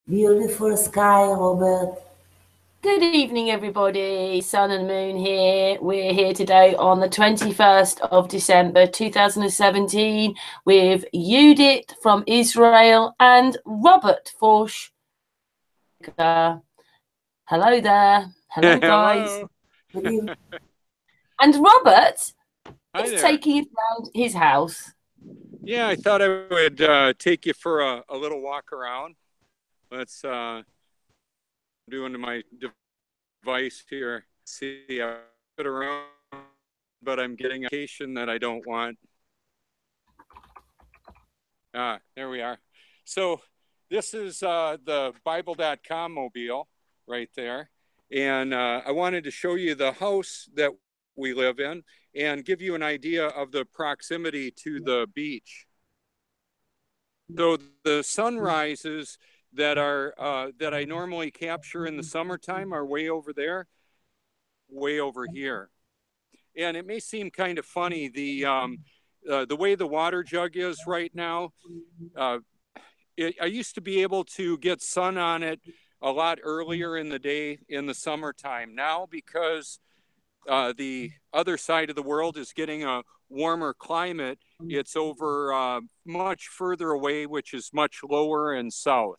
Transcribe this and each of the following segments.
Beautiful sky, Robert. Good evening, everybody. Sun and Moon here. We're here today on the 21st of December 2017 with Judith from Israel and Robert Foertsch. Hello there. Hello, guys. Hello. Good evening. And Robert Hi is there. taking us around his house. Yeah, I thought I would take you for a little walk around. Let's doing to my device here. See, I put around, but I'm getting a notification that I don't want. There we are. So this is the Bible.com mobile right there. And I wanted to show you the house that we live in and give you an idea of the proximity to the beach. So the sunrises that I normally capture in the summertime are way over there, way over here. And it may seem kind of funny, the way the water jug is right now. I used to be able to get sun on it a lot earlier in the day in the summertime. Now, because the other side of the world is getting a warmer climate, it's over much further away, which is much lower and south.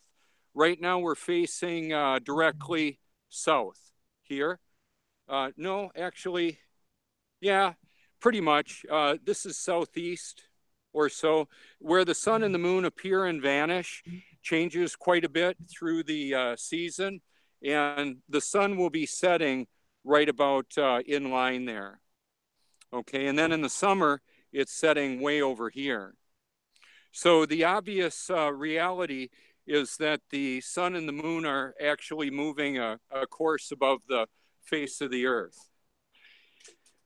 Right now, we're facing directly south here. No, actually, yeah, pretty much. This is southeast or so, where the sun and the moon appear and vanish, changes quite a bit through the season, and the sun will be setting right about in line there. Okay, and then in the summer, it's setting way over here. So the obvious reality is that the sun and the moon are actually moving a course above the face of the earth.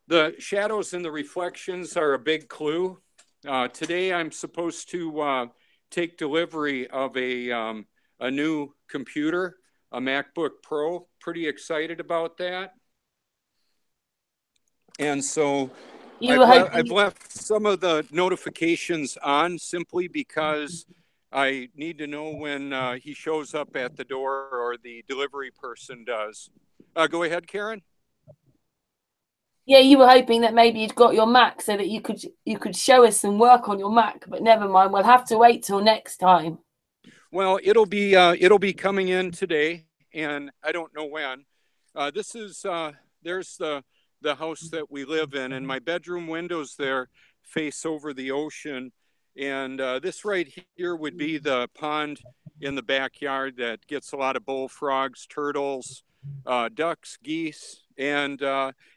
The shadows and the reflections are a big clue. Today, I'm supposed to take delivery of a new computer, a MacBook Pro. Pretty excited about that. And so You were I've hoping. left some of the notifications on simply because I need to know when he shows up at the door or the delivery person does. Go ahead, Karen. Yeah, you were hoping that maybe you'd got your Mac so that you could show us some work on your Mac, but never mind. We'll have to wait till next time. Well, it'll be coming in today, and I don't know when. This is there's the house that we live in, and my bedroom windows there face over the ocean, and this right here would be the pond in the backyard that gets a lot of bullfrogs, turtles, ducks, geese, and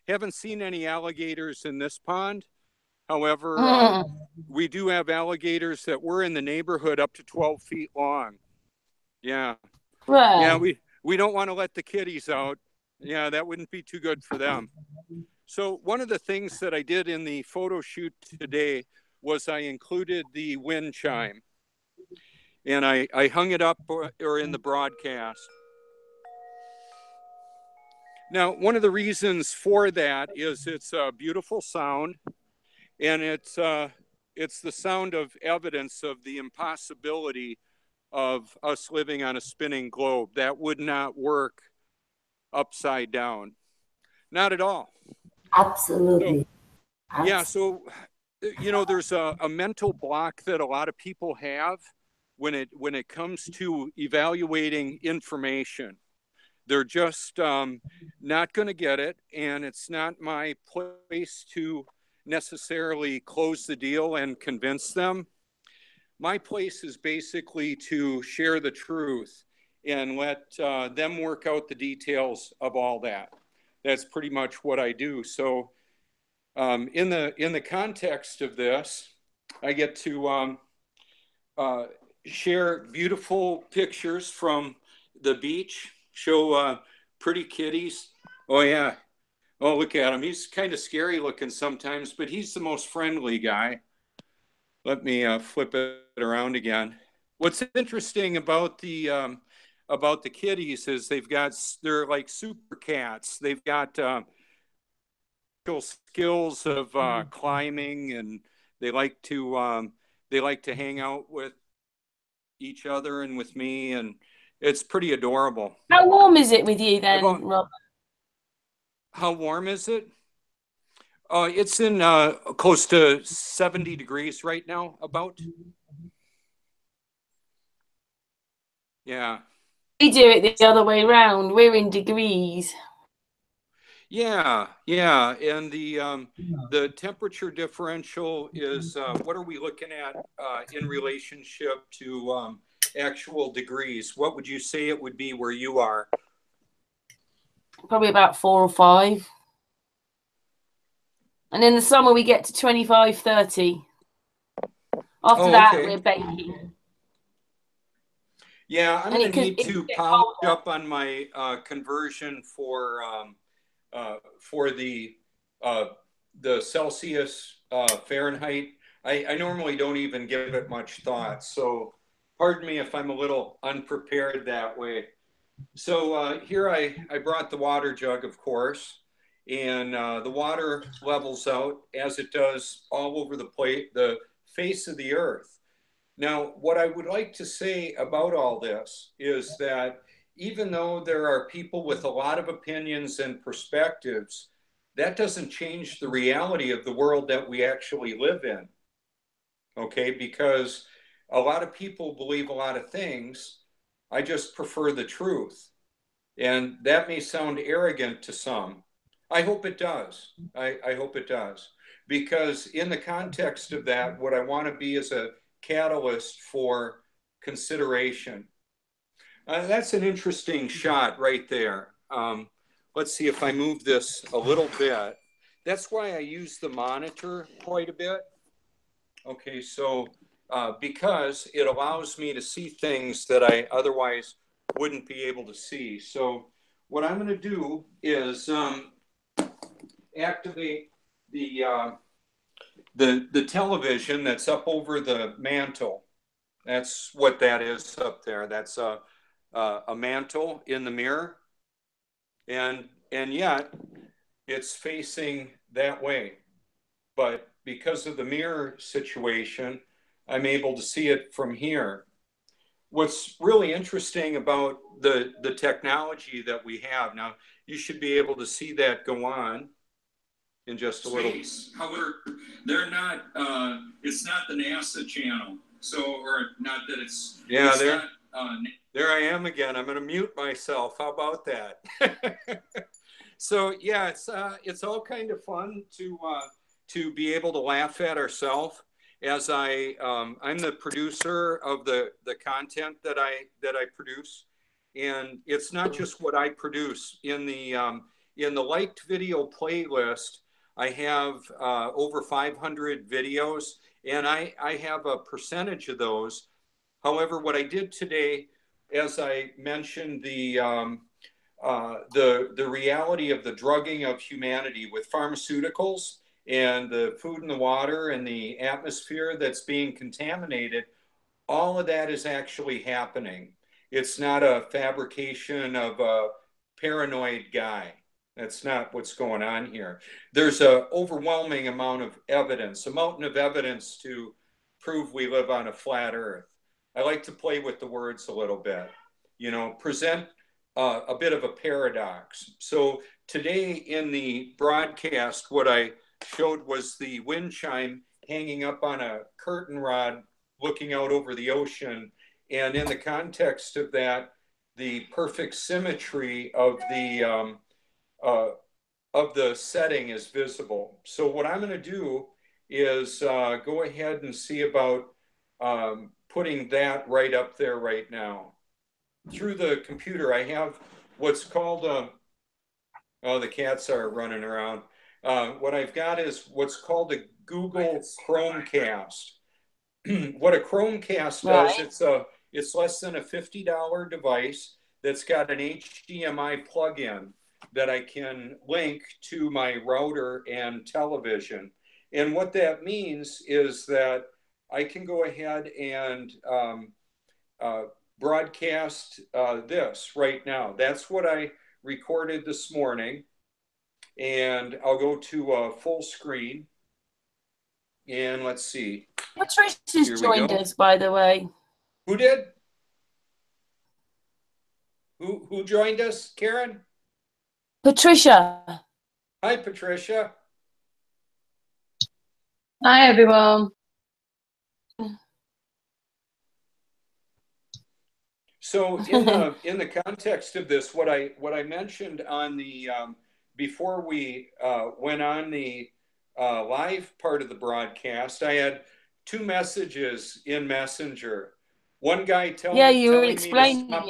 haven't seen any alligators in this pond. However, we do have alligators that were in the neighborhood up to 12 feet long. Yeah. Yeah, Well, we don't want to let the kitties out. Yeah, that wouldn't be too good for them. So one of the things that I did in the photo shoot today was I included the wind chime. And I hung it up or in the broadcast. Now, one of the reasons for that is it's a beautiful sound, and it's the sound of evidence of the impossibility of us living on a spinning globe. That would not work upside down, not at all. So Absolutely. yeah, Abs- so there's a mental block that a lot of people have when it comes to evaluating information. They're just not going to get it, and it's not my place to necessarily close the deal and convince them. My place is basically to share the truth and let them work out the details of all that. That's pretty much what I do. So, in the context of this, I get to uh, share beautiful pictures from the beach, show pretty kitties. Oh yeah. Oh, look at him. He's kind of scary looking sometimes, but he's the most friendly guy. Let me flip it around again. What's interesting about the kitties is they're like super cats. They've got skills of climbing, and they like to they like to hang out with each other and with me, and It's pretty adorable. How warm is it with you then, Rob? How warm is it? It's in close to 70 degrees right now, about. Yeah. We do it the other way around. We're in degrees. Yeah, yeah, and the temperature differential is what are we looking at in relationship to actual degrees? What would you say it would be where you are? Probably about 4 or 5. And in the summer we get to 25, 30. After that, okay. we're baking. Yeah, I'm going to need to polish up on my conversion for the Celsius Fahrenheit. I normally don't even give it much thought, so pardon me if I'm a little unprepared that way. So here I brought the water jug, of course, and the water levels out as it does all over the face of the earth. Now, what I would like to say about all this is that even though there are people with a lot of opinions and perspectives, that doesn't change the reality of the world that we actually live in. Okay, because a lot of people believe a lot of things. I just prefer the truth. And that may sound arrogant to some. I hope it does. I hope it does. Because in the context of that, what I want to be is a catalyst for consideration. That's an interesting shot right there. Let's see if I move this a little bit. That's why I use the monitor quite a bit. Okay, so because it allows me to see things that I otherwise wouldn't be able to see. So what I'm going to do is activate the television that's up over the mantle. That's what that is up there. That's a mantle in the mirror, and yet it's facing that way. But because of the mirror situation, I'm able to see it from here. What's really interesting about the technology that we have now, you should be able to see that go on in just a little. However, they're not. It's not the NASA channel. So, or not that it's. Yeah, it's there. There I am again. I'm going to mute myself. How about that? So yeah, it's all kind of fun to be able to laugh at ourselves. As I'm the producer of the content that I produce, and it's not just what I produce in the liked video playlist. I have over 500 videos, and I have a percentage of those. However, what I did today, as I mentioned, the reality of the drugging of humanity with pharmaceuticals and the food and the water and the atmosphere that's being contaminated, all of that is actually happening. It's not a fabrication of a paranoid guy. That's not what's going on here. There's an overwhelming amount of evidence, a mountain of evidence to prove we live on a flat earth. I like to play with the words a little bit, present a bit of a paradox. So today in the broadcast, what I showed was the wind chime hanging up on a curtain rod looking out over the ocean. And in the context of that, the perfect symmetry of the setting is visible. So what I'm going to do is go ahead and see about putting that right up there right now. Through the computer, I have what's called, oh, the cats are running around. What I've got is what's called a Google Chromecast. What a Chromecast does, it's less than a $50 device that's got an HDMI plug-in that I can link to my router and television. And what that means is that I can go ahead and broadcast this right now. That's what I recorded this morning. And I'll go to full screen. And let's see. Patricia's joined us, by the way. Who did? Who joined us, Karen? Patricia. Hi, Patricia. Hi, everyone. So in the context of this, what I mentioned on the before we went on the live part of the broadcast, I had two messages in Messenger. One guy telling me to stop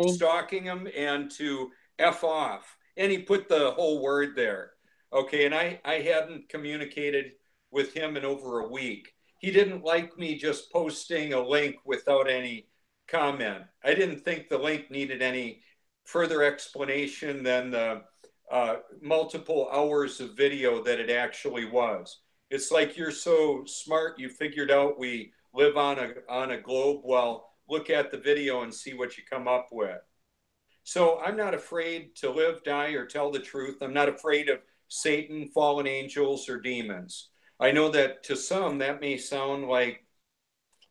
stalking him and to F off. And he put the whole word there. Okay, and I hadn't communicated with him in over a week. He didn't like me just posting a link without any comment. I didn't think the link needed any further explanation than the multiple hours of video that it actually was. It's like you're so smart, you figured out we live on a globe. Well, look at the video and see what you come up with. So I'm not afraid to live, die, or tell the truth. I'm not afraid of Satan, fallen angels, or demons. I know that to some that may sound like,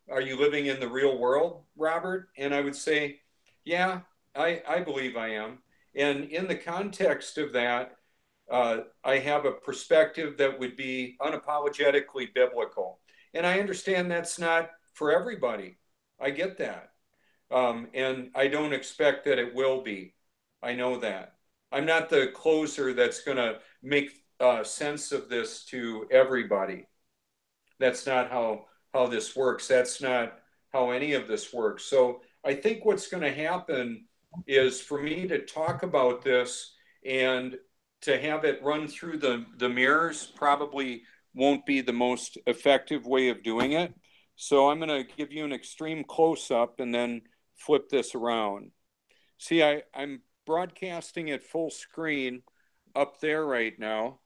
are you living in the real world, Robert? And I would say, yeah, I believe I am. And in the context of that, I have a perspective that would be unapologetically biblical. And I understand that's not for everybody. I get that. And I don't expect that it will be. I know that. I'm not the closer that's going to make sense of this to everybody. That's not how this works. That's not how any of this works. So I think what's going to happen is for me to talk about this and to have it run through the mirrors probably won't be the most effective way of doing it. So I'm going to give you an extreme close-up and then flip this around. See, I'm broadcasting at full screen up there right now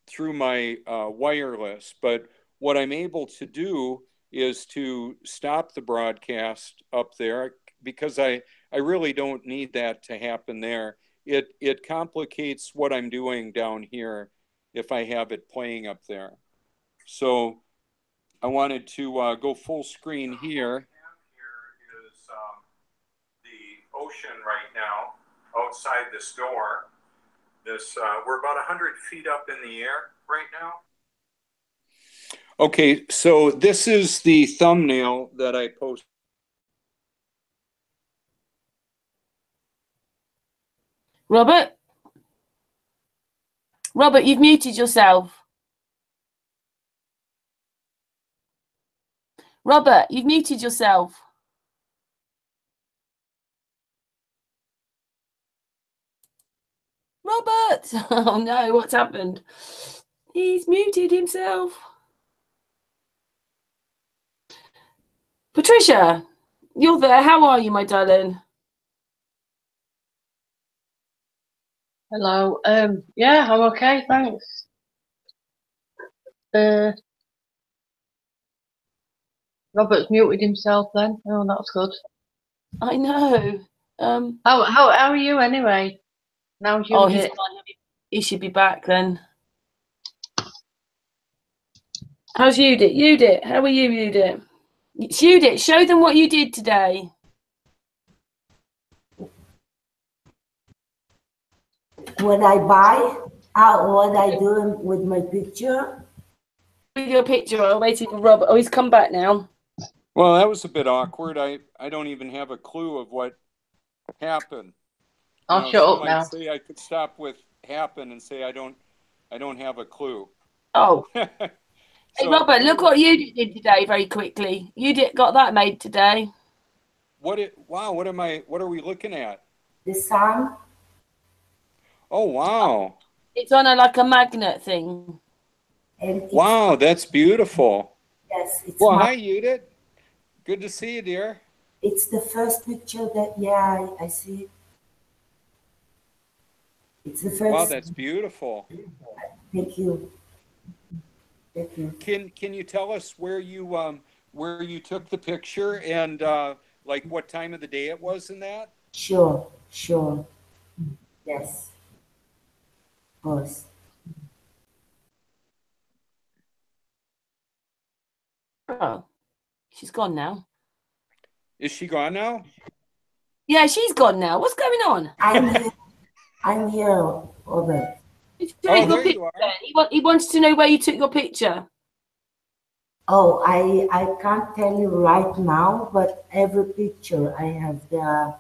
through my wireless, but what I'm able to do is to stop the broadcast up there because I really don't need that to happen there. It complicates what I'm doing down here if I have it playing up there. So I wanted to go full screen here. Here is the ocean right now outside this door. We're about 100 feet up in the air right now. Okay, so this is the thumbnail that I posted. Robert, you've muted yourself. Robert, you've muted yourself. Robert! Oh no, what's happened? He's muted himself. Patricia, you're there. How are you, my darling? Hello. Yeah, I'm okay, thanks. Robert's muted himself then. Oh, that's good. I know. How are you anyway? Now you he should be back then. How's Judith? Judith, how are you, Judith? Judith, show them what you did today. What I buy, what I do with my picture. With your picture, I'm waiting for Robert. Oh, he's come back now. Well, that was a bit awkward. I don't even have a clue of what happened. I'll shut up now. Say I could stop with happen and say I don't have a clue. Oh. Hey, Robert, look what you did today very quickly. You got that made today. Wow, what are we looking at? The sun. Oh, wow. It's on like a magnet thing. Wow, that's beautiful. Yes. Hi, Judith. Good to see you, dear. It's the first picture that, yeah, I see it. It's the first. Wow, that's beautiful. Thank you. Can you tell us where you took the picture and like what time of the day it was in that? Sure. Yes. Of course. Oh, she's gone now. Is she gone now? Yeah, she's gone now. What's going on? I'm here, Robert. Take Oh, your there picture. you are. He wants to know where you took your picture. Oh, I can't tell you right now, but every picture I have the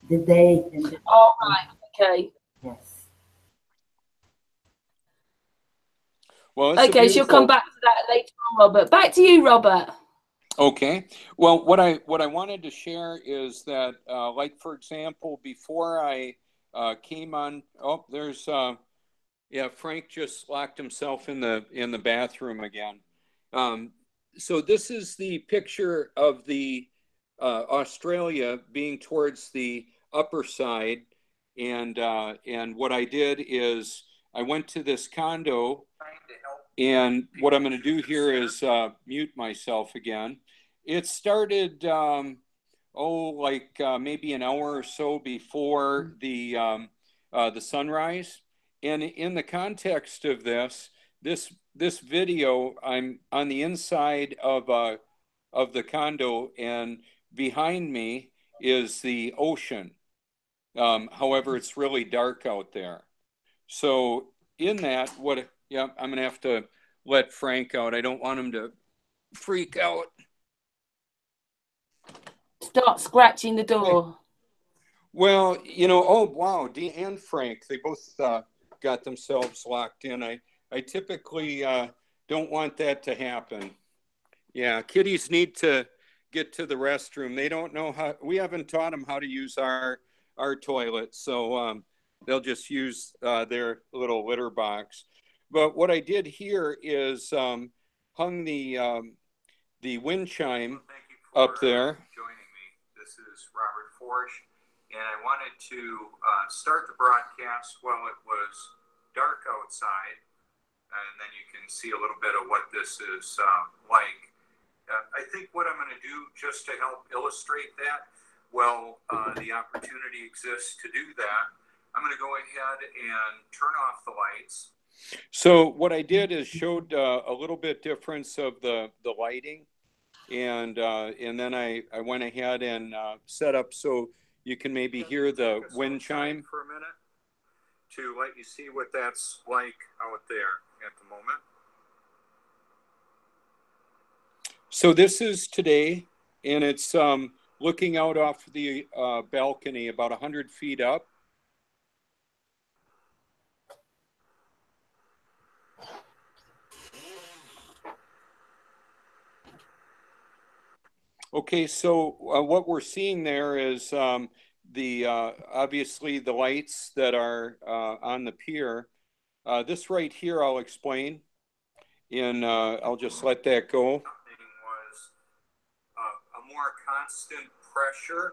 date and the Oh, right. Okay. yes. Well, it's a Okay, she'll come beautiful. back to that later on, Robert. Back to you, Robert. Okay. Well, what I wanted to share is that, like for example, before I came on. Oh, there's yeah. Frank just locked himself in the bathroom again. So this is the picture of the Australia being towards the upper side, and what I did is I went to this condo, and what I'm going to do here is mute myself again. It started maybe an hour or so before the sunrise, and in the context of this video, I'm on the inside of the condo, and behind me is the ocean. However, it's really dark out there. So in that, I'm gonna have to let Frank out. I don't want him to freak out. Start scratching the door. Well, oh wow, Dee and Frank, they both got themselves locked in. I typically don't want that to happen. Yeah, kitties need to get to the restroom. They don't know how. We haven't taught them how to use our toilet, so they'll just use their little litter box. But what I did here is hung the wind chime up there. Joining me. This is Robert Foertsch, and I wanted to start the broadcast while it was dark outside, and then you can see a little bit of what this is like. I think what I'm going to do, just to help illustrate that, the opportunity exists to do that, I'm going to go ahead and turn off the lights. So what I did is showed a little bit difference of the lighting, and then I went ahead and set up so you can maybe hear the wind chime for a minute to let you see what that's like out there at the moment. So this is today, and it's looking out off the balcony about 100 feet up. Okay, so what we're seeing there is obviously the lights that are on the pier. This right here, I'll explain, and I'll just let that go. Was a more constant pressure,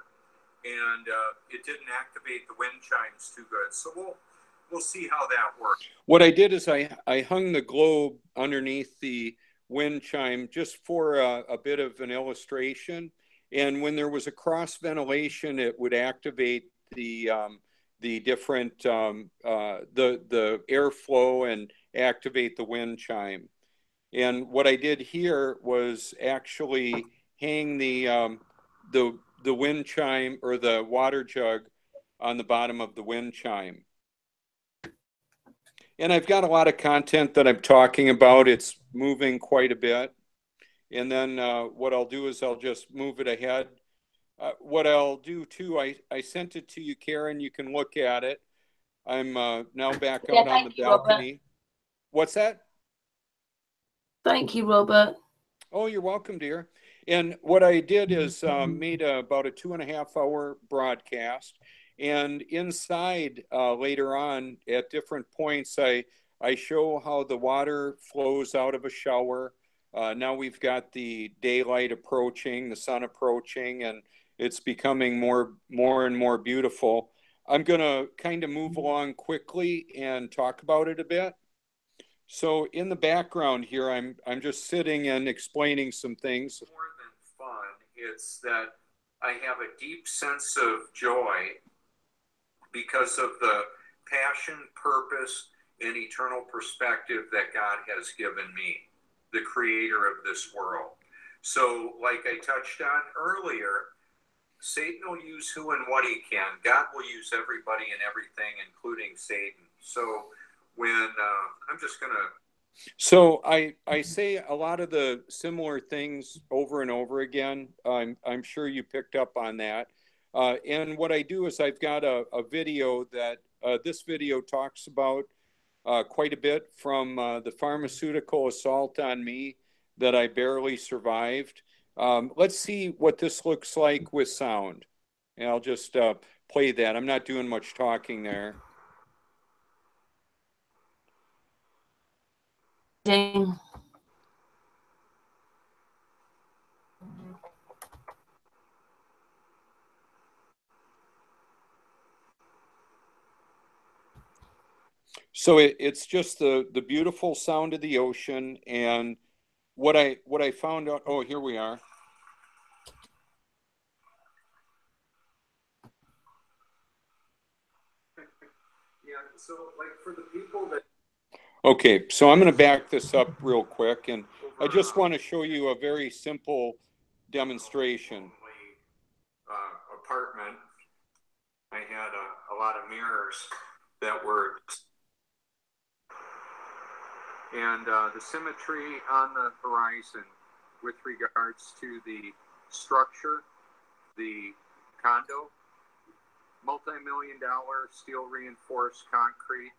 and it didn't activate the wind chimes too good. So we'll see how that works. What I did is I hung the globe underneath the wind chime just for a bit of an illustration. And when there was a cross ventilation, it would activate the different the airflow and activate the wind chime. And what I did here was actually hang the wind chime, or the water jug, on the bottom of the wind chime. And I've got a lot of content that I'm talking about. It's moving quite a bit. And then what I'll do is I'll just move it ahead. What I'll do too, I sent it to you, Karen. You can look at it. I'm now back out on the balcony. Robert. What's that? Thank you, Robert. Oh, you're welcome, dear. And what I did is made about a 2.5 hour broadcast. And inside later on at different points, I show how the water flows out of a shower. Now we've got the daylight approaching, the sun approaching, and it's becoming more and more beautiful. I'm going to kind of move along quickly and talk about it a bit. So in the background here, I'm just sitting and explaining some things. More than fun, it's that I have a deep sense of joy because of the passion, purpose, and eternal perspective that God has given me, the creator of this world. So like I touched on earlier, Satan will use who and what he can. God will use everybody and everything, including Satan. So when I'm just going to. So I say a lot of the similar things over and over again. I'm sure you picked up on that. And what I do is I've got a video that this video talks about quite a bit from the pharmaceutical assault on me that I barely survived. Let's see what this looks like with sound. And I'll just play that. I'm not doing much talking there. Ding. So it's just the beautiful sound of the ocean, and what I found out. Oh, here we are. Yeah. So like for the people that. Okay, so I'm going to back this up real quick, and I just want to show you a very simple demonstration. Apartment. I had a lot of mirrors that were. And the symmetry on the horizon with regards to the structure, the condo, multi-million-dollar steel reinforced concrete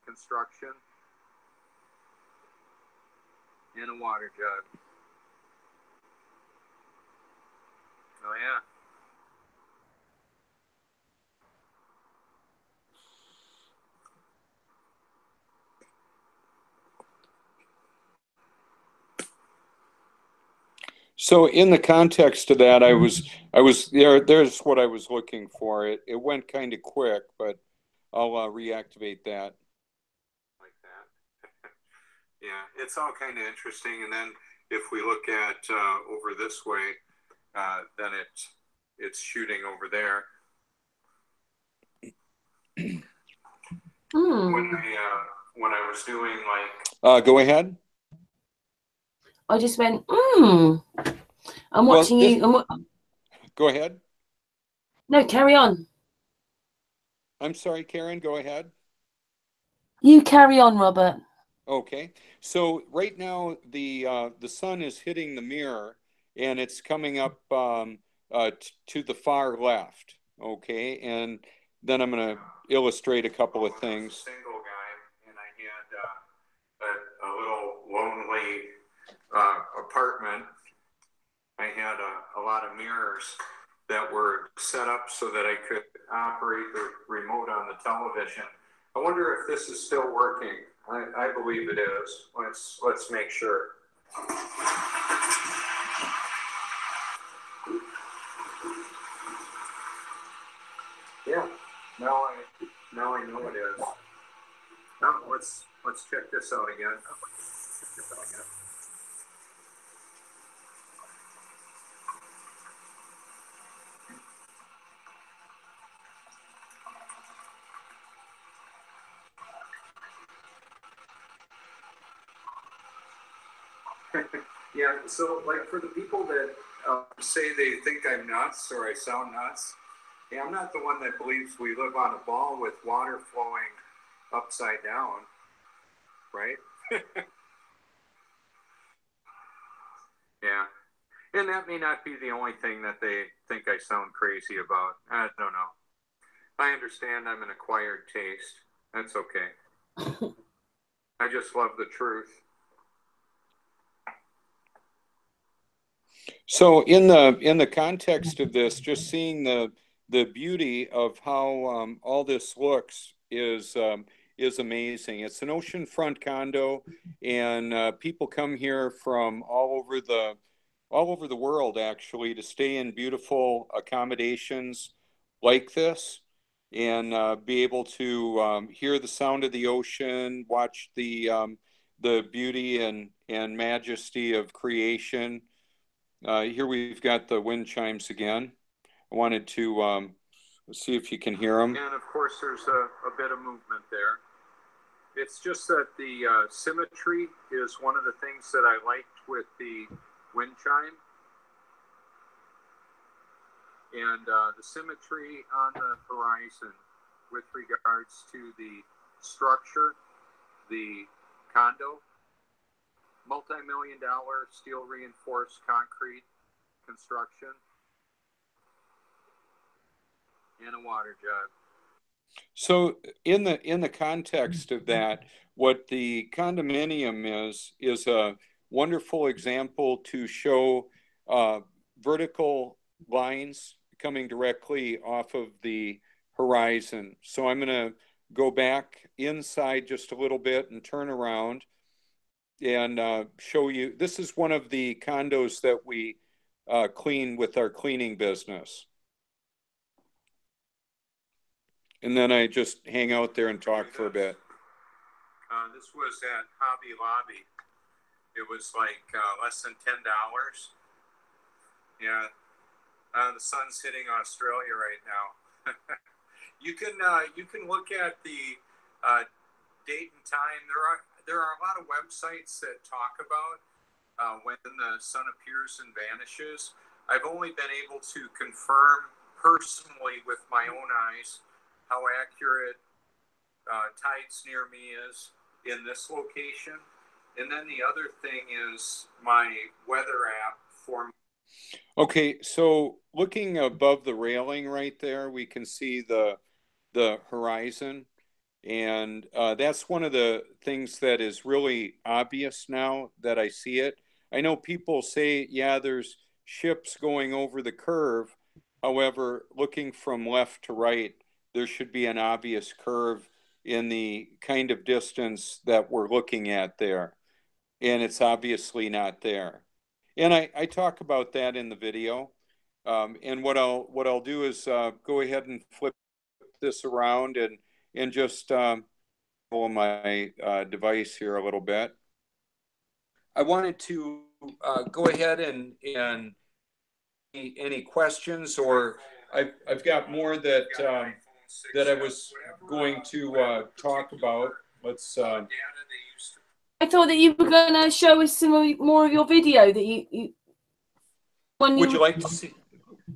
construction, and a water jug. Oh yeah. So in the context of that, I was there's what I was looking for. It went kind of quick, but I'll reactivate that. Like that. Yeah, it's all kind of interesting. And then if we look at over this way, then it's shooting over there. When I was doing like go ahead. I just went, I'm watching you. Go ahead. No, carry on. I'm sorry, Karen, go ahead. You carry on, Robert. Okay. So right now the sun is hitting the mirror and it's coming up to the far left. Okay. And then I'm going to illustrate a couple of things. Single guy, and I had a little lonely apartment. I had a lot of mirrors that were set up so that I could operate the remote on the television. I wonder if this is still working. I believe it is. Let's make sure. Yeah. Now I know it is. Now let's check this out again. Yeah, so like for the people that say they think I'm nuts or I sound nuts, yeah, I'm not the one that believes we live on a ball with water flowing upside down, right? Yeah, and that may not be the only thing that they think I sound crazy about. I don't know. I understand I'm an acquired taste. That's okay. I just love the truth. So in the context of this, just seeing the beauty of how all this looks is amazing. It's an oceanfront condo, and people come here from all over the world actually to stay in beautiful accommodations like this, and be able to hear the sound of the ocean, watch the beauty and majesty of creation. Here we've got the wind chimes again. I wanted to see if you can hear them. And of course, there's a bit of movement there. It's just that the symmetry is one of the things that I liked with the wind chime. and the symmetry on the horizon with regards to the structure, the condo, multi-million-dollar steel reinforced concrete construction, and a water jug. So in the context of that, what the condominium is a wonderful example to show vertical lines coming directly off of the horizon. So I'm going to go back inside just a little bit and turn around and show you. This is one of the condos that we clean with our cleaning business. And then I just hang out there and talk for a bit. This was at Hobby Lobby. It was like less than $10. Yeah, the sun's hitting Australia right now. You can look at the date and time. There are a lot of websites that talk about when the sun appears and vanishes. I've only been able to confirm personally with my own eyes how accurate tides near me is in this location. And then the other thing is my weather app for. Okay, so looking above the railing right there, we can see the horizon. And that's one of the things that is really obvious now that I see it. I know people say, yeah, there's ships going over the curve. However, looking from left to right, there should be an obvious curve in the kind of distance that we're looking at there. And it's obviously not there. And I talk about that in the video. And what I'll do is go ahead and flip this around and just pull my device here a little bit. I wanted to go ahead and any questions, or I've got more that I was going to talk about. Let's. I thought that you were going to show us some more of your video that you when Would you like to see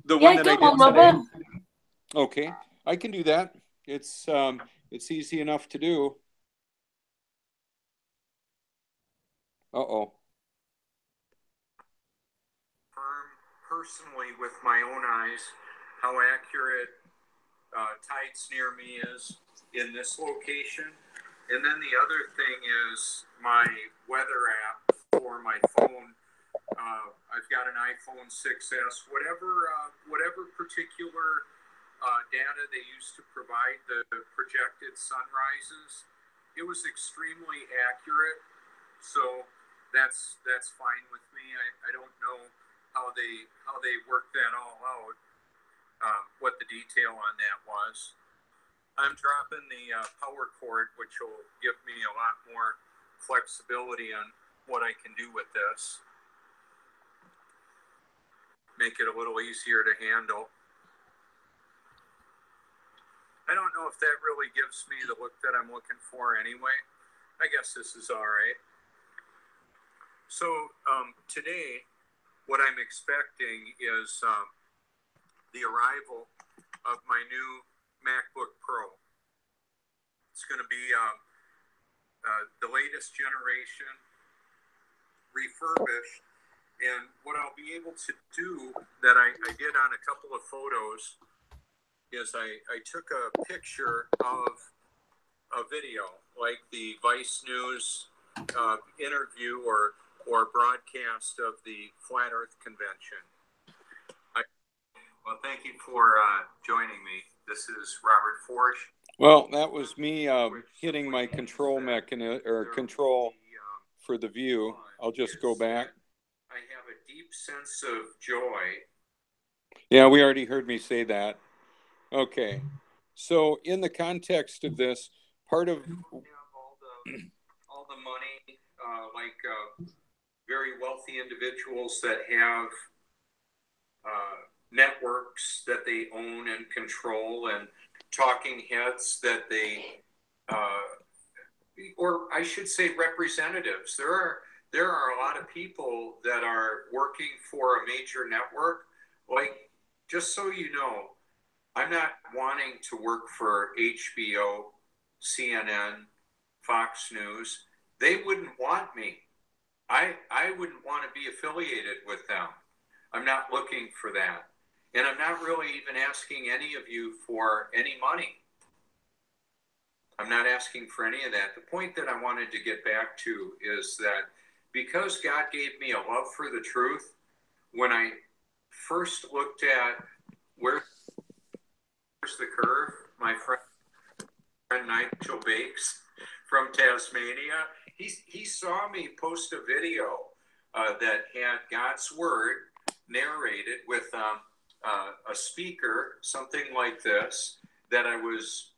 the one that I did on, today? Robert. Okay, I can do that. It's easy enough to do. Uh-oh. Personally with my own eyes how accurate tides near me is in this location. And then the other thing is my weather app for my phone. I've got an iPhone 6S. Whatever particular data they used to provide the projected sunrises, it was extremely accurate. So that's fine with me. I don't know how they worked that all out, what the detail on that was. I'm dropping the power cord, which will give me a lot more flexibility on what I can do with this. Make it a little easier to handle. I don't know if that really gives me the look that I'm looking for anyway. I guess this is all right. So today, what I'm expecting is the arrival of my new MacBook Pro. It's going to be the latest generation, refurbished. And what I'll be able to do that I did on a couple of photos is I took a picture of a video, like the Vice News interview or broadcast of the Flat Earth Convention. Well, thank you for joining me. This is Robert Foertsch. Well, that was me hitting my control mechanism or control for the view. I'll just go back. I have a deep sense of joy. Yeah, we already heard me say that. Okay. So in the context of this, part of all the money, like very wealthy individuals that have networks that they own and control, and talking heads that they, or I should say representatives. There are a lot of people that are working for a major network, like just so you know, I'm not wanting to work for HBO, CNN, Fox News. They wouldn't want me. I wouldn't want to be affiliated with them. I'm not looking for that. And I'm not really even asking any of you for any money. I'm not asking for any of that. The point that I wanted to get back to is that because God gave me a love for the truth, when I first looked at where's the curve, my friend Nigel Bakes from Tasmania, he saw me post a video that had God's word narrated with a speaker, something like this, that I was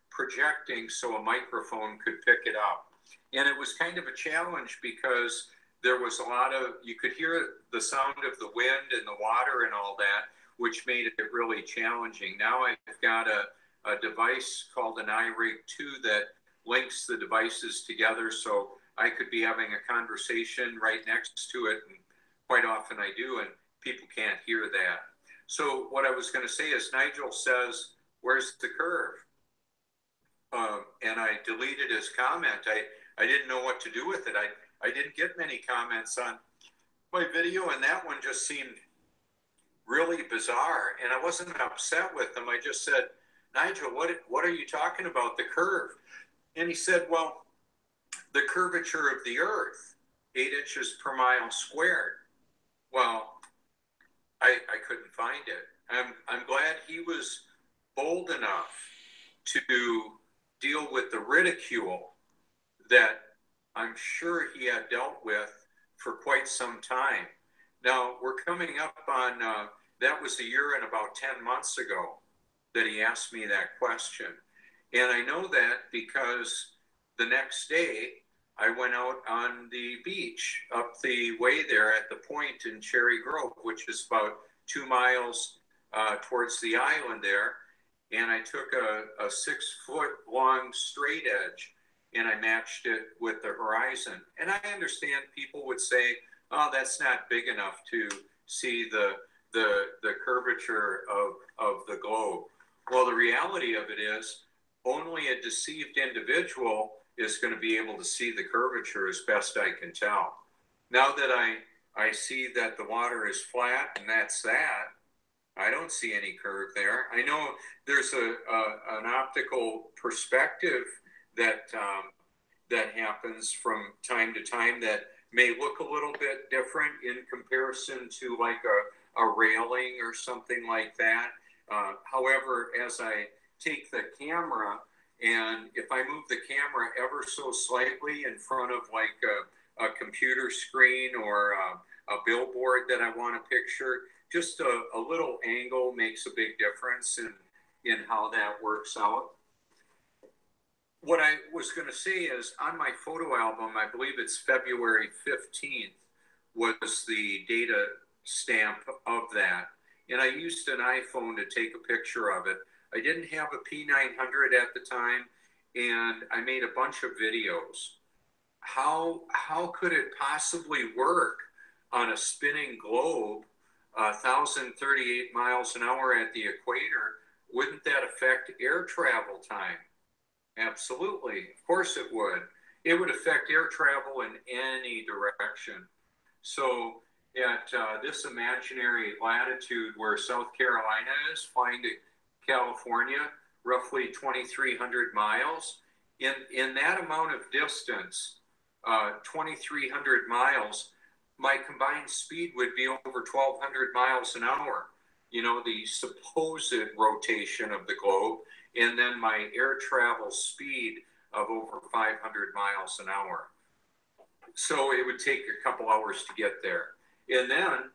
projecting so a microphone could pick it up. And it was kind of a challenge because there was a lot of, you could hear the sound of the wind and the water and all that, which made it really challenging. Now I've got a device called an iRig 2 that links the devices together, so I could be having a conversation right next to it, and quite often I do, and people can't hear that. So what I was going to say is Nigel says, where's the curve? And I deleted his comment. I didn't know what to do with it. I didn't get many comments on my video, and that one just seemed really bizarre. And I wasn't upset with him. I just said, Nigel, what are you talking about, the curve? And he said, well, the curvature of the earth, 8 inches per mile squared. Well, I couldn't find it. I'm glad he was bold enough to deal with the ridicule that I'm sure he had dealt with for quite some time. Now, we're coming up on, that was a year and about 10 months ago that he asked me that question. And I know that because the next day I went out on the beach up the way there at the point in Cherry Grove, which is about 2 miles towards the island there. And I took a 6-foot long straight edge and I matched it with the horizon. And I understand people would say, oh, that's not big enough to see the curvature of the globe. Well, the reality of it is only a deceived individual is going to be able to see the curvature as best I can tell. Now that I see that the water is flat and that's that, I don't see any curve there. I know there's an optical perspective that happens from time to time that may look a little bit different in comparison to like a railing or something like that. However, as I take the camera, and if I move the camera ever so slightly in front of like a computer screen or a billboard that I want to picture, just a little angle makes a big difference in how that works out. What I was going to say is on my photo album, I believe it's February 15th was the data stamp of that. And I used an iPhone to take a picture of it. I didn't have a P900 at the time, and I made a bunch of videos. How could it possibly work on a spinning globe, 1,038 miles an hour at the equator? Wouldn't that affect air travel time? Absolutely. Of course it would. It would affect air travel in any direction. So at this imaginary latitude where South Carolina is, flying to California, roughly 2,300 miles, in that amount of distance, 2,300 miles, my combined speed would be over 1,200 miles an hour. You know, the supposed rotation of the globe, and then my air travel speed of over 500 miles an hour. So it would take a couple hours to get there. And then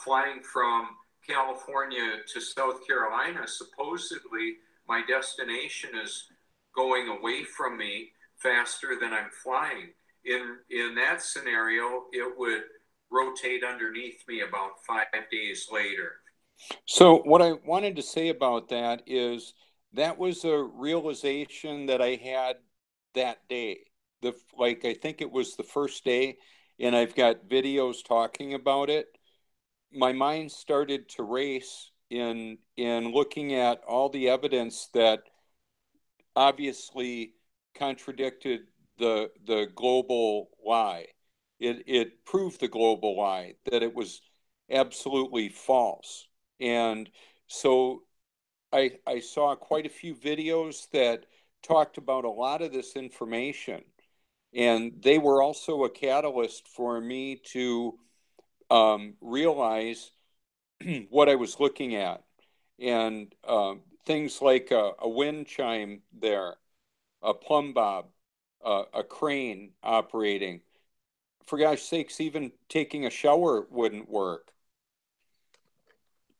flying from California to South Carolina, supposedly my destination is going away from me faster than I'm flying. In that scenario, it would rotate underneath me about 5 days later. So what I wanted to say about that is that was a realization that I had that day. I think it was the first day, and I've got videos talking about it. my mind started to race in looking at all the evidence that obviously contradicted the global lie. It proved the global lie, that it was absolutely false. And so I saw quite a few videos that talked about a lot of this information. And they were also a catalyst for me to realize what I was looking at. And things like a wind chime there, a plumb bob, a crane operating. For gosh sakes, even taking a shower wouldn't work.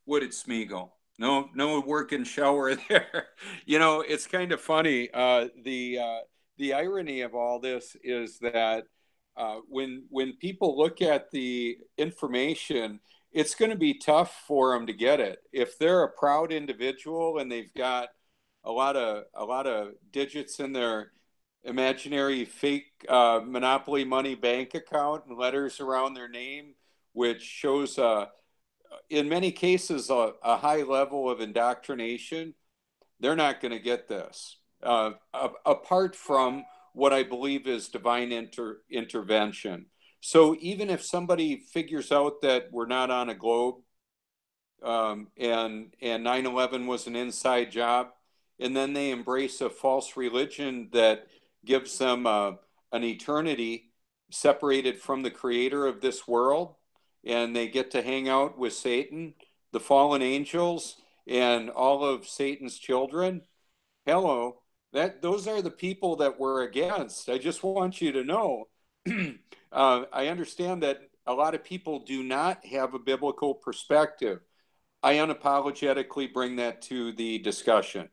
Would it, Smeagol? No, no working shower there. You know, it's kind of funny. The irony of all this is that when people look at the information, it's going to be tough for them to get it. If they're a proud individual and they've got a lot of digits in their imaginary fake Monopoly money bank account and letters around their name, which shows in many cases a high level of indoctrination, they're not going to get this. Apart from what I believe is divine intervention. So even if somebody figures out that we're not on a globe, and 9/11 was an inside job, and then they embrace a false religion that gives them an eternity separated from the creator of this world, and they get to hang out with Satan, the fallen angels, and all of Satan's children. Hello, those are the people that we're against. I just want you to know. I understand that a lot of people do not have a biblical perspective. I unapologetically bring that to the discussion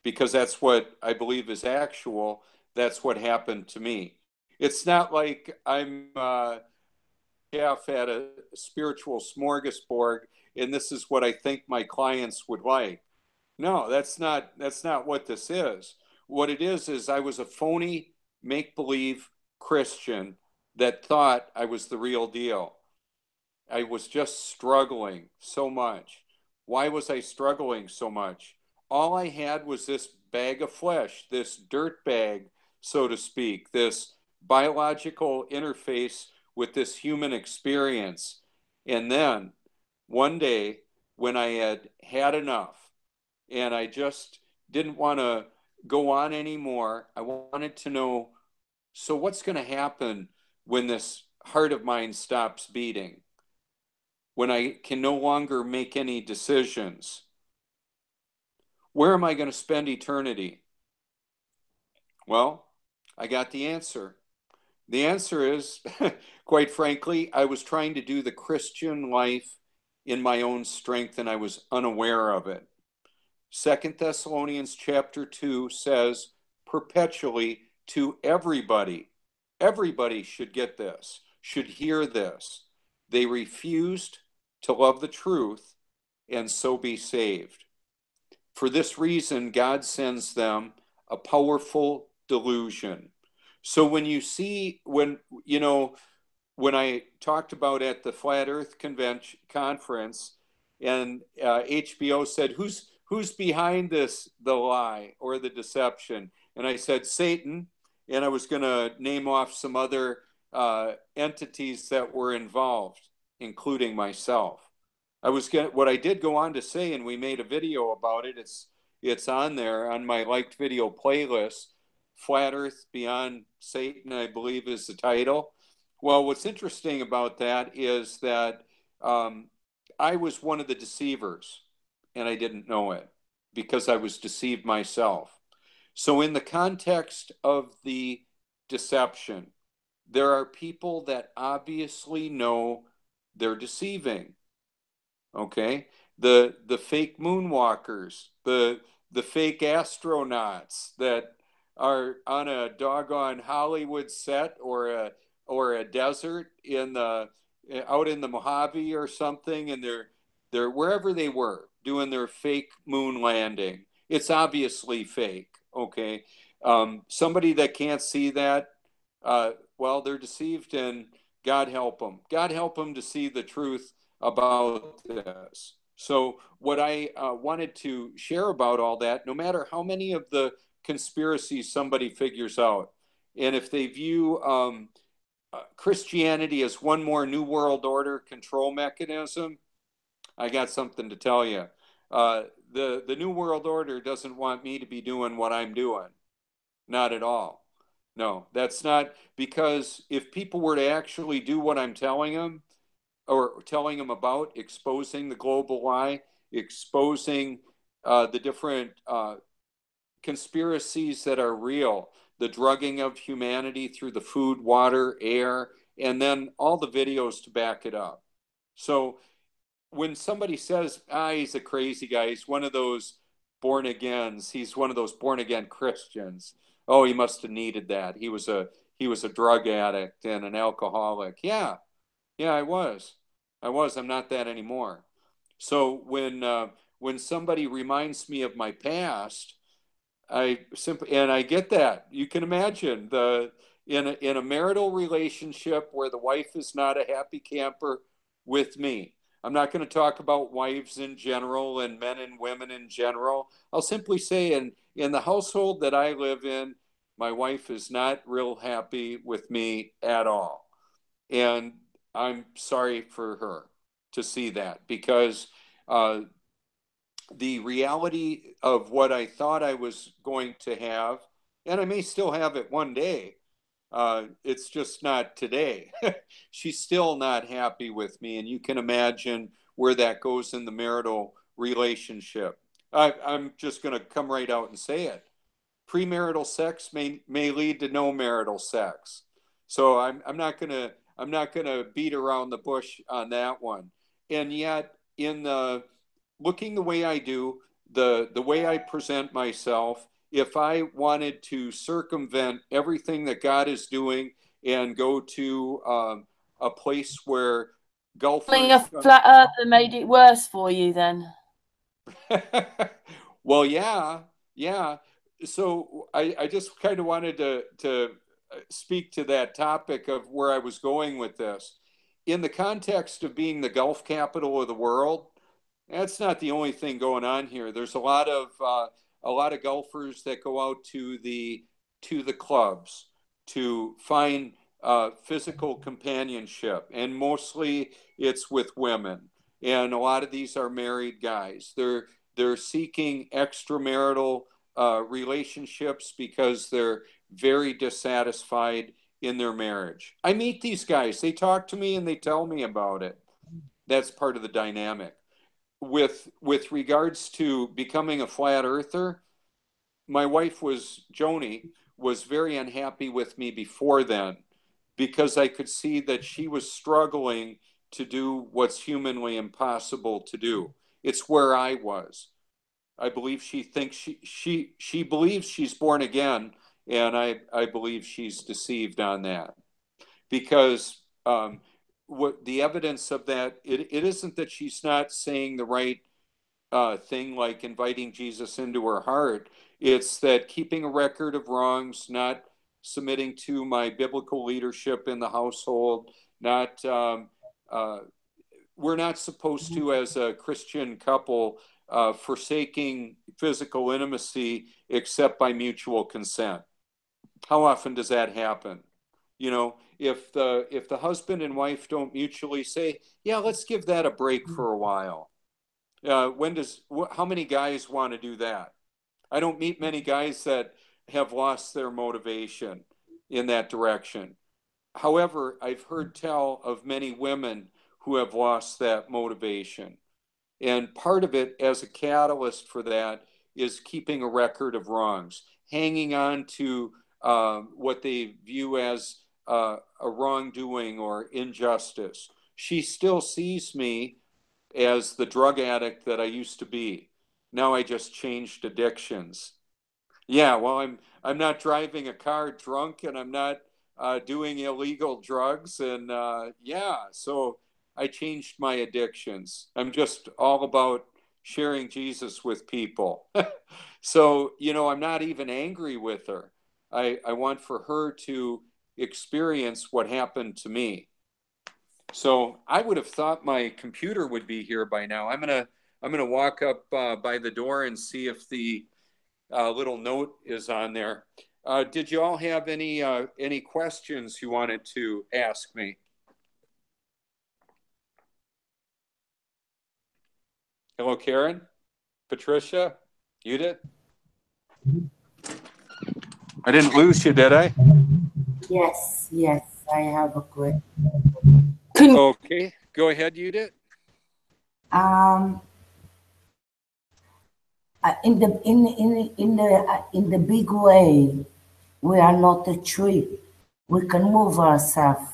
because that's what I believe is actual. That's what happened to me. It's not like I'm chef at a spiritual smorgasbord and this is what I think my clients would like. No, that's not what this is. What it is I was a phony make-believe Christian that thought I was the real deal. I was just struggling so much. Why was I struggling so much? All I had was this bag of flesh, this dirt bag, so to speak, this biological interface with this human experience. And then one day, when I had had enough and I just didn't want to go on anymore, I wanted to know, so what's going to happen when this heart of mine stops beating? When I can no longer make any decisions? Where am I going to spend eternity? Well, I got the answer. The answer is, quite frankly, I was trying to do the Christian life in my own strength and I was unaware of it. 2 Thessalonians chapter 2 says perpetually to everybody, everybody should get this, should hear this. They refused to love the truth and so be saved. For this reason, God sends them a powerful delusion. So when you see, when I talked about at the Flat Earth conference, and HBO said, who's behind this, the lie or the deception? And I said, Satan. And I was going to name off some other entities that were involved, including myself. What I did go on to say, and we made a video about it. It's on there on my liked video playlist. Flat Earth Beyond Satan, I believe, is the title. Well, what's interesting about that is that I was one of the deceivers, and I didn't know it because I was deceived myself. So in the context of the deception, there are people that obviously know they're deceiving. Okay, the fake moonwalkers, the fake astronauts that are on a doggone Hollywood set or a desert out in the Mojave or something, and they're wherever they were doing their fake moon landing. It's obviously fake. Okay, somebody that can't see that, well, they're deceived, and God help them. God help them to see the truth about this. So what I wanted to share about all that, no matter how many of the conspiracies somebody figures out, and if they view Christianity as one more New World Order control mechanism, I got something to tell you. The New World Order doesn't want me to be doing what I'm doing. Not at all. No, that's not, because if people were to actually do what I'm telling them, or telling them about exposing the global lie, exposing the different conspiracies that are real, the drugging of humanity through the food, water, air, and then all the videos to back it up. So when somebody says, he's a crazy guy, he's one of those born agains, he's one of those born again Christians. Oh, he must have needed that. He was a drug addict and an alcoholic. Yeah, I was. I'm not that anymore. So when somebody reminds me of my past, I get that. You can imagine in a marital relationship where the wife is not a happy camper with me. I'm not going to talk about wives in general and men and women in general. I'll simply say in the household that I live in, my wife is not real happy with me at all. And I'm sorry for her to see that, because the reality of what I thought I was going to have, and I may still have it one day, it's just not today. She's still not happy with me, and you can imagine where that goes in the marital relationship. I'm just going to come right out and say it. Premarital sex may lead to no marital sex. So I'm not gonna beat around the bush on that one. And yet, in the looking the way I do, the way I present myself, if I wanted to circumvent everything that God is doing and go to a place where Being golfers, a flat earther made it worse for you then? well, yeah. So I just kind of wanted to speak to that topic of where I was going with this. In the context of being the golf capital of the world, that's not the only thing going on here. There's a lot of golfers that go out to the clubs to find physical companionship, and mostly it's with women. And a lot of these are married guys. They're seeking extramarital relationships because they're very dissatisfied in their marriage. I meet these guys. They talk to me and they tell me about it. That's part of the dynamic. With regards to becoming a flat earther, my wife Joni was very unhappy with me before then, because I could see that she was struggling to do what's humanly impossible to do. It's where I was. I believe she thinks she believes she's born again, and I believe she's deceived on that, because what the evidence of that, it isn't that she's not saying the right thing, like inviting Jesus into her heart. It's that keeping a record of wrongs, not submitting to my biblical leadership in the household, not we're not supposed to, as a Christian couple, forsaking physical intimacy except by mutual consent. How often does that happen? You know, if the husband and wife don't mutually say, yeah, let's give that a break for a while. How many guys want to do that? I don't meet many guys that have lost their motivation in that direction. However, I've heard tell of many women who have lost that motivation. And part of it, as a catalyst for that, is keeping a record of wrongs, hanging on to what they view as a wrongdoing or injustice. She still sees me as the drug addict that I used to be. Now I just changed addictions. Yeah, well, I'm not driving a car drunk, and I'm not doing illegal drugs, and so I changed my addictions. I'm just all about sharing Jesus with people. So, I'm not even angry with her. I want for her to experience what happened to me. So I would have thought my computer would be here by now. I'm gonna walk up by the door and see if the little note is on there. Did you all have any questions you wanted to ask me? Hello, Karen, Patricia, Judith. I didn't lose you, did I? Yes, yes, I have a question. Okay, go ahead, Judith. Um, in the big way, we are not a tree. We can move ourselves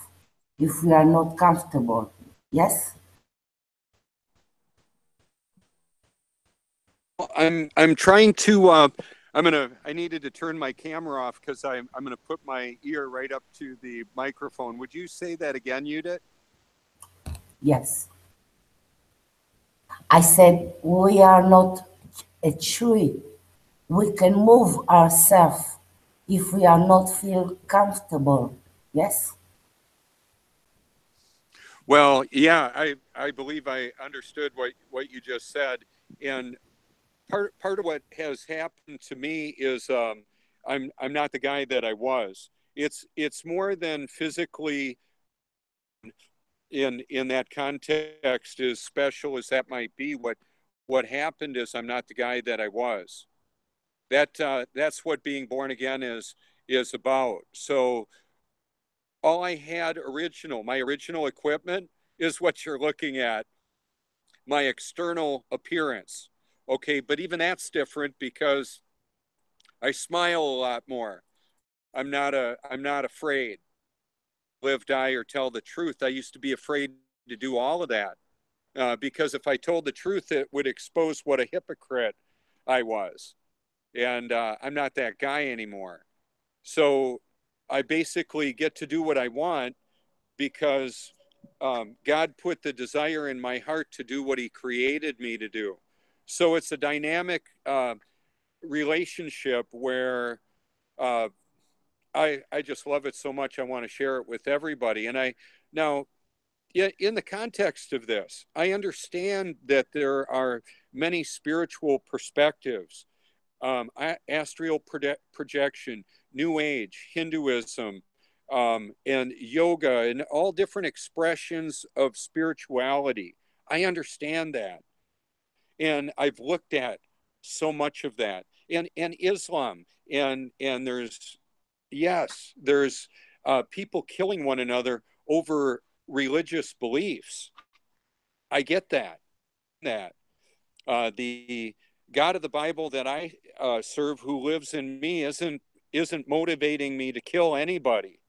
if we are not comfortable. Yes. I'm trying to. I needed to turn my camera off because I'm gonna put my ear right up to the microphone. Would you say that again, Judith? Yes. I said we are not a tree. We can move ourselves if we are not feel comfortable. Yes. Well, yeah, I believe I understood what you just said, and part of what has happened to me is I'm not the guy that I was. It's more than physically in that context, as special as that might be. What happened is I'm not the guy that I was. That's what being born again is about. So all I had my original equipment is what you're looking at, my external appearance. Okay, but even that's different because I smile a lot more. I'm not afraid. Live, die, or tell the truth. I used to be afraid to do all of that because if I told the truth, it would expose what a hypocrite I was, and I'm not that guy anymore. So I basically get to do what I want because God put the desire in my heart to do what He created me to do. So it's a dynamic relationship where uh, I just love it so much. I want to share it with everybody. And now, in the context of this, I understand that there are many spiritual perspectives, astral projection, New Age, Hinduism, and yoga, and all different expressions of spirituality. I understand that. And I've looked at so much of that. And Islam, and there's people killing one another over religious beliefs. I get that the God of the Bible that I serve, who lives in me, isn't motivating me to kill anybody.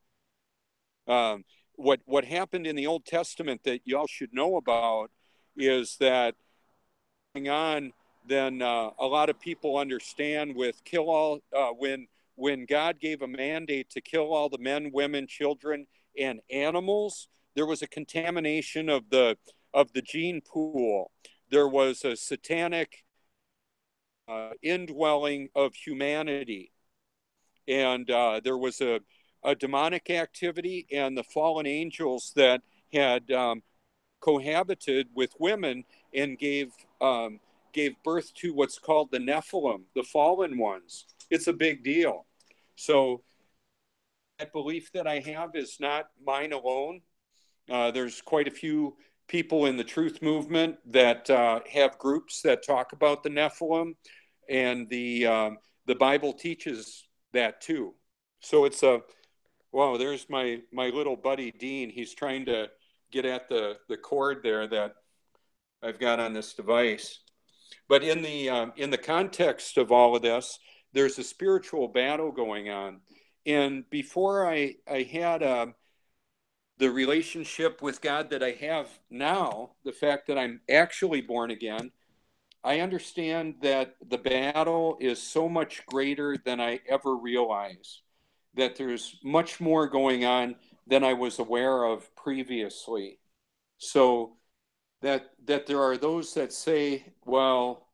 What happened in the Old Testament that y'all should know about is that going on than a lot of people understand with kill all when God gave a mandate to kill all the men, women, children, and animals. There was a contamination of the gene pool. There was a satanic indwelling of humanity, and there was a demonic activity, and the fallen angels that had cohabited with women and gave birth to what's called the Nephilim, the fallen ones. It's a big deal. So that belief that I have is not mine alone. There's quite a few people in the truth movement that have groups that talk about the Nephilim, and the Bible teaches that too. So it's a wow. There's my little buddy Dean. He's trying to get at the cord there that I've got on this device. But in the context of all of this, there's a spiritual battle going on. And before I had the relationship with God that I have now, the fact that I'm actually born again, I understand that the battle is so much greater than I ever realized, that there's much more going on than I was aware of previously. So that there are those that say, well,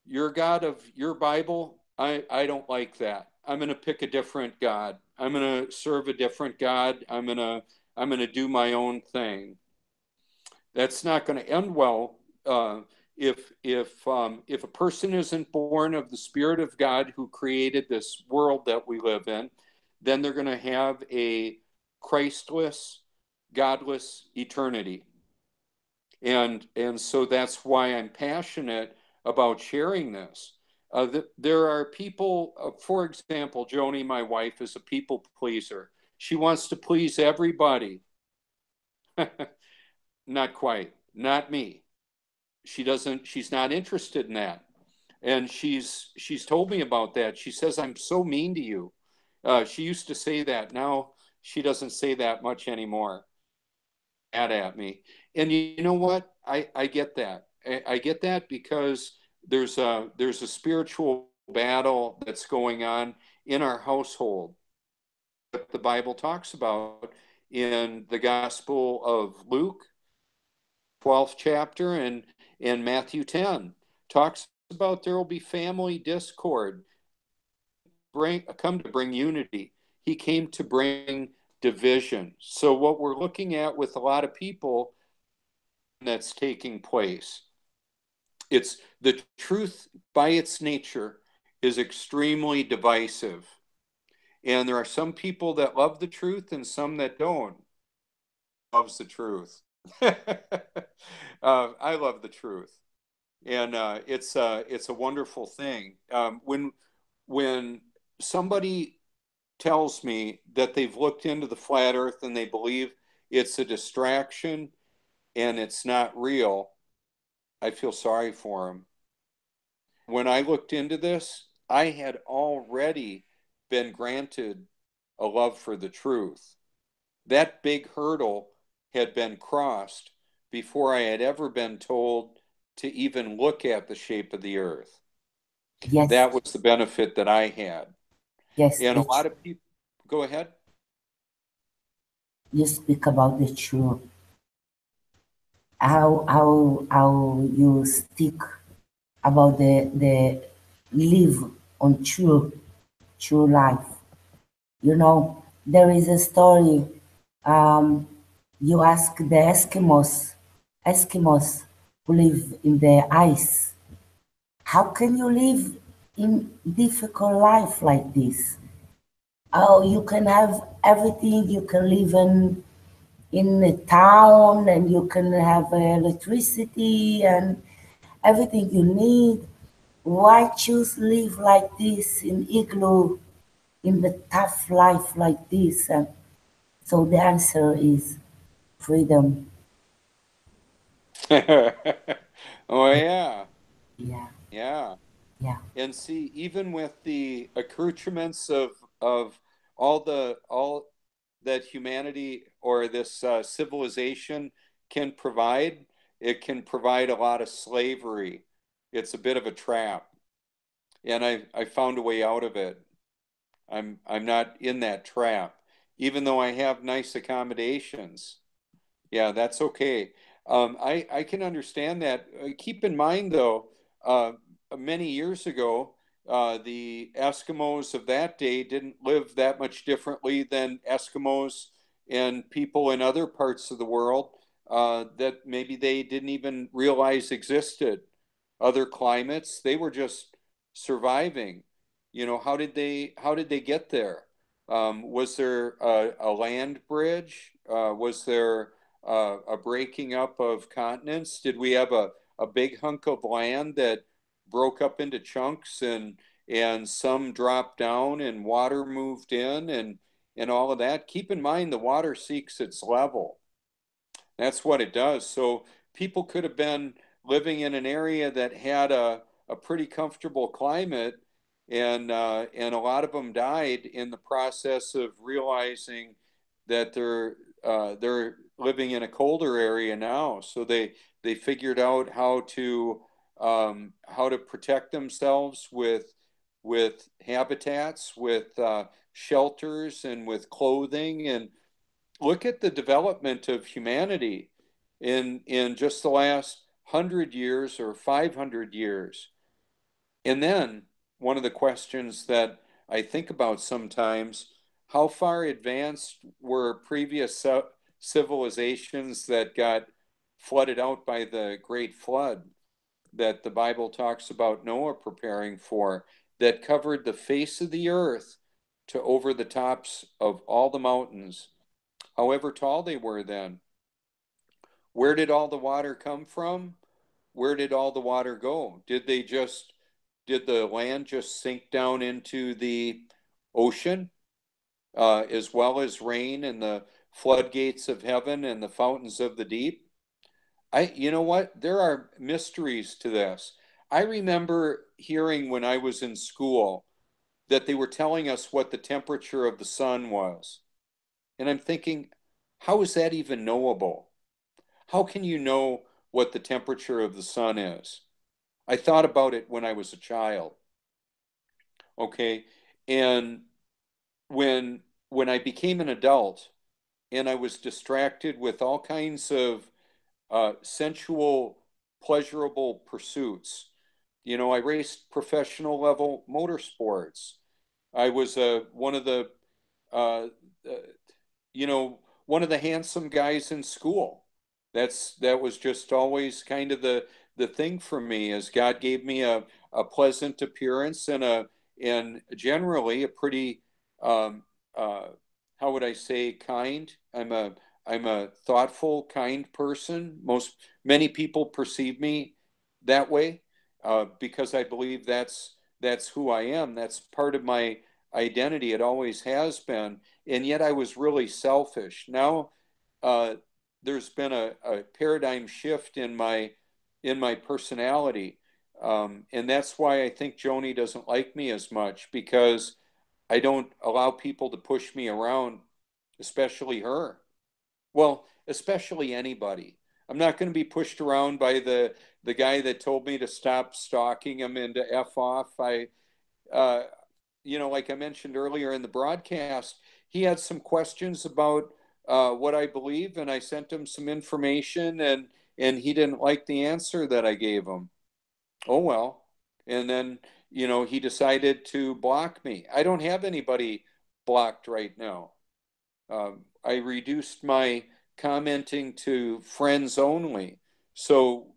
your God of your Bible, I don't like that. I'm going to pick a different God. I'm going to serve a different God. I'm going to do my own thing. That's not going to end well if a person isn't born of the Spirit of God who created this world that we live in. Then they're going to have a Christless, godless eternity. And so that's why I'm passionate about sharing this. There are people, for example, Joni, my wife, is a people pleaser. She wants to please everybody. Not quite, not me. She's not interested in that. And she's told me about that. She says, I'm so mean to you. She used to say that. Now she doesn't say that much anymore. Mad at me. And you know what? I get that. I get that because there's a spiritual battle that's going on in our household that the Bible talks about in the Gospel of Luke, 12th chapter, and Matthew 10 talks about there will be family discord. Come to bring unity. He came to bring division. So what we're looking at with a lot of people that's taking place, it's the truth by its nature is extremely divisive. And there are some people that love the truth and some that don't. Loves the truth. I love the truth, and it's a wonderful thing. When somebody tells me that they've looked into the flat Earth and they believe it's a distraction and it's not real, I feel sorry for them. When I looked into this, I had already been granted a love for the truth. That big hurdle had been crossed before I had ever been told to even look at the shape of the earth. Yes. That was the benefit that I had. Yes. And a lot of people, go ahead. You speak about the truth. How you speak about the live on true life. You know, there is a story. You ask the Eskimos who live in the ice, how can you live in difficult life like this? Oh, you can have everything. You can live in a town, and you can have electricity and everything you need. Why choose live like this in igloo, in the tough life like this? And so the answer is freedom. Oh yeah, Yeah, yeah. yeah, And see, even with the accoutrements of all that humanity or this civilization can provide, it can provide a lot of slavery. It's a bit of a trap, and I found a way out of it. I'm not in that trap, even though I have nice accommodations. Yeah, that's okay. I can understand that. Keep in mind, though, many years ago, the Eskimos of that day didn't live that much differently than Eskimos and people in other parts of the world that maybe they didn't even realize existed. Other climates, they were just surviving. You know, how did they get there? Was there a land bridge? Was there a breaking up of continents? Did we have a big hunk of land that broke up into chunks and some dropped down and water moved in and all of that? Keep in mind the water seeks its level. That's what it does. So people could have been living in an area that had a pretty comfortable climate, and a lot of them died in the process of realizing that they're living in a colder area now. So they figured out how to protect themselves with habitats, with shelters, and with clothing. And look at the development of humanity in just the last 100 years or 500 years. And then one of the questions that I think about sometimes, how far advanced were previous civilizations that got flooded out by the great flood that the Bible talks about Noah preparing for, that covered the face of the earth to over the tops of all the mountains, however tall they were then. Where did all the water come from? Where did all the water go? Did the land just sink down into the ocean, as well as rain and the floodgates of heaven and the fountains of the deep? You know what? There are mysteries to this. I remember hearing when I was in school that they were telling us what the temperature of the sun was. And I'm thinking, how is that even knowable? How can you know what the temperature of the sun is? I thought about it when I was a child. Okay. And when I became an adult and I was distracted with all kinds of sensual, pleasurable pursuits. You know, I raced professional level motorsports. I was one of the, uh, you know, one of the handsome guys in school. That was just always kind of the thing for me, as God gave me a pleasant appearance and generally a pretty how would I say, kind. I'm a thoughtful, kind person. Many people perceive me that way because I believe that's who I am. That's part of my identity. It always has been. And yet I was really selfish. Now there's been a paradigm shift in my personality. And that's why I think Joni doesn't like me as much, because I don't allow people to push me around, especially her. Well, especially anybody. I'm not going to be pushed around by the guy that told me to stop stalking him and to F off. You know, like I mentioned earlier in the broadcast, he had some questions about what I believe, and I sent him some information, and he didn't like the answer that I gave him. Oh, well. And then, you know, he decided to block me. I don't have anybody blocked right now. I reduced my commenting to friends only. So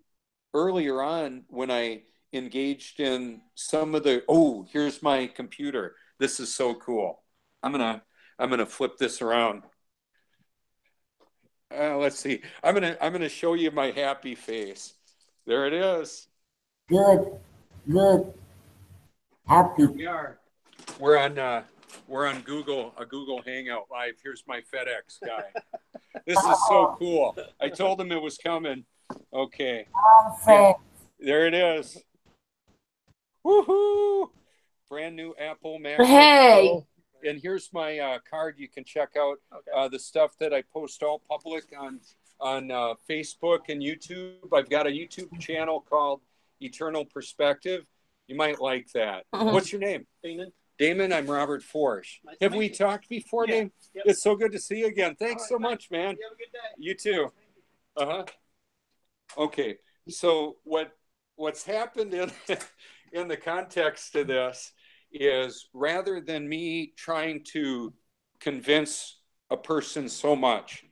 earlier on, when I engaged in some of the, oh, here's my computer. This is so cool. I'm gonna flip this around. Let's see. I'm gonna show you my happy face. There it is. Good, good, happy. Here we are. We're on Google, a Google Hangout Live. Here's my FedEx guy. This is so cool. I told him it was coming. Okay. Yeah, there it is. Woohoo! Brand new Apple MacBook Pro. And here's my card. You can check out the stuff that I post all public on Facebook and YouTube. I've got a YouTube channel called Eternal Perspective. You might like that. What's your name? Damon, I'm Robert Foertsch. Nice. Have we talked before, Damon? Yep. It's so good to see you again. Thanks so much, man. You have a good day. You too. Okay. So what's happened in the context of this is, rather than me trying to convince a person so much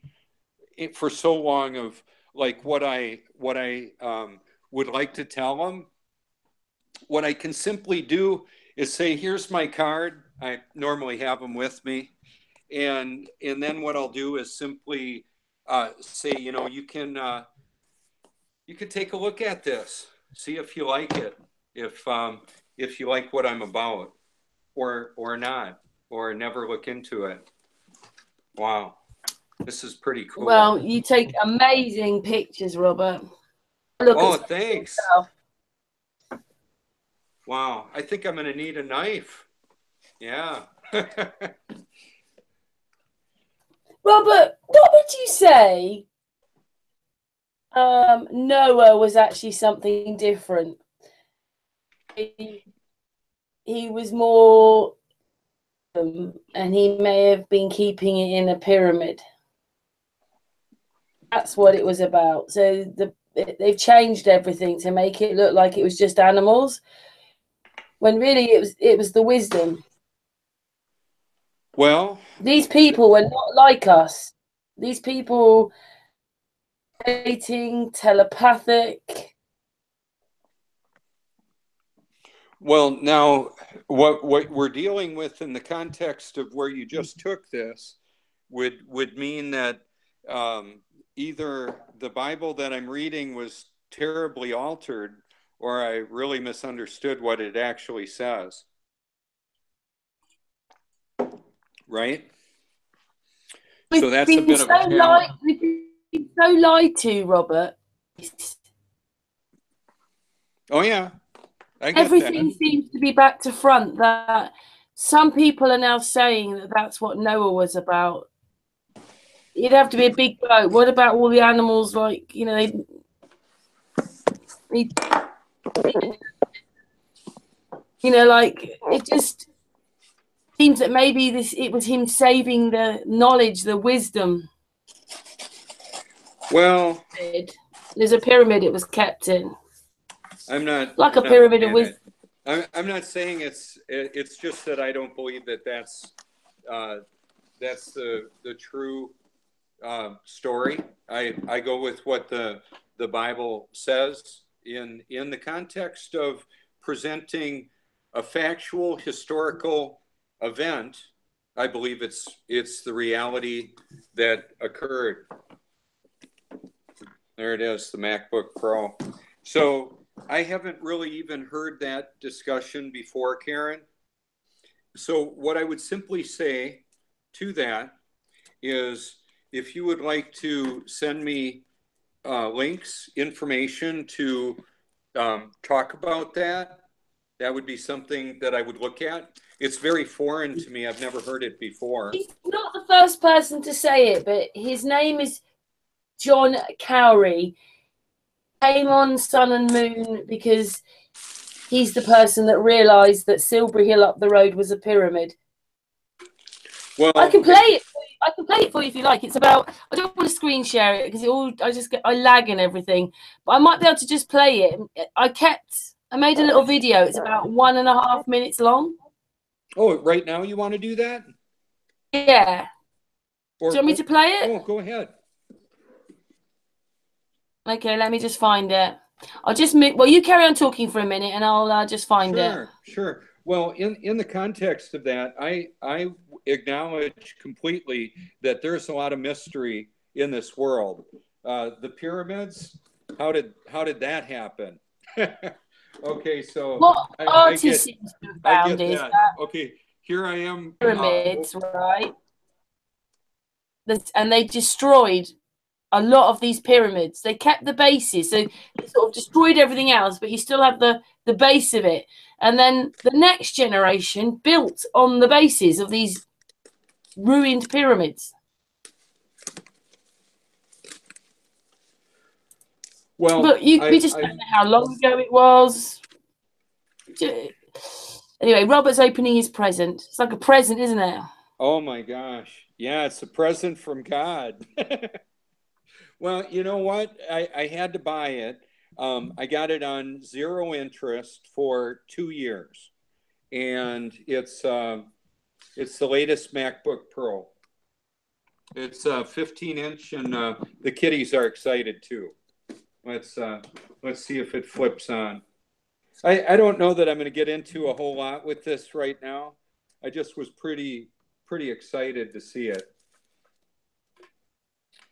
for so long of like what I would like to tell them, what I can simply do is say, here's my card. I normally have them with me. And then what I'll do is simply say, you know, you can take a look at this, see if you like it, if you like what I'm about, or not, or never look into it. Wow, this is pretty cool. Well, you take amazing pictures, Robert. Oh, thanks. Wow, I think I'm going to need a knife. Yeah. Robert, what would you say Noah was actually something different? He was more, and he may have been keeping it in a pyramid. That's what it was about. So they've changed everything to make it look like it was just animals, when really it was the wisdom. Well, these people were not like us. These people dating, telepathic. Well, now what we're dealing with in the context of where you just took this would mean that either the Bible that I'm reading was terribly altered, or I really misunderstood what it actually says. Right? So that's a bit of a challenge. We've been so lied to, Robert. Oh yeah, I get Everything that. seems to be back to front. That some people are now saying that that's what Noah was about. It'd have to be a big boat. What about all the animals? Like, you know, like it just seems that maybe it was him saving the knowledge, the wisdom. Well, there's a pyramid it was kept in. I'm not like a pyramid of wisdom. I'm not saying it's just that I don't believe that that's the true story. I go with what the Bible says in the context of presenting a factual historical event. I believe it's the reality that occurred. There it is, the MacBook Pro. So I haven't really even heard that discussion before, Karen. So what I would simply say to that is, if you would like to send me links, information to talk about that, that would be something that I would look at. It's very foreign to me. I've never heard it before. He's not the first person to say it, but his name is John Cowrie. Came on Sun and Moon because he's the person that realised that Silbury Hill up the road was a pyramid. Well, I can play it. I can play it for you if you like. It's about. I don't want to screen share it because I lag and everything. But I might be able to just play it. I made a little video. It's about 1.5 minutes long. Oh, right now you want to do that? Yeah. Do you want me to play it? Oh, go ahead. Okay, let me just find it. I'll just move. Well, you carry on talking for a minute, and I'll just find it. Sure. Well, in the context of that, I acknowledge completely that there's a lot of mystery in this world. The pyramids, how did that happen? Okay, so what artist seems to have found is that okay, here I am. Pyramids, right? And they destroyed a lot of these pyramids. They kept the bases, so they sort of destroyed everything else, but you still have the base of it. And then the next generation built on the bases of these ruined pyramids. Well, but we just don't know how long ago it was. Anyway, Robert's opening his present. It's like a present, isn't it? Oh my gosh. Yeah, it's a present from God. Well, you know what? I had to buy it. I got it on 0 interest for 2 years. And it's the latest MacBook Pro. It's a 15-inch, and the kiddies are excited too. Let's see if it flips on. I don't know that I'm going to get into a whole lot with this right now. I just was pretty excited to see it.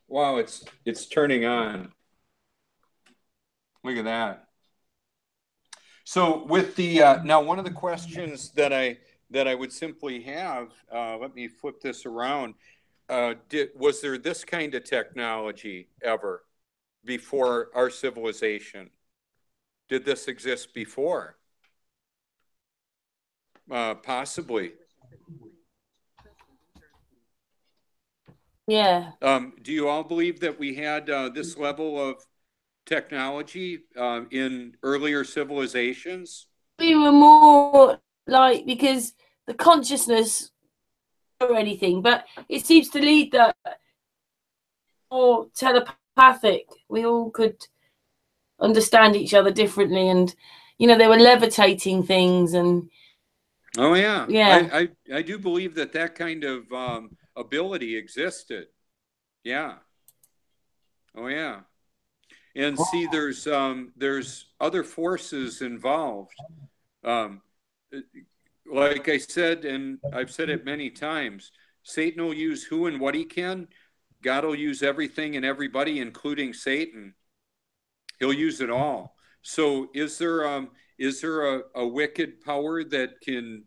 Wow, it's turning on. Look at that. So with the now, one of the questions that I would simply have, let me flip this around. Was there this kind of technology ever before our civilization? Did this exist before? Possibly. Yeah. Do you all believe that we had this level of technology in earlier civilizations? We were more like, because the consciousness or anything, but it seems to lead that more telepathic. We all could understand each other differently, and they were levitating things. And oh yeah, I do believe that kind of ability existed. Yeah. Oh yeah. And see, there's other forces involved. Like I said, and I've said it many times, Satan will use who and what he can. God will use everything and everybody, including Satan. He'll use it all. So is there a wicked power that can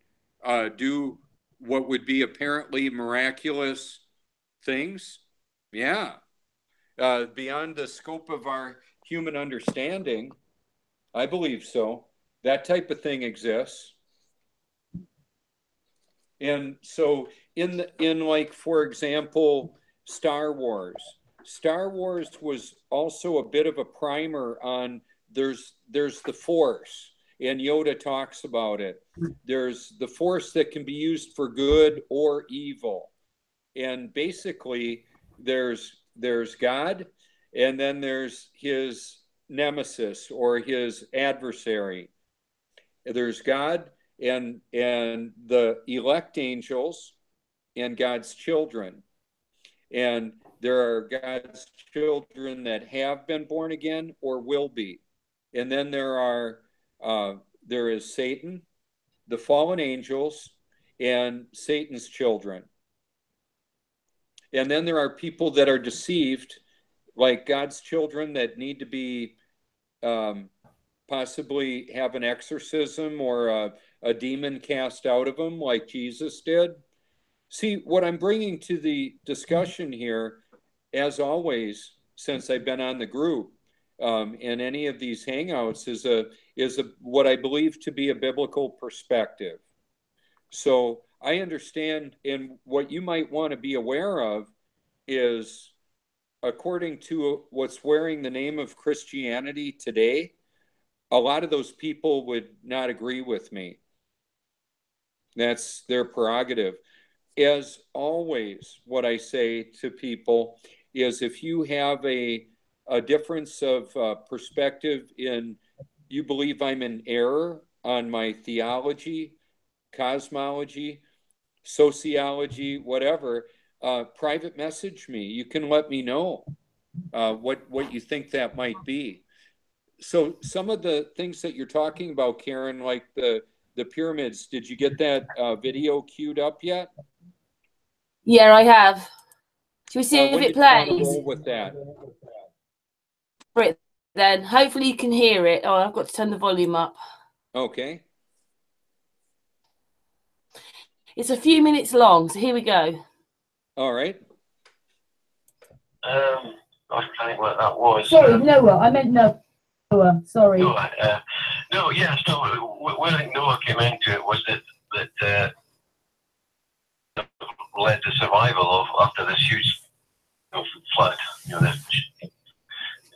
do what would be apparently miraculous things? Yeah. Beyond the scope of our human understanding, I believe so. That type of thing exists. And so in like, for example, Star Wars was also a bit of a primer on there's the Force, and Yoda talks about it. There's the Force that can be used for good or evil. And basically there's God, and then there's his nemesis or his adversary. There's God and the elect angels and God's children. And there are God's children that have been born again or will be. And then there is Satan, the fallen angels, and Satan's children. And then there are people that are deceived, like God's children that need to be possibly have an exorcism or a demon cast out of them, like Jesus did. See, what I'm bringing to the discussion here, as always, since I've been on the group and any of these hangouts, is what I believe to be a biblical perspective. So I understand, and what you might want to be aware of is, according to what's wearing the name of Christianity today, a lot of those people would not agree with me. That's their prerogative. As always, what I say to people is, if you have a difference of perspective in, you believe I'm in error on my theology, cosmology, sociology, whatever, private message me. You can let me know what you think that might be. So some of the things that you're talking about, Karen, like the pyramids, did you get that video queued up yet? Yeah, I have. Shall we see if it plays? Roll with that. Right, then. Hopefully you can hear it. Oh, I've got to turn the volume up. Okay. It's a few minutes long, so here we go. All right. I was trying to think what that was. Sorry, Noah. I meant Noah. Sorry. Noah. No, yes, no. Where I think Noah came into it was that led to survival after this huge flood. The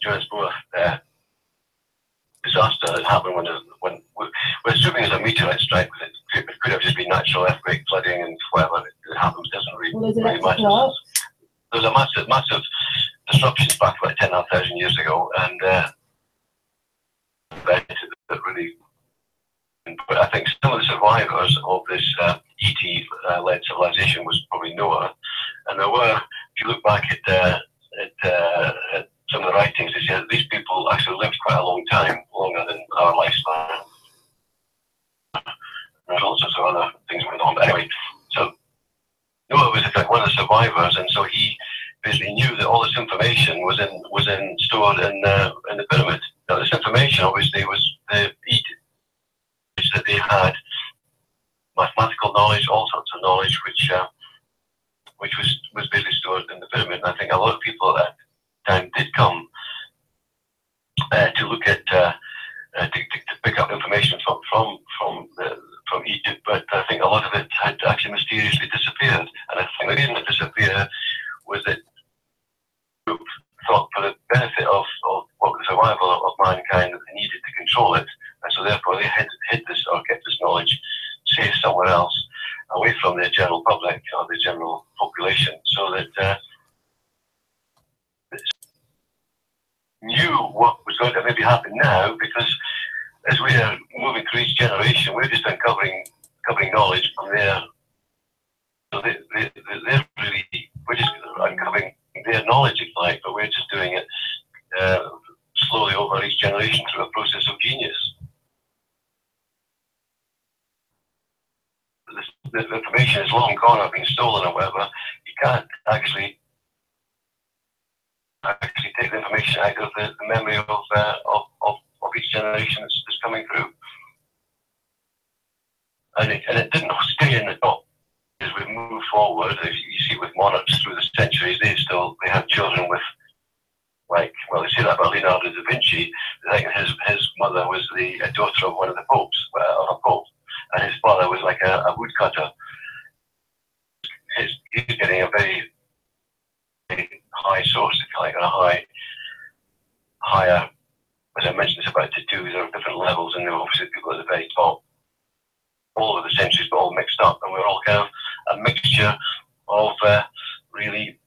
Johannesburg disaster that happened when we're assuming there's a meteorite strike, but it could have just been natural earthquake, flooding, and whatever it happens doesn't really matter. There's a massive disruptions back about 10,000 years ago, and that really. But I think some of the survivors of this ET-led civilization was probably Noah, and there were. If you look back at some of the writings, they say that these people actually lived quite a long time, longer than our lifespan. There's all sorts of other things going on, but anyway, so Noah was in fact one of the survivors, and so he basically knew that all this information was stored in the pyramid. Now, this information obviously was the that they had mathematical knowledge, all sorts of knowledge, which was basically stored in the pyramid. And I think a lot of people at that time did come to look at to pick up information from Egypt, but I think a lot of it had actually mysteriously disappeared. And I think the reason it disappeared was that group thought, for the benefit of what the survival of mankind, that they needed to control it, and so therefore they hid this or kept this knowledge safe somewhere else, away from the general public or the general population, so that knew what was going to maybe happen now, because as we are moving through each generation, we're just uncovering knowledge from there. So they're really, we're just uncovering their knowledge, if you like, but we're just doing it information through a process of genius. The information is long gone or been stolen or whatever. You can't actually take the information out of the memory of each generation that's coming through. And it didn't stay in the top. As we move forward, as you see with monarchs through the centuries, they have children with, like, well, they say that about Leonardo da Vinci. I think his mother was the daughter of one of the popes, of a pope, and his father was like a woodcutter. He's getting a very high source, if you like, a higher, as I mentioned, it's about tattoos. There are different levels, and there are obviously people at the very top. All of the centuries, but all mixed up, and we're all kind of a mixture of really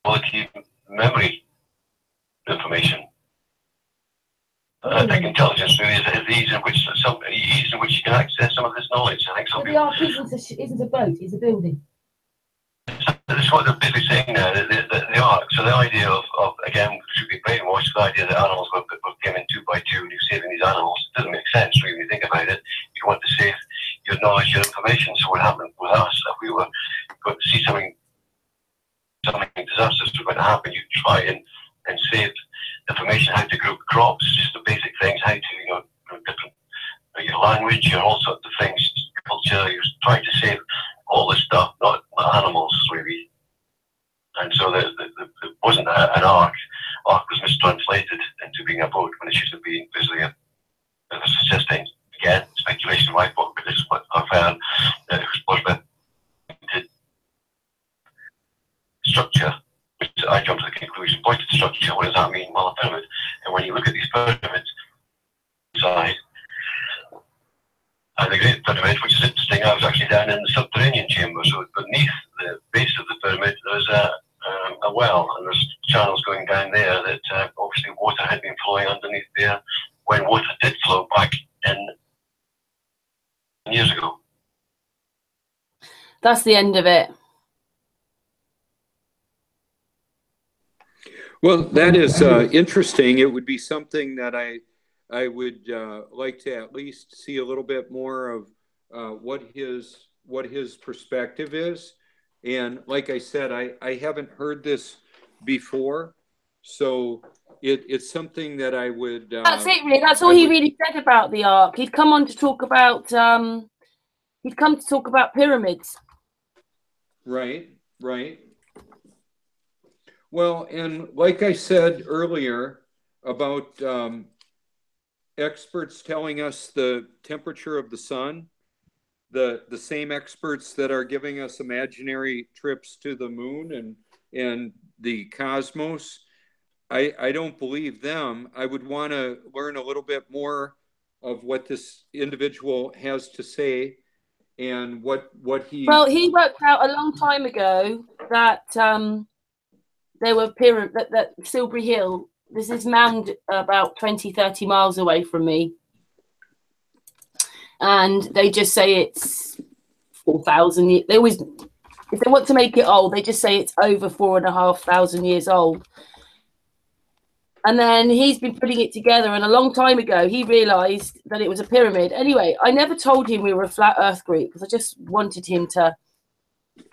quality memory information. I think intelligence really is the ease in which you can access some of this knowledge. I think some the ark isn't a boat; it's a building. That's what they're basically saying now. The ark. So the idea of again, should be brainwashed. The idea that animals came in 2 by 2 and you're saving these animals, it doesn't make sense really when you think about it. You want to save your knowledge, your information. So what happened with us? If we were going to see something disastrous was going to happen, you try and save information, how to grow crops, just the basic things, how to different your language, your all sorts of things, culture. You're trying to save all this stuff, not animals really. And so there wasn't an ark. Ark was mistranslated into being a boat when it should have been basically a suggesting, again, speculation why, but this is what I've heard, it was pointed structure, which I jumped to the conclusion, pointed structure, what does that mean? Well, a pyramid. And when you look at these pyramids inside, and the Great Pyramid, which is interesting, I was actually down in the subterranean chamber, so beneath the base of the pyramid there's a well, and there's channels going down there that obviously water had been flowing underneath there when water did flow back in years ago. That's the end of it. Well, that is interesting. It would be something that I would like to at least see a little bit more of what his perspective is. And like I said, I haven't heard this before, so it's something that I would. That's it, really. That's all he really said about the ark. He'd come on to talk about. He'd come to talk about pyramids. Right. Well, and like I said earlier about experts telling us the temperature of the sun, the same experts that are giving us imaginary trips to the moon and the cosmos, I don't believe them. I would want to learn a little bit more of what this individual has to say and what he... Well, he worked out a long time ago that there were pyramids, that Silbury Hill, there's this mound about 20-30 miles away from me. And they just say it's 4,000 years. They always, if they want to make it old, they just say it's over 4,500 years old. And then he's been putting it together, and a long time ago, he realised that it was a pyramid. Anyway, I never told him we were a flat Earth group because I just wanted him to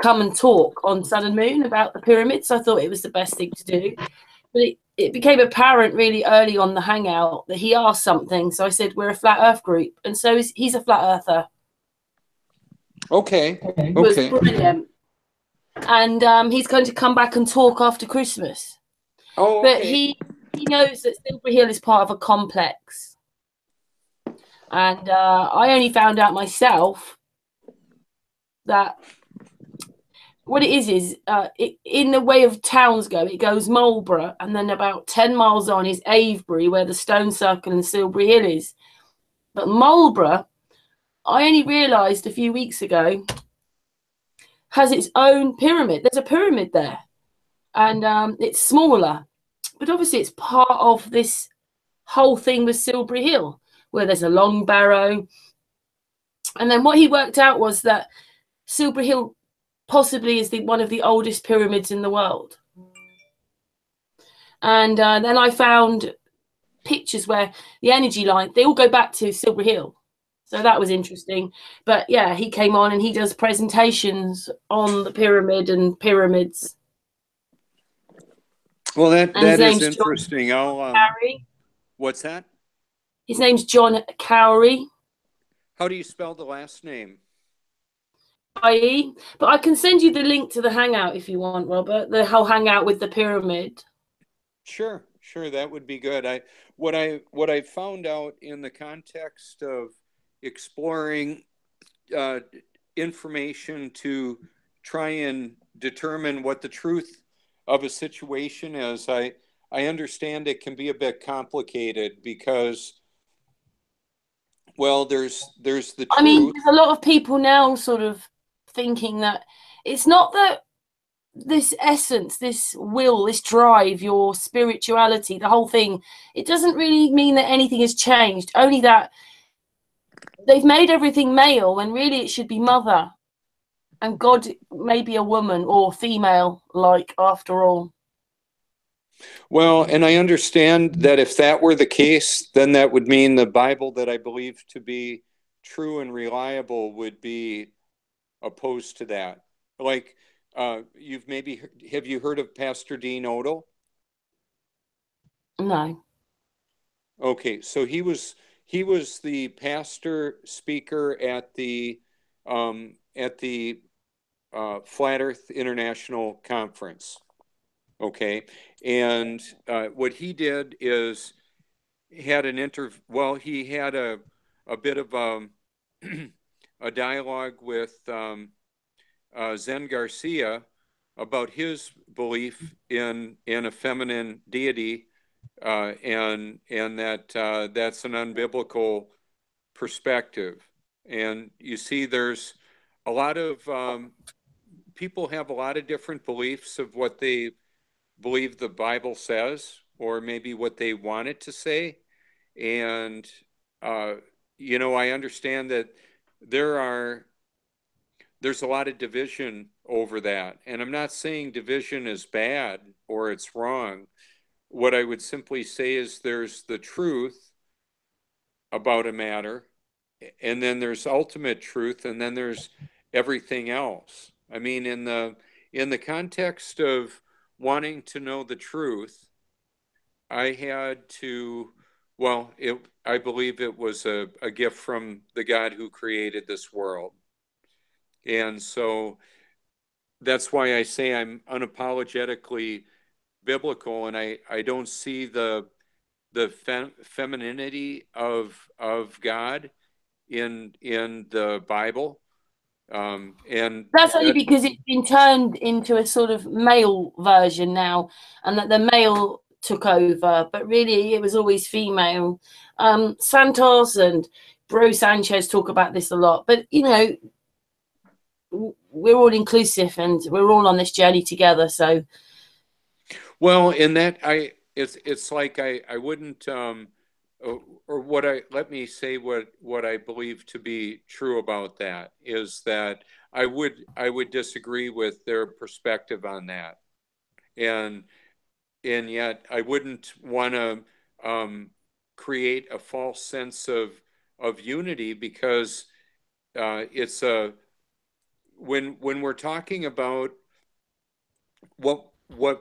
come and talk on Sun and Moon about the pyramids. I thought it was the best thing to do. But it became apparent really early on the hangout that he asked something. So I said, we're a flat Earth group. And so he's a flat earther. Okay. It was brilliant. And he's going to come back and talk after Christmas. Oh, okay. But he knows that Silbury Hill is part of a complex. And I only found out myself that what it is in the way of towns go, it goes Marlborough, and then about 10 miles on is Avebury, where the Stone Circle and Silbury Hill is. But Marlborough, I only realised a few weeks ago, has its own pyramid. There's a pyramid there, and it's smaller. But obviously it's part of this whole thing with Silbury Hill, where there's a long barrow. And then what he worked out was that Silbury Hill possibly is one of the oldest pyramids in the world. And then I found pictures where the energy line, they all go back to Silver Hill. So that was interesting. But yeah, he came on and he does presentations on the pyramid and pyramids. Well, that is interesting. Cowrie. What's that? His name's John Cowrie. How do you spell the last name? IE. But I can send you the link to the hangout if you want, Robert. The whole hangout with the pyramid. Sure, that would be good. What I found out in the context of exploring information to try and determine what the truth of a situation is, I understand it can be a bit complicated because, well, there's the truth. I mean, there's a lot of people now sort of thinking that it's not that this essence, this will, this drive, your spirituality, the whole thing, it doesn't really mean that anything has changed, only that they've made everything male when really it should be mother, and God may be a woman or female, like, after all. Well, and I understand that if that were the case, then that would mean the Bible that I believe to be true and reliable would be opposed to that. Like, have you heard of Pastor Dean Odell? No. Okay, so he was the pastor speaker at the Flat Earth International Conference. Okay, and what he did is he had a bit of a dialogue with Zen Garcia about his belief in a feminine deity, and that that's an unbiblical perspective. And you see, there's a lot of people have a lot of different beliefs of what they believe the Bible says, or maybe what they want it to say. And I understand that there's a lot of division over that. And I'm not saying division is bad or it's wrong. What I would simply say is there's the truth about a matter, and then there's ultimate truth, and then there's everything else. I mean, in the context of wanting to know the truth, I had to, I believe it was a gift from the God who created this world. And so that's why I say I'm unapologetically biblical, and I don't see the femininity of God in the Bible. And that's only because it's been turned into a sort of male version now, and that the male took over, but really it was always female. Santos and Bro Sanchez talk about this a lot, but we're all inclusive and we're all on this journey together. So, well, in that it's like I wouldn't let me say what I believe to be true about that is that I would disagree with their perspective on that, and yet I wouldn't want to create a false sense of unity, because it's when we're talking about what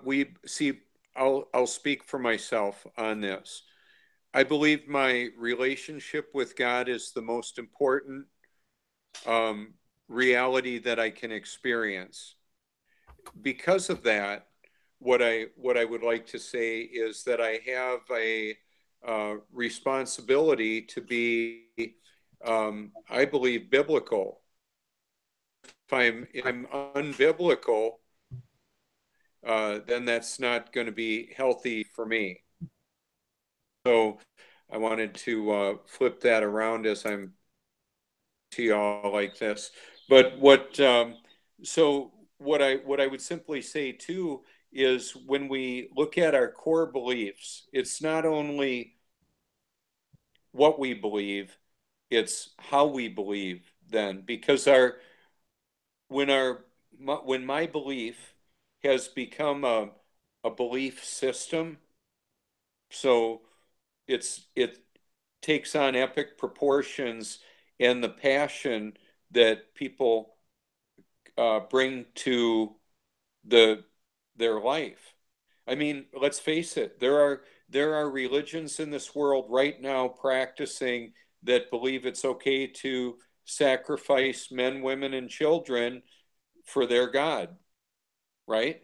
we see. I'll speak for myself on this. I believe my relationship with God is the most important reality that I can experience. Because of that, what I would like to say is that I have a responsibility to be, I believe, biblical. If I'm unbiblical, then that's not going to be healthy for me. So I wanted to flip that around as I'm to y'all like this. But what I would simply say too is, when we look at our core beliefs, it's not only what we believe, it's how we believe then, because when my belief has become a belief system, so it takes on epic proportions, and the passion that people bring to their life. I mean, let's face it, there are religions in this world right now practicing that believe it's okay to sacrifice men, women, and children for their God, right?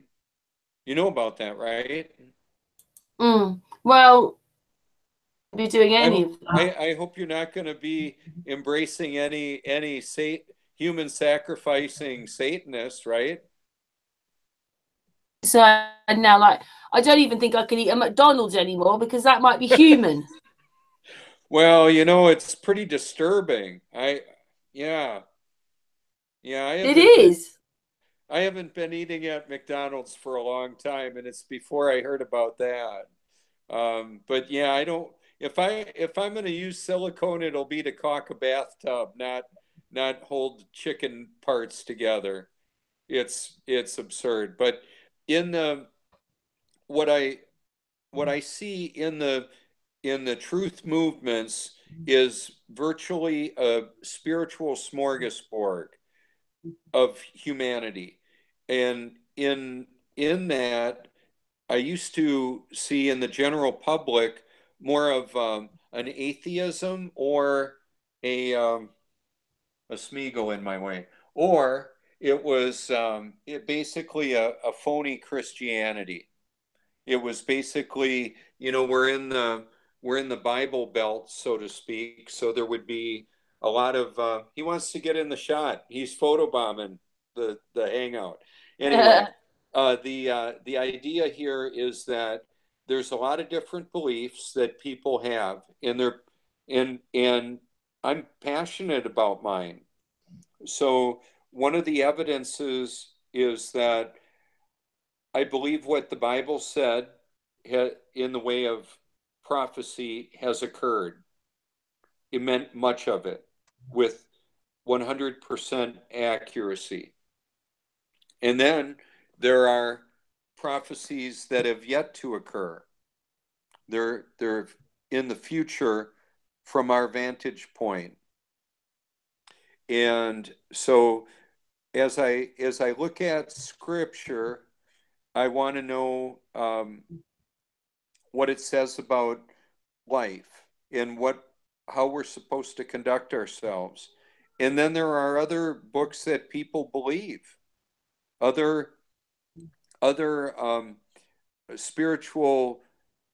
You know about that, right? Well, be doing any of that. I hope you're not going to be embracing any human sacrificing Satanists, right? So now, like, I don't even think I can eat a McDonald's anymore because that might be human. Well, you know, it's pretty disturbing. Yeah. It is. I haven't been eating at McDonald's for a long time, and it's before I heard about that. But yeah, I don't. If I'm going to use silicone, it'll be to caulk a bathtub, not hold chicken parts together. It's absurd. But in the what I see in the truth movements is virtually a spiritual smorgasbord of humanity, and in that I used to see in the general public more of an atheism or a Smeagol in my way, or it was it basically a phony Christianity. It was basically, you know, we're in the Bible Belt, so to speak. So there would be a lot of he wants to get in the shot. He's photobombing the hangout. Anyway, the idea here is that there's a lot of different beliefs that people have, and I'm passionate about mine. So one of the evidences is that I believe what the Bible said in the way of prophecy has occurred. It meant much of it with 100% accuracy. And then there are prophecies that have yet to occur. They're in the future from our vantage point. And so as I look at scripture, I want to know what it says about life and how we're supposed to conduct ourselves. And then there are other books that people believe, other spiritual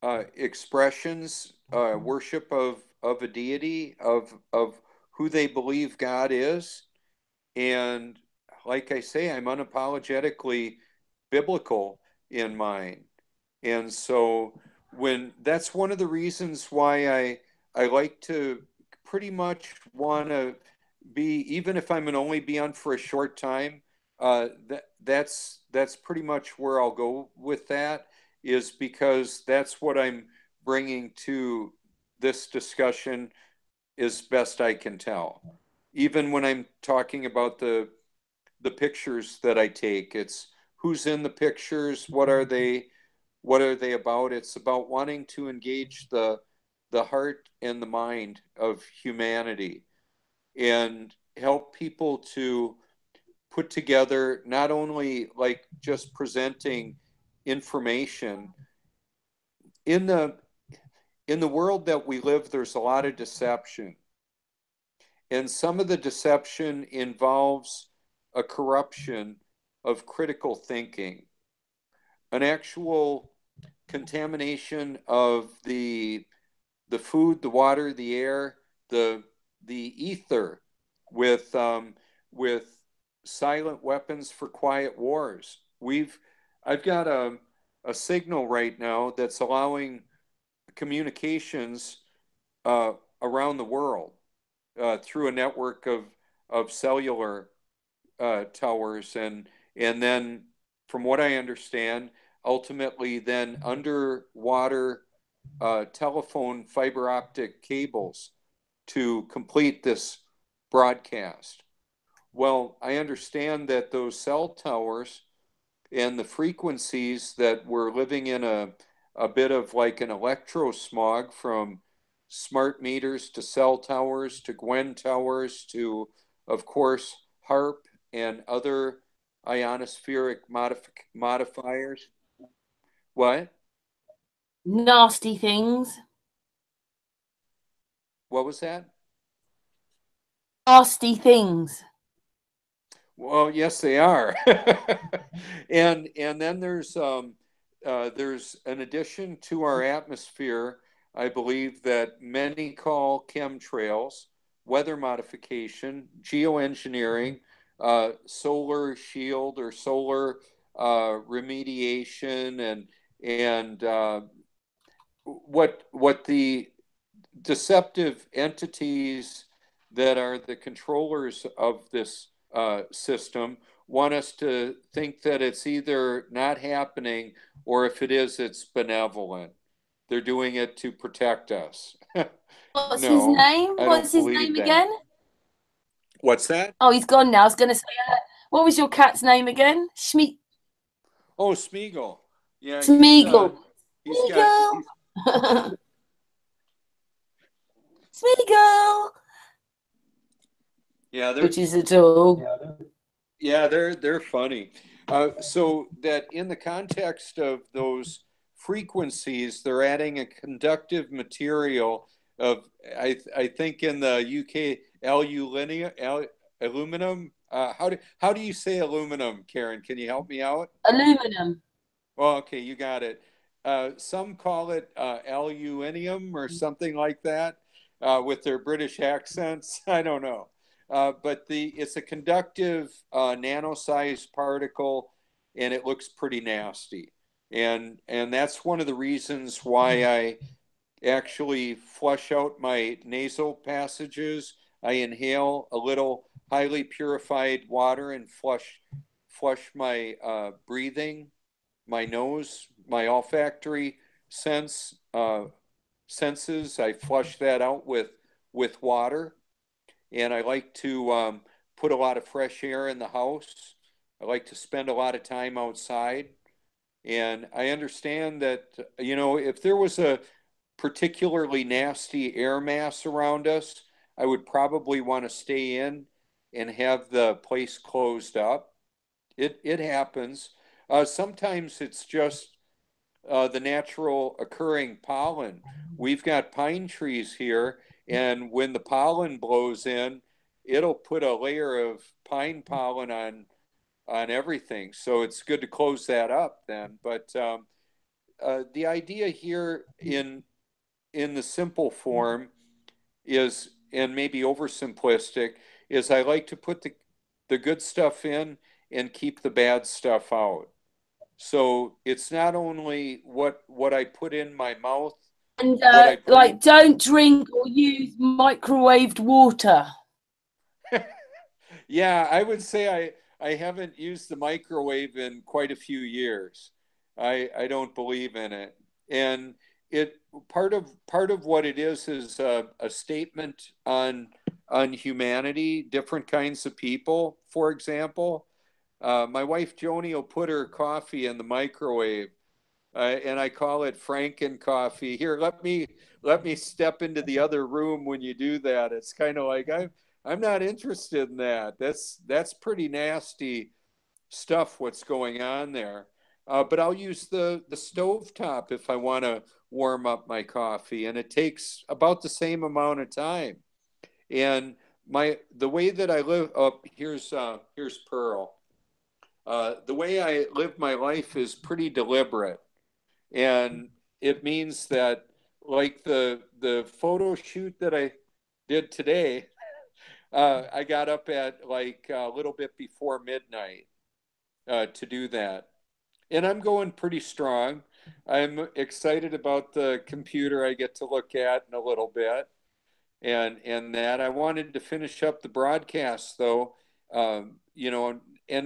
expressions, worship of a deity, of who they believe God is. And like I say, I'm unapologetically biblical in mine. And so that's one of the reasons why I like to pretty much want to be, even if I'm going to only be on for a short time, that's pretty much where I'll go with that, is because that's what I'm bringing to this discussion as best I can tell. Even when I'm talking about the pictures that I take, it's who's in the pictures, what are they about? It's about wanting to engage the heart and the mind of humanity and help people to put together, not only like just presenting information. In the world that we live, there's a lot of deception, and some of the deception involves a corruption of critical thinking, an actual contamination of the food, the water, the air, the ether, with silent weapons for quiet wars. I've got a signal right now that's allowing communications around the world through a network of cellular towers, and then, from what I understand, ultimately then underwater telephone fiber optic cables to complete this broadcast. Well, I understand that those cell towers and the frequencies that we're living in a a bit of like an electro smog from smart meters to cell towers to Gwen towers to, of course, HARP and other ionospheric modifiers. What? Nasty things. What was that? Nasty things. Well, yes, they are. and then there's an addition to our atmosphere, I believe, that many call chemtrails, weather modification, geoengineering, solar shield or solar remediation, and what the deceptive entities that are the controllers of this system want us to think that it's either not happening or if it is, it's benevolent. They're doing it to protect us. What's No, his name? I What's don't his believe name that. again? What's that? Oh, he's gone now. I was going to say, what was your cat's name again? Oh, Smeagol. Yeah, Smeagol. he's got. Smeagol. Yeah, which is a dog. Yeah, they're funny. So that in the context of those frequencies, they're adding a conductive material of I think in the UK aluminum. How do you say aluminum, Karen? Can you help me out? Aluminum. Well, okay, you got it. Some call it aluminium or something like that with their British accents. I don't know. But it's a conductive nano-sized particle, and it looks pretty nasty. And that's one of the reasons why I actually flush out my nasal passages. I inhale a little highly purified water and flush my breathing, my nose, my olfactory senses. I flush that out with water. And I like to put a lot of fresh air in the house. I like to spend a lot of time outside. And I understand that, if there was a particularly nasty air mass around us, I would probably want to stay in and have the place closed up. It happens. Sometimes it's just the natural occurring pollen. We've got pine trees here, and when the pollen blows in, it'll put a layer of pine pollen on everything. So it's good to close that up then. But the idea here in the simple form is, and maybe oversimplistic, is I like to put the good stuff in and keep the bad stuff out. So it's not only what I put in my mouth, and don't drink or use microwaved water. Yeah, I would say I haven't used the microwave in quite a few years. I don't believe in it, and part of what it is a statement on humanity, different kinds of people. For example, my wife Joni will put her coffee in the microwave, and I call it Franken coffee. Here, let me step into the other room when you do that. It's kind of like I'm not interested in that. That's pretty nasty stuff. What's going on there? But I'll use the stovetop if I want to warm up my coffee, and it takes about the same amount of time. And the way that I live up here's Pearl. The way I live my life is pretty deliberate, and it means that, like the photo shoot that I did today, I got up at like a little bit before midnight to do that, and I'm going pretty strong. I'm excited about the computer I get to look at in a little bit, and that I wanted to finish up the broadcast though, and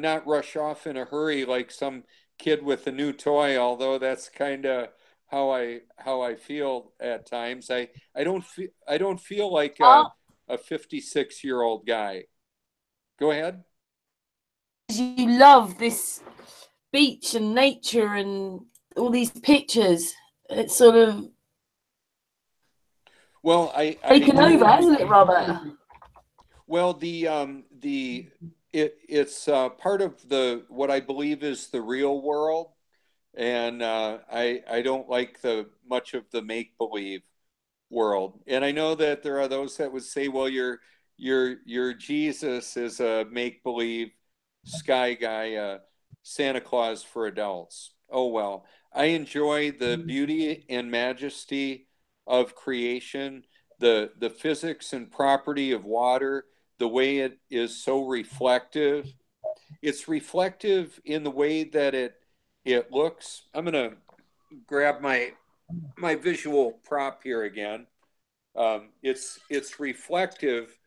not rush off in a hurry like some kid with a new toy. Although that's kind of how I feel at times. I don't feel like a 56-year-old guy. Go ahead. You love this beach and nature and all these pictures. it's sort of Well, taken over, hasn't it, Robert? Well, it's part of what I believe is the real world, and I don't like much of the make believe world. And I know that there are those that would say, well, your Jesus is a make believe sky guy, Santa Claus for adults. Oh well, I enjoy the beauty and majesty of creation, the physics and property of water, the way it is so reflective. It's reflective in the way that it looks. I'm gonna grab my visual prop here again. It's reflective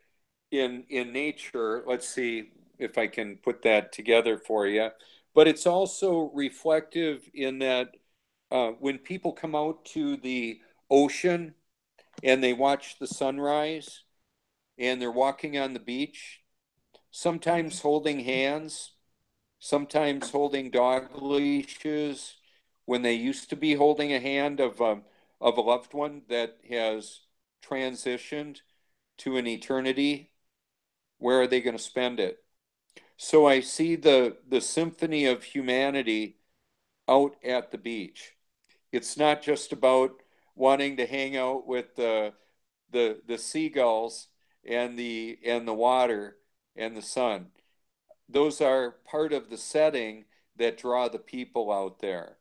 in nature. Let's see if I can put that together for you. But it's also reflective in that when people come out to the ocean and they watch the sunrise and they're walking on the beach, sometimes holding hands, sometimes holding dog leashes, when they used to be holding a hand of a loved one that has transitioned to an eternity. Where are they going to spend it? So I see the symphony of humanity out at the beach. It's not just about wanting to hang out with the seagulls and the water and the sun. Those are part of the setting that draw the people out there.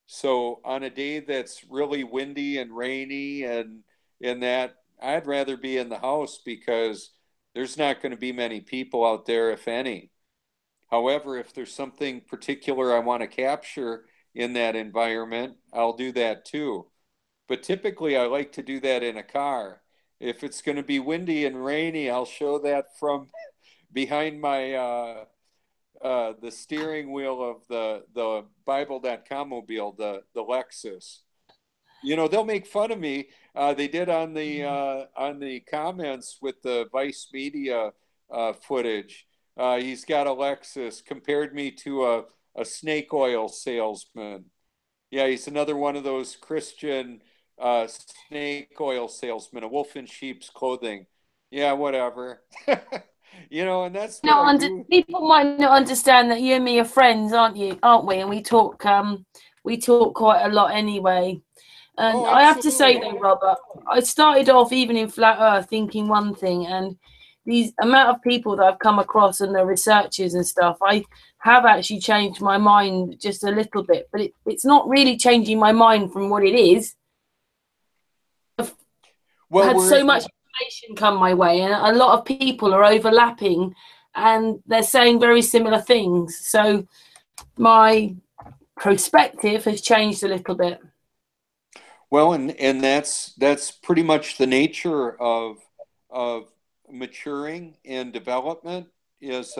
So on a day that's really windy and rainy and that, I'd rather be in the house because there's not going to be many people out there, if any. However, if there's something particular I want to capture in that environment, I'll do that too. But typically I like to do that in a car. If it's going to be windy and rainy, I'll show that from behind my the steering wheel of the Bible.com mobile, the Lexus. You know, they'll make fun of me. They did on the comments with the Vice Media footage. He's got a Lexus, compared me to a snake oil salesman. Yeah, he's another one of those Christian snake oil salesmen, a wolf in sheep's clothing. Yeah, whatever. You know, and that's what I do. People might not understand that you and me are friends, aren't we? And we talk quite a lot anyway. And I have to say though, Robert, I started off even in Flat Earth thinking one thing, and these amount of people that I've come across and the researchers and stuff, I have actually changed my mind just a little bit, but it's not really changing my mind from what it is. I've had so much information come my way, and a lot of people are overlapping and they're saying very similar things. So my perspective has changed a little bit. Well, and that's pretty much the nature of maturing and development is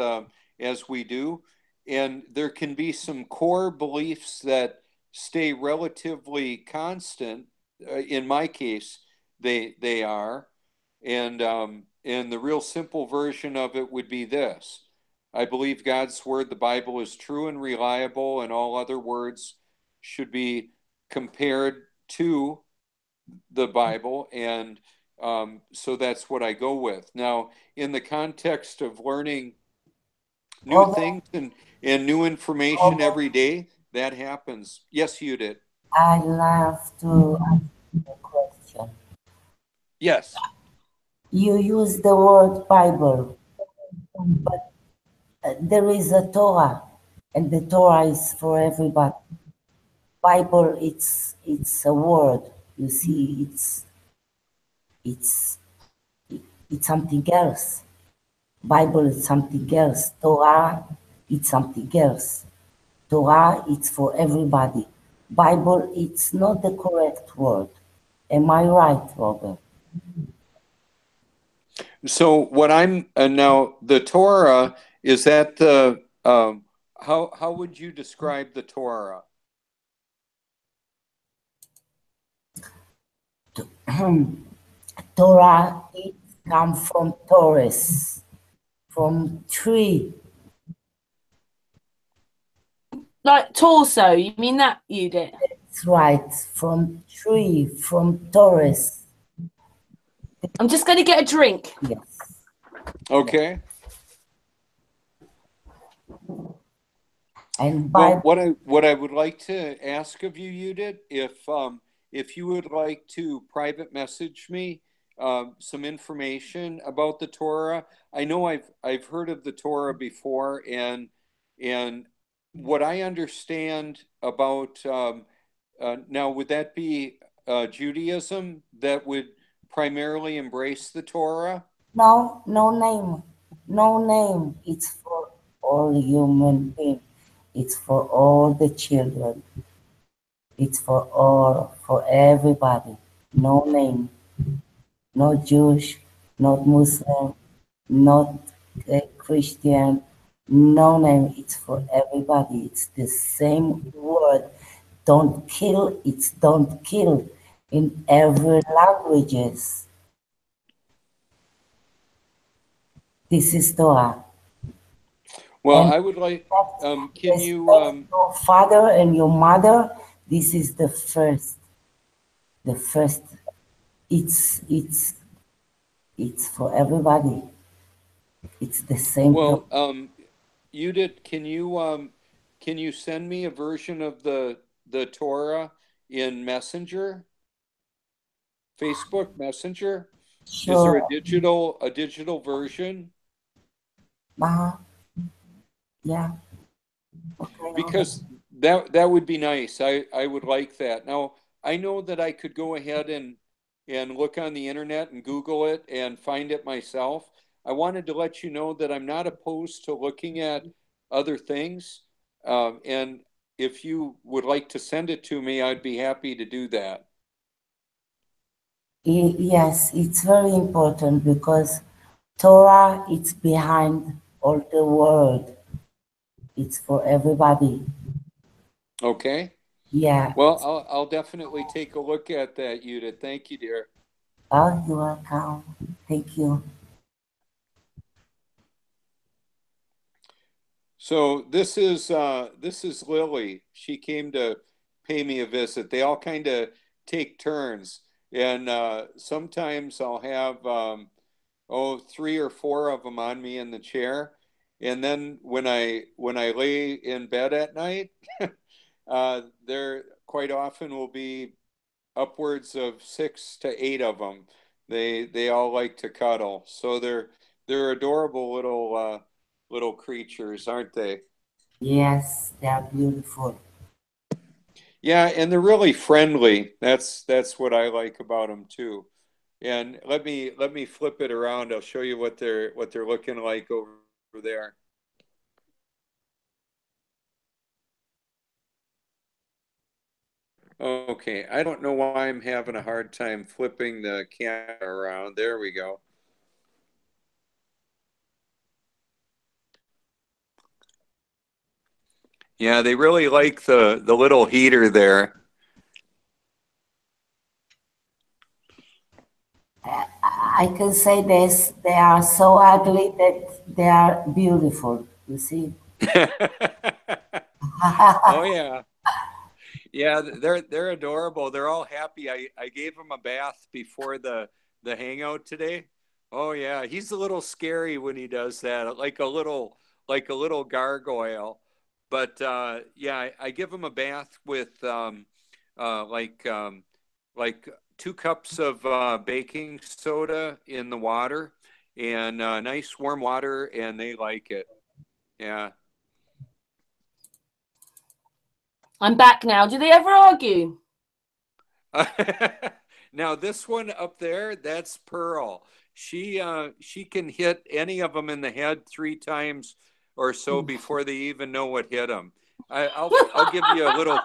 as we do. And there can be some core beliefs that stay relatively constant. In my case, they are. And the real simple version of it would be this: I believe God's word, the Bible, is true and reliable, and all other words should be compared to the Bible. And so that's what I go with. Now, in the context of learning new things and new information every day, that happens. Yes, you did. I love to ask you a question. Yes. You use the word Bible, but there is a Torah, and the Torah is for everybody. Bible, it's a word. You see, it's something else. Bible is something else. Torah, it's something else. Torah, it's for everybody. Bible, it's not the correct word. Am I right, Robert? So what I'm now, the Torah, is that the how would you describe the Torah? Torah, it comes from Taurus, from tree. Like torso, you mean that, Judith? It's right. From tree, from Taurus. I'm just going to get a drink. Yes. Okay. And Well, Bible. what I would like to ask of you, Judith, if you would like to private message me some information about the Torah. I know I've heard of the Torah before, and what I understand about now, would that be Judaism that would primarily embrace the Torah? No, no name. No name. It's for all human beings. It's for all the children. It's for all, for everybody. No name. Not Jewish, not Muslim, not Christian. No name. It's for everybody. It's the same word. Don't kill. It's don't kill in every languages. This is Torah. Well, And I would like, can you, respect your father and your mother. This is the first. The first. It's for everybody. It's the same. well, Judith, can you send me a version of the Torah in Messenger, Facebook Messenger? Is there Sure. a digital version? Uh-huh. Yeah. Okay. Because that would be nice. I would like that. Now, I know that I could go ahead and look on the internet and Google it and find it myself. I wanted to let you know that I'm not opposed to looking at other things. And if you would like to send it to me, I'd be happy to do that. Yes, it's very important because Torah, it's behind all the world. It's for everybody. Okay. Yeah. Well, I'll definitely take a look at that, Judith. Thank you, dear. Oh, you're welcome. Thank you. So this is Lily. She came to pay me a visit. They all kind of take turns, and sometimes I'll have 3 or 4 of them on me in the chair, and then when I lay in bed at night, there quite often will be upwards of 6 to 8 of them. They all like to cuddle, so they're adorable little creatures, aren't they? Yes, they are beautiful. Yeah, and they're really friendly. That's what I like about them too. And let me flip it around. I'll show you what they're looking like over there. Okay, I don't know why I'm having a hard time flipping the camera around. There we go. Yeah, they really like the little heater there. I can say this, they are so ugly that they are beautiful, you see. Oh yeah. Yeah, they're adorable. They're all happy. I gave him a bath before the hangout today. Oh yeah, he's a little scary when he does that, like a little gargoyle. But yeah, I give him a bath with uh, like um, like 2 cups of baking soda in the water and nice warm water, and they like it. Yeah. I'm back now. Do they ever argue? Now this one up there, that's Pearl. She can hit any of them in the head 3 times or so before they even know what hit them. I'll give you a little.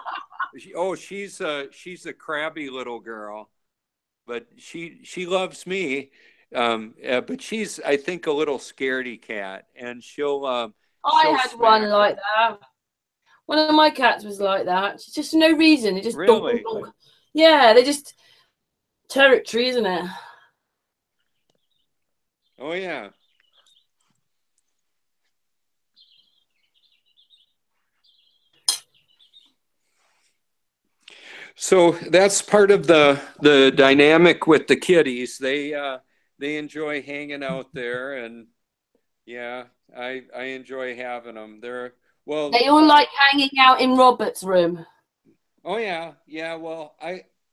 Oh, she's a crabby little girl, but she loves me. But she's, I think, a little scaredy cat, and I she'll had one smack. like that. One of my cats was like that. It's just no reason. It just donk, donk, Really? donk. Yeah, they're just territory, isn't it? Oh yeah. So that's part of the dynamic with the kitties. They enjoy hanging out there, and yeah, I enjoy having them. Well, they all like hanging out in Robert's room. Oh yeah, yeah. Well,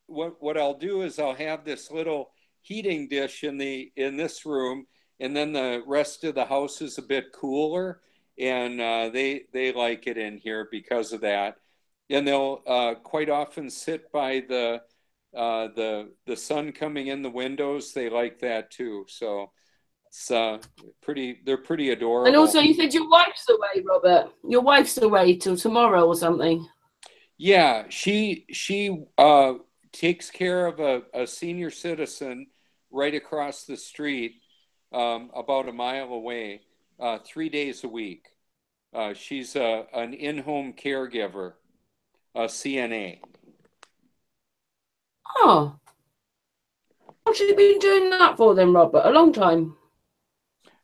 what I'll do is I'll have this little heating dish in this room, and then the rest of the house is a bit cooler, and they like it in here because of that. And they'll quite often sit by the sun coming in the windows. They like that too. So it's they're pretty adorable. And also, you said your wife's away, Robert. Your wife's away till tomorrow or something. Yeah, she takes care of a senior citizen right across the street, about a mile away, 3 days a week. She's an in-home caregiver, a CNA. Oh, what's she been doing that for then, Robert? A long time.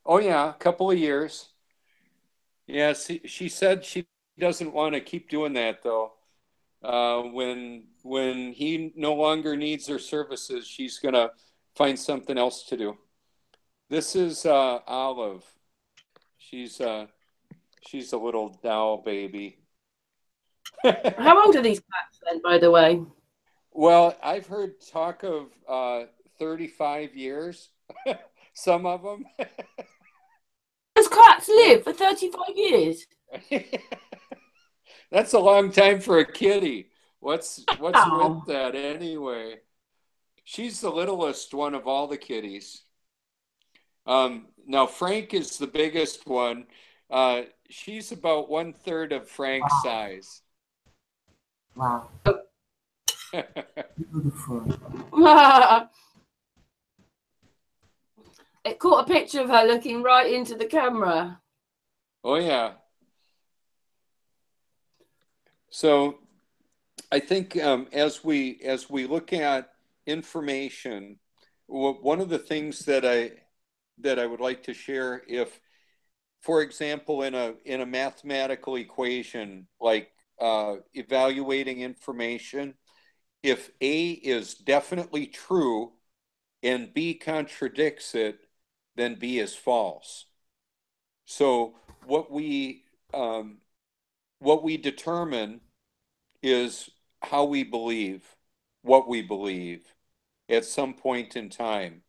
Oh yeah, a couple of years. Yeah, she said she doesn't want to keep doing that though. When he no longer needs her services, she's gonna find something else to do. This is Olive. She's a little doll baby. How old are these cats then, by the way? Well, I've heard talk of 35 years. Some of them. Those cats live for 35 years. That's a long time for a kitty. What's Wow. with that anyway? She's the littlest one of all the kitties. Now Frank is the biggest one. She's about 1/3 of Frank's size. Wow. Beautiful. It caught a picture of her looking right into the camera. Oh yeah. So I think as we look at information, one of the things that I would like to share, if, for example, in a mathematical equation, like evaluating information, if A is definitely true and B contradicts it, then B is false. So what we determine is how we believe, what we believe at some point in time.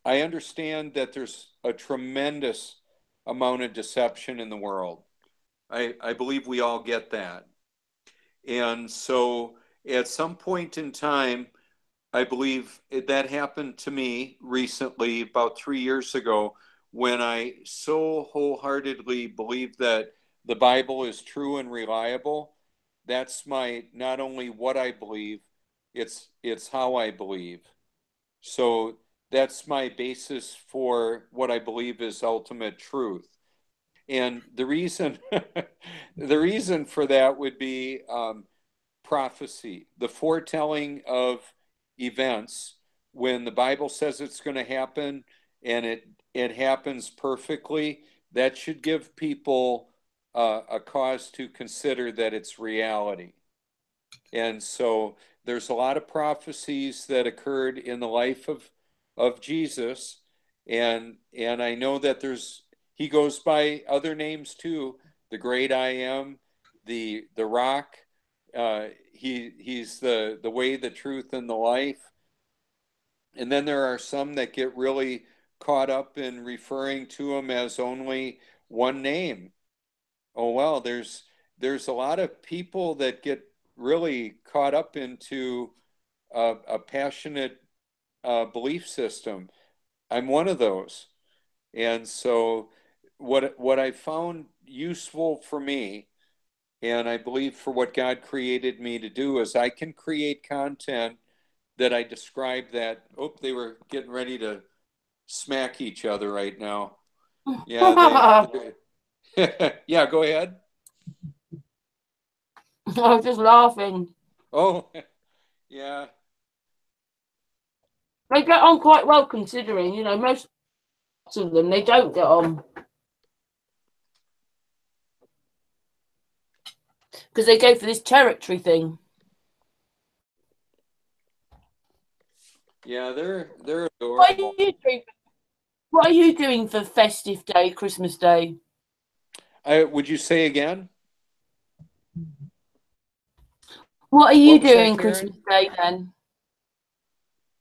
I understand that there's a tremendous amount of deception in the world. I believe we all get that. And so at some point in time, I believe that happened to me recently, about 3 years ago, when I so wholeheartedly believe that the Bible is true and reliable. That's not only what I believe, it's how I believe. So that's my basis for what I believe is ultimate truth. And the reason for that would be prophecy, the foretelling of events. When the Bible says it's going to happen and it happens perfectly, that should give people a cause to consider that it's reality. And so there's a lot of prophecies that occurred in the life of Jesus, and I know that he goes by other names too, the great I am, the rock. He's the way, the truth, and the life. And then there are some that get really caught up in referring to him as only one name. Oh well, there's a lot of people that get really caught up into a passionate belief system. I'm one of those. And so what I found useful for me, and I believe for what God created me to do, is I can create content that I describe that. Oh, they were getting ready to smack each other right now. Yeah, yeah, go ahead. I was just laughing. Oh, yeah. They get on quite well, considering, you know, most of them, they don't get on. Because they go for this territory thing. Yeah, they're What are adorable. you doing? What are you doing for festive day, Christmas Day? Would you say again? What are you What was that, doing Karen? Christmas Day then?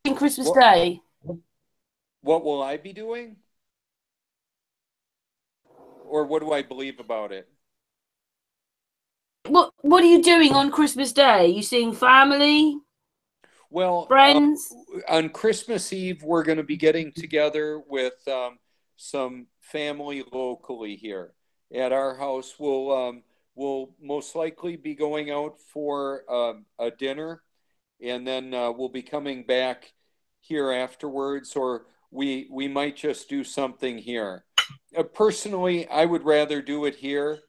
In Christmas What Day? what will I be doing? Or what do I believe about it? What are you doing on Christmas Day? You seeing family, Well, friends? on Christmas Eve, we're going to be getting together with some family locally here at our house. We'll most likely be going out for a dinner, and then we'll be coming back here afterwards, or we might just do something here. Personally, I would rather do it here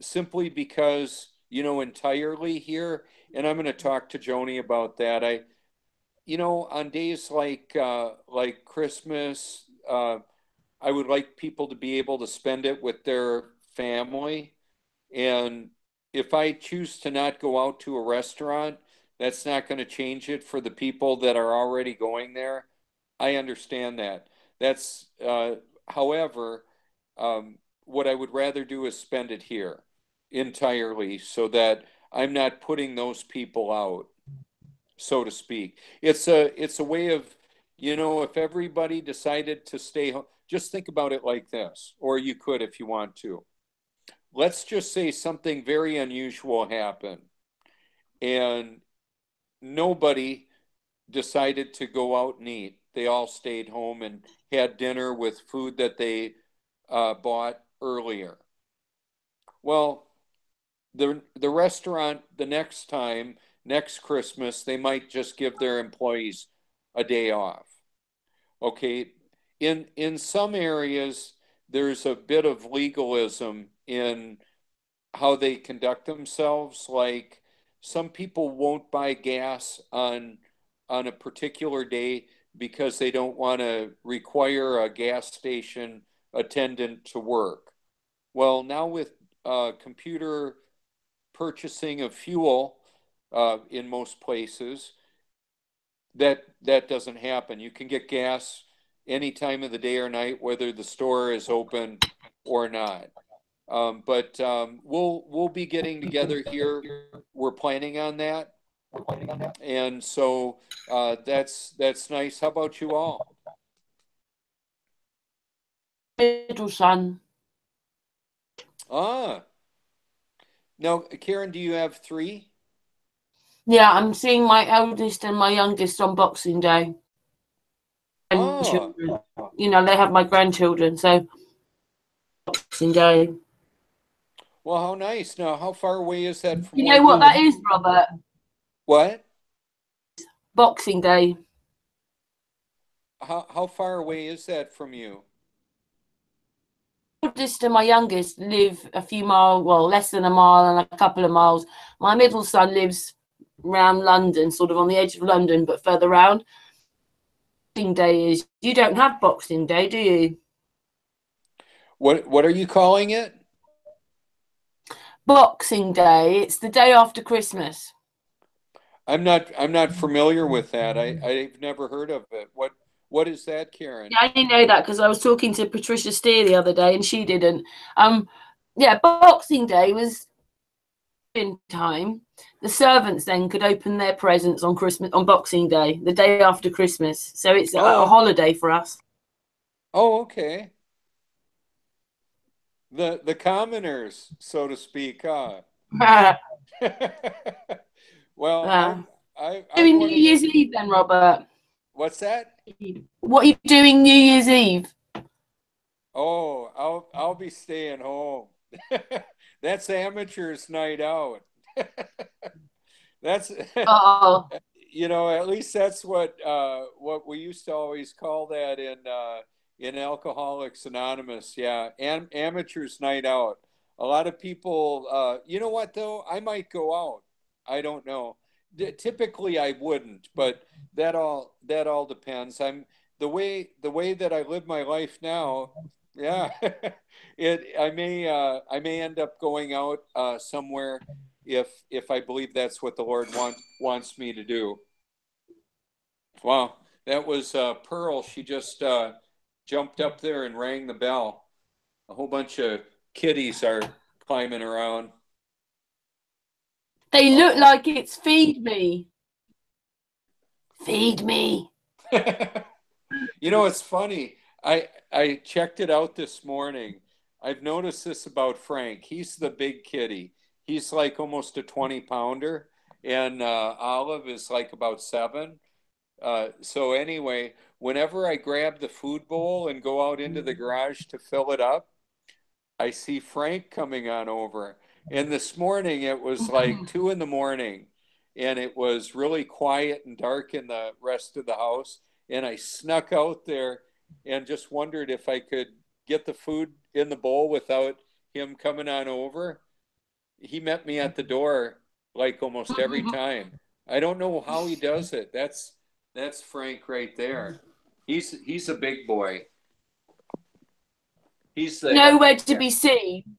simply because, entirely here, and I'm going to talk to Joni about that. On days like Christmas, I would like people to be able to spend it with their family. And if I choose to not go out to a restaurant, that's not going to change it for the people that are already going there. I understand that. However, what I would rather do is spend it here entirely so that I'm not putting those people out, so to speak. It's a way of, if everybody decided to stay home, just think about it like this, or you could if you want to. Let's just say something very unusual happened and nobody decided to go out and eat. They all stayed home and had dinner with food that they bought earlier. Well, the restaurant the next Christmas, they might just give their employees a day off. Okay, in some areas, there's a bit of legalism in how they conduct themselves. Like some people won't buy gas on a particular day because they don't want to require a gas station attendant to work. Well, now with computer purchasing of fuel in most places, that doesn't happen. You can get gas any time of the day or night, whether the store is open or not. But we'll be getting together here. We're planning on that, and so that's nice. How about you all? Middle son. Ah, now, Karen, do you have three? Yeah, I'm seeing my eldest and my youngest on Boxing Day. Oh, Grandchildren. They have my grandchildren, so Boxing Day. well, how nice. Now, how far away is that from You where know you what that live? is, Robert? What? Boxing Day. How far away is that from you? Oldest and my youngest live a few miles, well, less than a mile and a couple of miles. My middle son lives around London, sort of on the edge of London, but further round. Boxing Day is, you don't have Boxing Day, do you? What are you calling it? Boxing Day, it's the day after Christmas. I'm not familiar with that. I've never heard of it. What is that, Karen? Yeah, I didn't know that because I was talking to Patricia Steer the other day and she didn't. Yeah, Boxing Day was in time. The servants then could open their presents on Boxing Day, the day after Christmas. So it's a Oh, holiday for us. oh, okay. The commoners, so to speak, huh? Well, I'm Doing one New of the. Year's Eve then, Robert? What's that? What are you doing New Year's Eve? Oh, I'll be staying home. That's amateurs night out. That's Oh, at least that's what we used to always call that in Alcoholics Anonymous. Yeah, and amateurs night out. A lot of people, you know what though? I might go out. I don't know. Typically, I wouldn't, but that all depends. The way that I live my life now. Yeah, I may end up going out somewhere if I believe that's what the Lord wants me to do. Wow. That was Pearl. She just jumped up there and rang the bell. A whole bunch of kitties are climbing around. They look like it's feed me. Feed me. You know, it's funny. I checked it out this morning. I've noticed this about Frank. He's the big kitty. He's like almost a 20-pounder, and Olive is like about 7. So anyway, whenever I grab the food bowl and go out into the garage to fill it up, I see Frank coming on over. And this morning it was like 2 in the morning, and it was really quiet and dark in the rest of the house. And I snuck out there and just wondered if I could get the food in the bowl without him coming on over. He met me at the door like almost every time. I don't know how he does it. That's Frank right there. He's a big boy. He's the nowhere to be seen.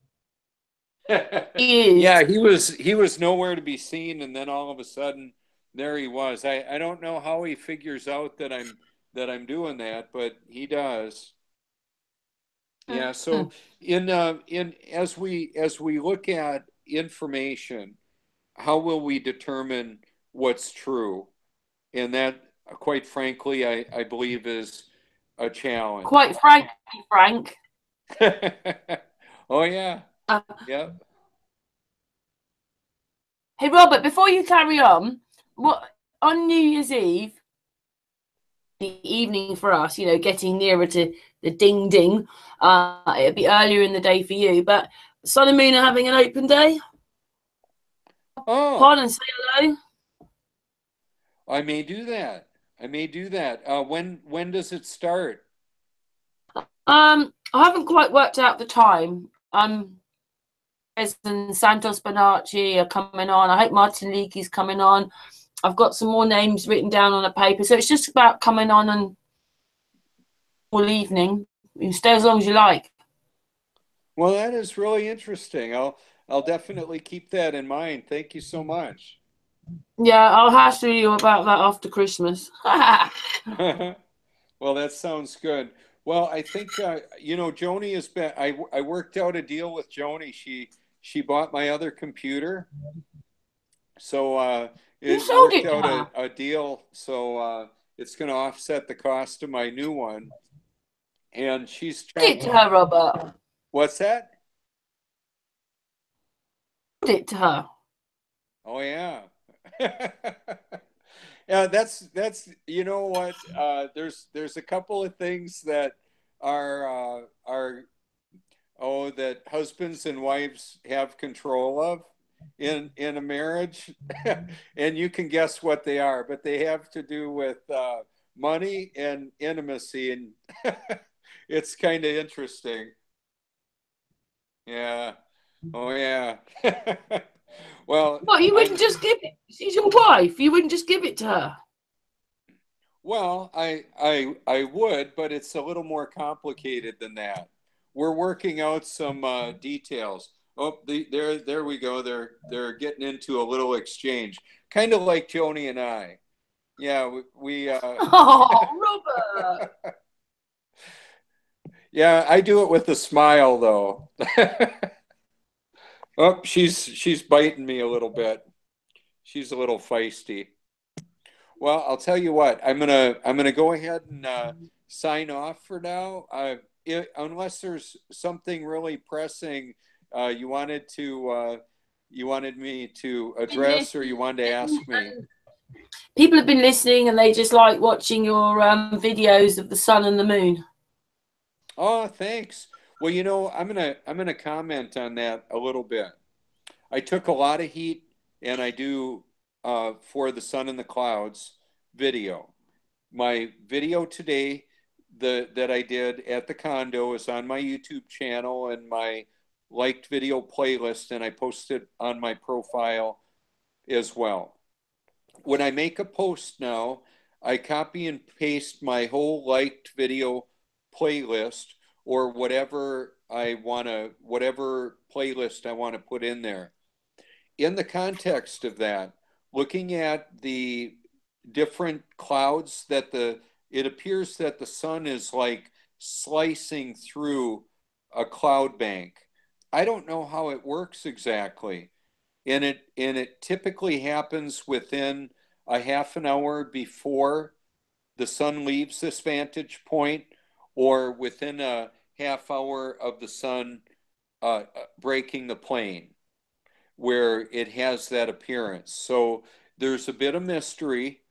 He is. Yeah, he was nowhere to be seen, and then all of a sudden there he was. I don't know how he figures out that I'm doing that, but he does. Yeah, so in as we look at information, how will we determine what's true? And that, quite frankly, I believe is a challenge. Quite frankly, Frank. Oh yeah. Yeah. Hey Robert, before you carry on, what on New Year's Eve, the evening for us, you know, getting nearer to the ding ding, it'll be earlier in the day for you, but Sun and Moon are having an open day. Oh. Pardon, say hello. I may do that. When does it start? I haven't quite worked out the time. And Santos Bonacci are coming on. I hope Martin Leakey's coming on. I've got some more names written down on a paper. So it's just about coming on and all evening. You can stay as long as you like. Well, that is really interesting. I'll definitely keep that in mind. Thank you so much. Yeah, I'll hassle you about that after Christmas. Well, that sounds good. Well, I think Joni has been. I worked out a deal with Joni. She bought my other computer, so it worked out a deal. So it's going to offset the cost of my new one. And she's it to her, Robert. What's that? It to her. Oh yeah. Yeah, that's you know what, there's a couple of things that are that husbands and wives have control of in a marriage. And you can guess what they are, but they have to do with money and intimacy, and it's kind of interesting. Yeah. Oh yeah. Well, what, you wouldn't just give it? She's your wife. You wouldn't just give it to her? Well, I would, but it's a little more complicated than that. We're working out some details. Oh, there we go. They're getting into a little exchange, kind of like Joni and I. Yeah, we Oh, Robert. Yeah, I do it with a smile though. Oh, she's biting me a little bit. She's a little feisty. Well, I'll tell you what. I'm gonna go ahead and sign off for now. Unless there's something really pressing you wanted me to address, or you wanted to ask me. People have been listening, and they just like watching your videos of the sun and the moon. Oh, thanks. Well, you know, I'm gonna comment on that a little bit. I took a lot of heat, and I do for the sun and the clouds video. My video today that I did at the condo is on my YouTube channel and my liked video playlist, and I posted on my profile as well. When I make a post now, I copy and paste my whole liked video playlist, or whatever playlist I want to put in there. In the context of that, looking at the different clouds that the it appears that the sun is like slicing through a cloud bank. I don't know how it works exactly. And it typically happens within a half an hour before the sun leaves this vantage point, or within a half hour of the sun breaking the plane, where it has that appearance. So there's a bit of mystery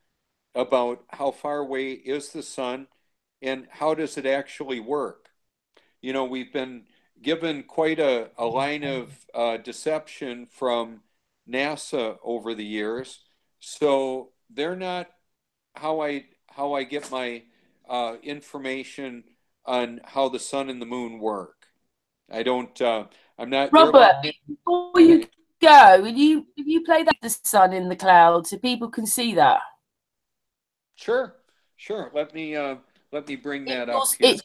about how far away is the sun and how does it actually work. You know, we've been given quite a line of deception from NASA over the years. So they're not how I get my information on how the sun and the moon work. I don't. I'm not. Robert, before you go, will you play that the sun in the clouds so people can see that? Sure. Let me bring that up here. It's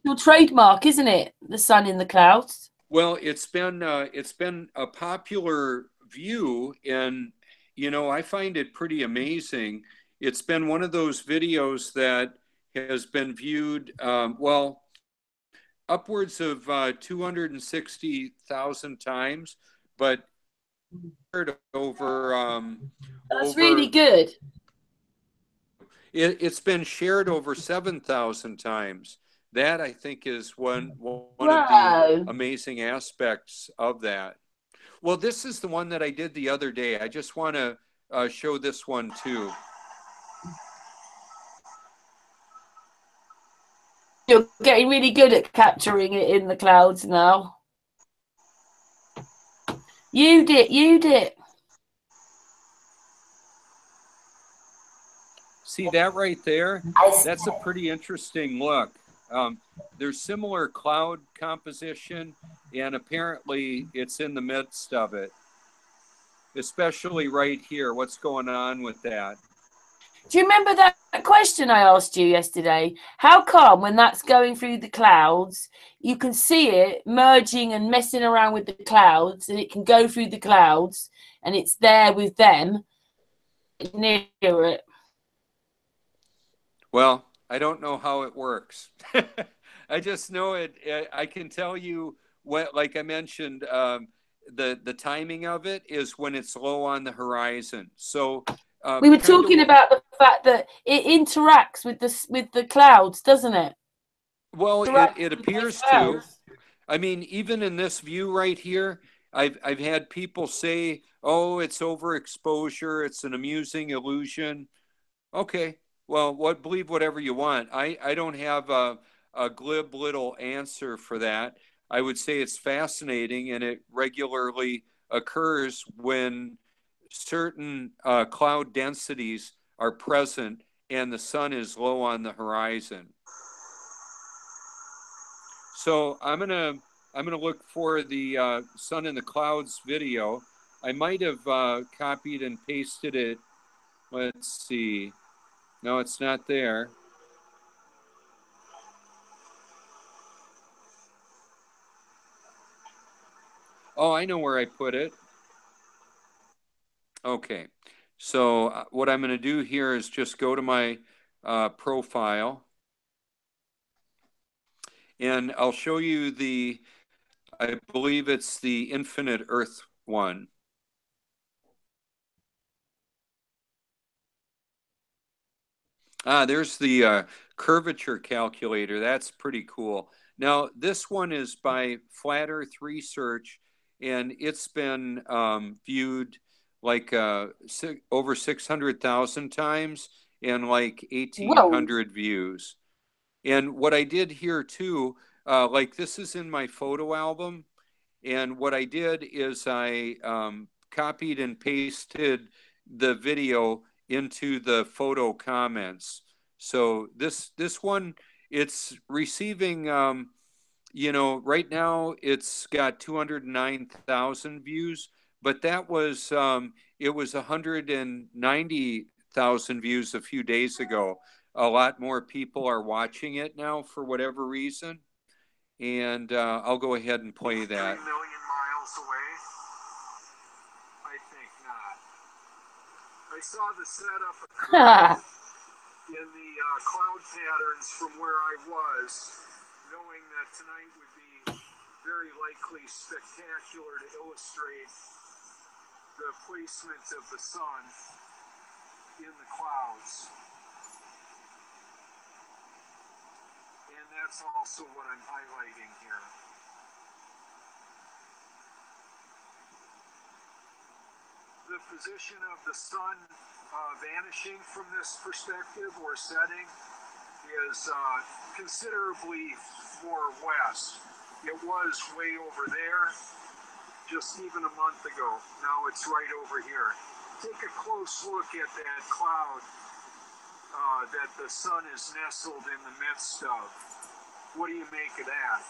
your trademark, isn't it? The sun in the clouds. Well, it's been a popular view, and you know, I find it pretty amazing. It's been one of those videos that has been viewed, well, upwards of 260,000 times, but over. That's really good. It's been shared over 7,000 times. That, I think, is one of the amazing aspects of that. Well, this is the one that I did the other day. I just want to show this one too. You're getting really good at capturing it in the clouds now. You did. See that right there? That's a pretty interesting look. There's similar cloud composition, and apparently it's in the midst of it, especially right here. What's going on with that? Do you remember that question I asked you yesterday? How come when that's going through the clouds, you can see it merging and messing around with the clouds, and it can go through the clouds, and it's there with them near it? Well, I don't know how it works. I just know it. I can tell you what, like I mentioned, the timing of it is when it's low on the horizon. So we were talking about the fact that it interacts with the clouds, doesn't it? Well, it appears to. I mean, even in this view right here, I've had people say, "Oh, it's overexposure. It's an amusing illusion." Okay, well, believe whatever you want. I don't have a glib little answer for that. I would say it's fascinating, and it regularly occurs when certain cloud densities are present and the sun is low on the horizon. So I'm gonna look for the sun in the clouds video. I might have copied and pasted it. Let's see. No, it's not there. Oh, I know where I put it. Okay, so what I'm going to do here is just go to my profile, and I'll show you I believe it's the Infinite Earth one. There's the curvature calculator. That's pretty cool. Now, this one is by Flat Earth Research, and it's been viewed like over 600,000 times and like 1,800 views. And what I did here too, like this is in my photo album, and what I did is I copied and pasted the video into the photo comments. So this one, it's receiving, you know, right now it's got 209,000 views, but that was, it was 190,000 views a few days ago. A lot more people are watching it now for whatever reason. And I'll go ahead and play that. 3 million miles away? I think not. I saw the setup occur in the cloud patterns from where I was, knowing that tonight would be very likely spectacular to illustrate the placement of the sun in the clouds. And that's also what I'm highlighting here. The position of the sun vanishing from this perspective or setting is considerably more west. It was way over there just even a month ago. Now it's right over here. Take a close look at that cloud that the sun is nestled in the midst of. What do you make of that?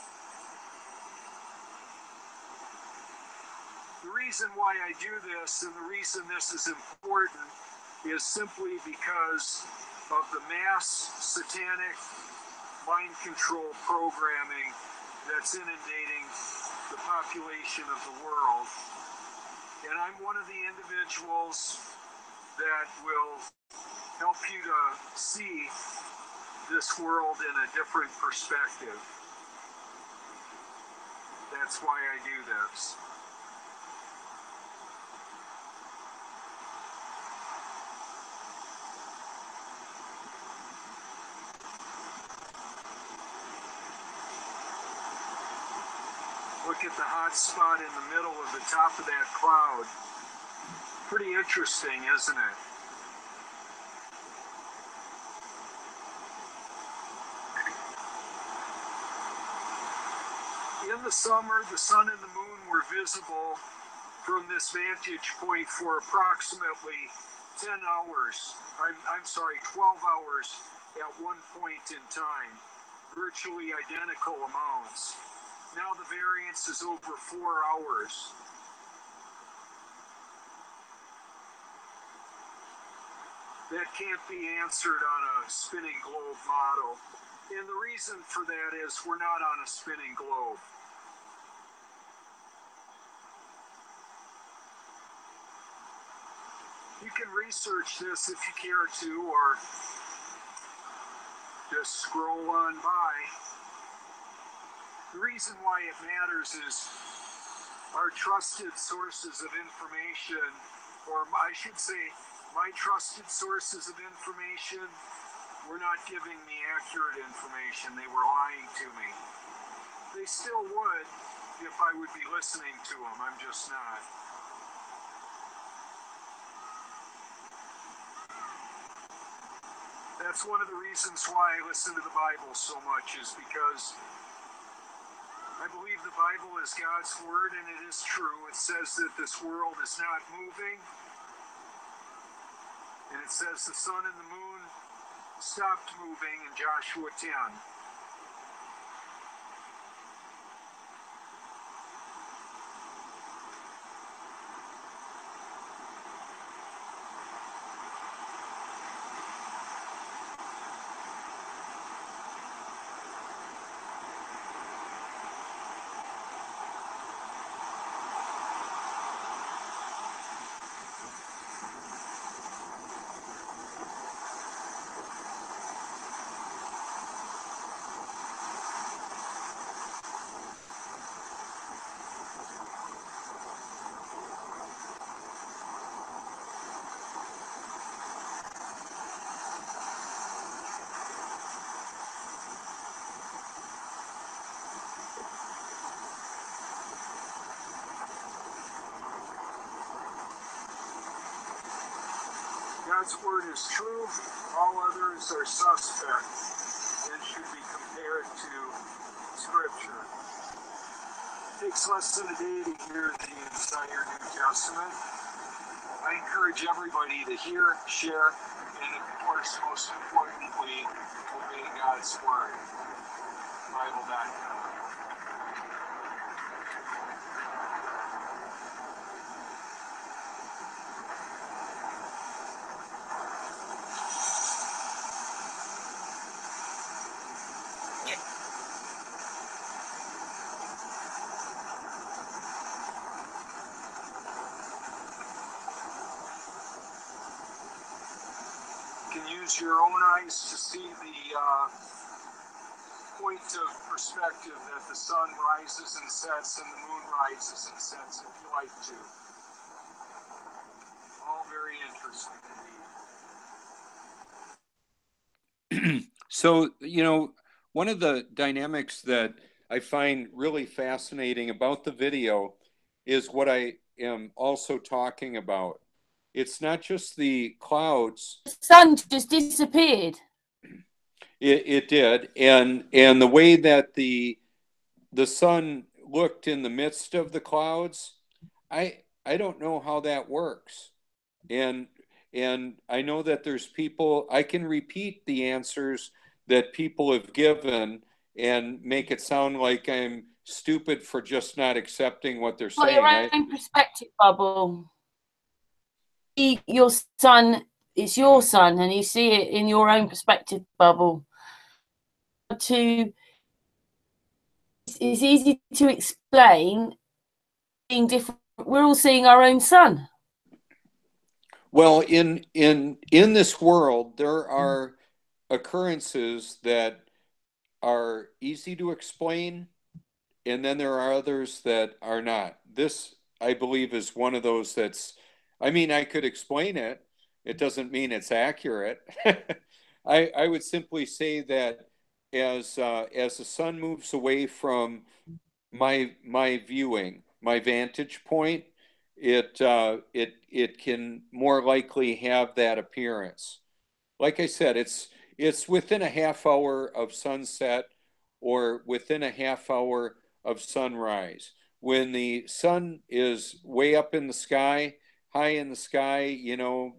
The reason why I do this and the reason this is important is simply because of the mass satanic mind control programming that's inundating the population of the world. And I'm one of the individuals that will help you to see this world in a different perspective. That's why I do this. Look at the hot spot in the middle of the top of that cloud. Pretty interesting, isn't it? In the summer, the sun and the moon were visible from this vantage point for approximately 10 hours. I'm sorry, 12 hours at one point in time. Virtually identical amounts. Now the variance is over 4 hours. That can't be answered on a spinning globe model. And the reason for that is we're not on a spinning globe. You can research this if you care to, or just scroll on by. The reason why it matters is our trusted sources of information, or I should say, my trusted sources of information were not giving me accurate information. They were lying to me. They still would if I would be listening to them. I'm just not. That's one of the reasons why I listen to the Bible so much, is because I believe the Bible is God's word, and it is true. It says that this world is not moving. And it says the sun and the moon stopped moving in Joshua 10. God's word is true, all others are suspect and should be compared to Scripture. It takes less than a day to hear the entire New Testament. I encourage everybody to hear, share, and of course, most importantly, obey God's word. Bible.com. use your own eyes to see the point of perspective that the sun rises and sets and the moon rises and sets, if you like to. All very interesting indeed. So, you know, one of the dynamics that I find really fascinating about the video is what I am also talking about. It's not just the clouds. The sun just disappeared. It did, and the way that the sun looked in the midst of the clouds, I don't know how that works, and I know that there's people. I can repeat the answers that people have given and make it sound like I'm stupid for just not accepting what they're saying. Your own perspective bubble. Your sun, it's your sun, and you see it in your own perspective bubble. It's easy to explain. Being different, we're all seeing our own sun. Well, in this world, there are occurrences that are easy to explain, and then there are others that are not. This, I believe, is one of those that's, I mean, I could explain it. It doesn't mean it's accurate. I would simply say that as the sun moves away from my viewing, my vantage point, it can more likely have that appearance. Like I said, it's within a half hour of sunset or within a half hour of sunrise. When the sun is way up in the sky, high in the sky, you know,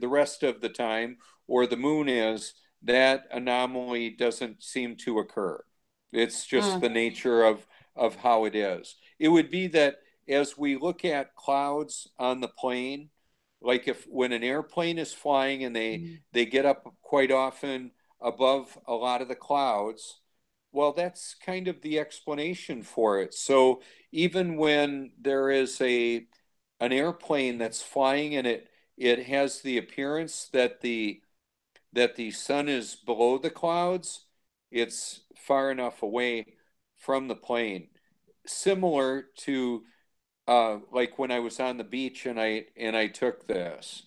the rest of the time, or the moon is, that anomaly doesn't seem to occur. It's just the nature of how it is. It would be that as we look at clouds on the plane, like if when an airplane is flying and they get up quite often above a lot of the clouds, well, that's kind of the explanation for it. So even when there is an airplane that's flying and it has the appearance that the sun is below the clouds, it's far enough away from the plane. Similar to like when I was on the beach and I took this.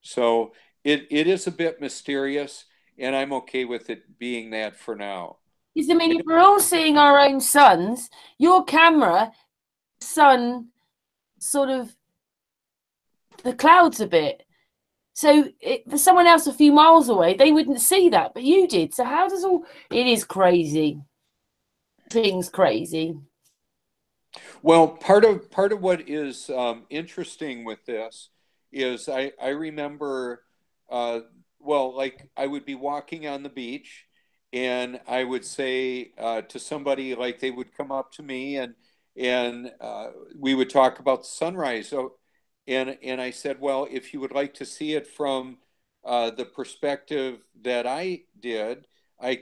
So it is a bit mysterious, and I'm okay with it being that for now. Because I mean, if we're all seeing our own suns, your camera, sun, sort of the clouds a bit. So for someone else a few miles away, they wouldn't see that, but you did. So how does all? It is crazy. Things crazy. Well, part of what is interesting with this is I remember, well, like I would be walking on the beach, and I would say to somebody, like they would come up to me and we would talk about the sunrise. So, and I said, well, if you would like to see it from the perspective that I did,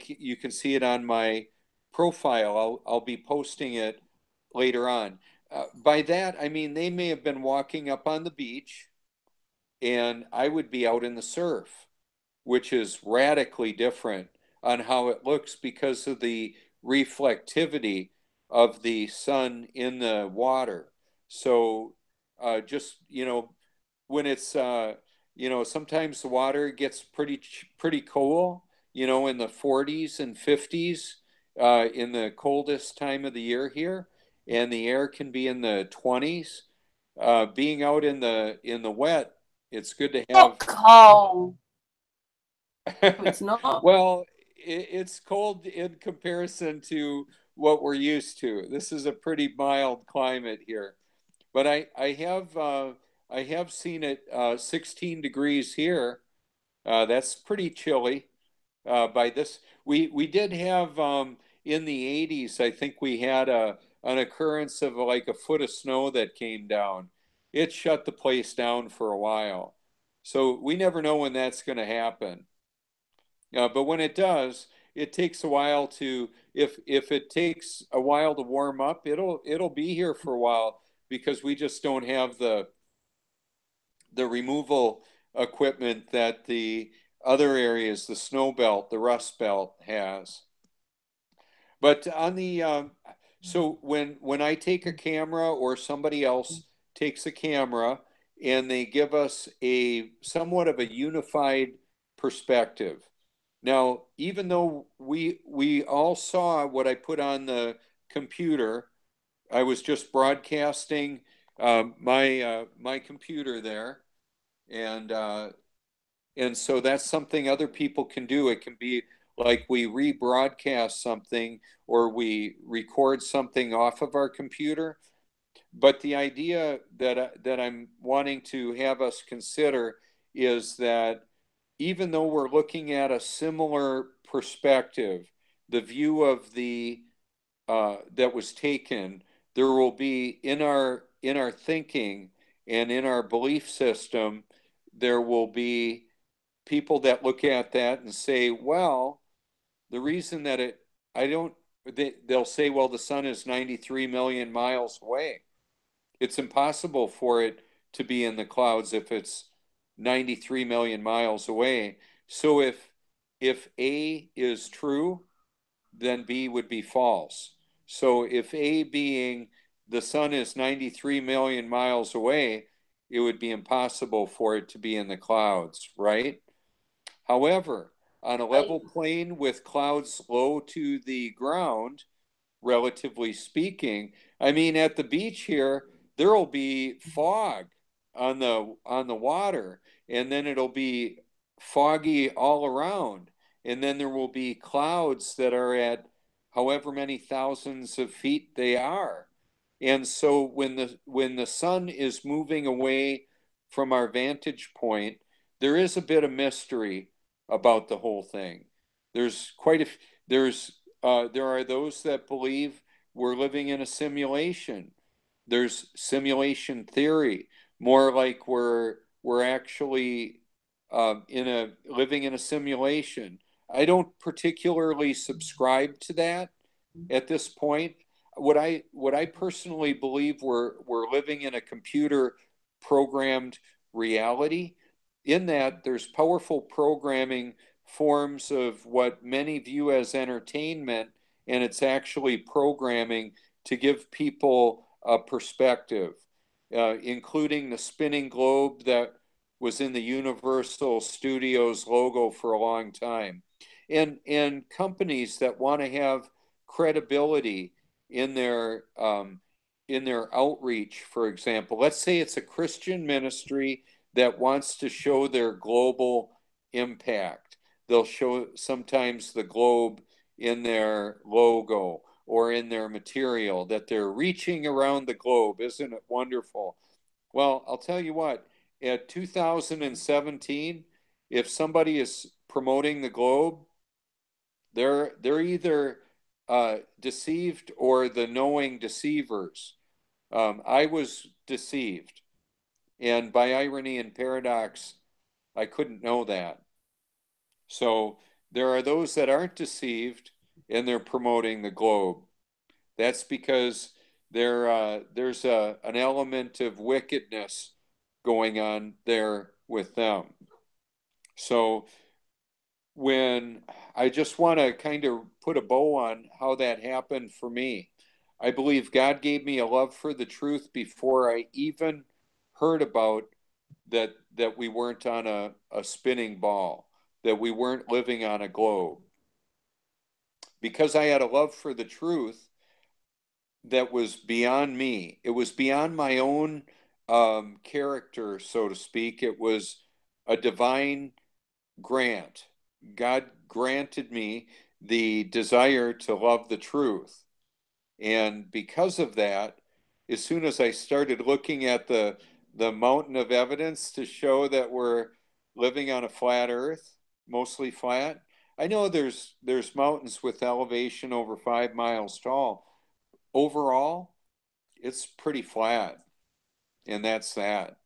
you can see it on my profile. I'll be posting it later on. By that, I mean, they may have been walking up on the beach and I would be out in the surf, which is radically different on how it looks because of the reflectivity of the sun in the water. So just, you know, when it's, you know, sometimes the water gets pretty cool, you know, in the 40s and 50s in the coldest time of the year here, and the air can be in the 20s. Being out in the wet, it's good to have. Not cold. It's not. Well, it's cold in comparison to what we're used to. This is a pretty mild climate here, but I have seen it 16 degrees here. That's pretty chilly. By this, we did have in the 80s. I think we had an occurrence of like a foot of snow that came down. It shut the place down for a while. So we never know when that's going to happen. But when it does, it takes a while to, if it takes a while to warm up, it'll be here for a while because we just don't have the removal equipment that the other areas, the snow belt, the rust belt has. But on the so when I take a camera or somebody else takes a camera and they give us a somewhat of a unified perspective. Now, even though we all saw what I put on the computer, I was just broadcasting my computer there, and so that's something other people can do. It can be like we rebroadcast something or we record something off of our computer. But the idea that I'm wanting to have us consider is that even though we're looking at a similar perspective, the view of the that was taken, there will be in our thinking and in our belief system, there will be people that look at that and say, well, the reason that they'll say, well, the sun is 93 million miles away. It's impossible for it to be in the clouds if it's 93 million miles away. So if A is true, then B would be false. So if A being the sun is 93 million miles away, it would be impossible for it to be in the clouds, right? However, on a level plane with clouds low to the ground, relatively speaking, I mean, at the beach here, there will be fog on the water, and then it'll be foggy all around, and then there will be clouds that are at however many thousands of feet they are. And so when the sun is moving away from our vantage point, there is a bit of mystery about the whole thing. There's quite a there are those that believe we're living in a simulation. There's simulation theory, more like we're actually living in a simulation. I don't particularly subscribe to that at this point. What I personally believe we're living in a computer programmed reality, in that there's powerful programming forms of what many view as entertainment, and it's actually programming to give people a perspective, including the spinning globe that was in the Universal Studios logo for a long time, and companies that want to have credibility in their outreach. For example, let's say it's a Christian ministry that wants to show their global impact. They'll show sometimes the globe in their logo or in their material, that they're reaching around the globe. Isn't it wonderful? Well, I'll tell you what, at 2017, if somebody is promoting the globe, they're either deceived or the knowing deceivers. I was deceived. And by irony and paradox, I couldn't know that. So there are those that aren't deceived and they're promoting the globe. That's because there's an element of wickedness going on there with them. So when I just want to kind of put a bow on how that happened for me, I believe God gave me a love for the truth before I even heard about that we weren't on a spinning ball, that we weren't living on a globe. Because I had a love for the truth that was beyond me. It was beyond my own character, so to speak. It was a divine grant. God granted me the desire to love the truth. And because of that, as soon as I started looking at the mountain of evidence to show that we're living on a flat earth, mostly flat. I know there's mountains with elevation over 5 miles tall. Overall, it's pretty flat, and that's that.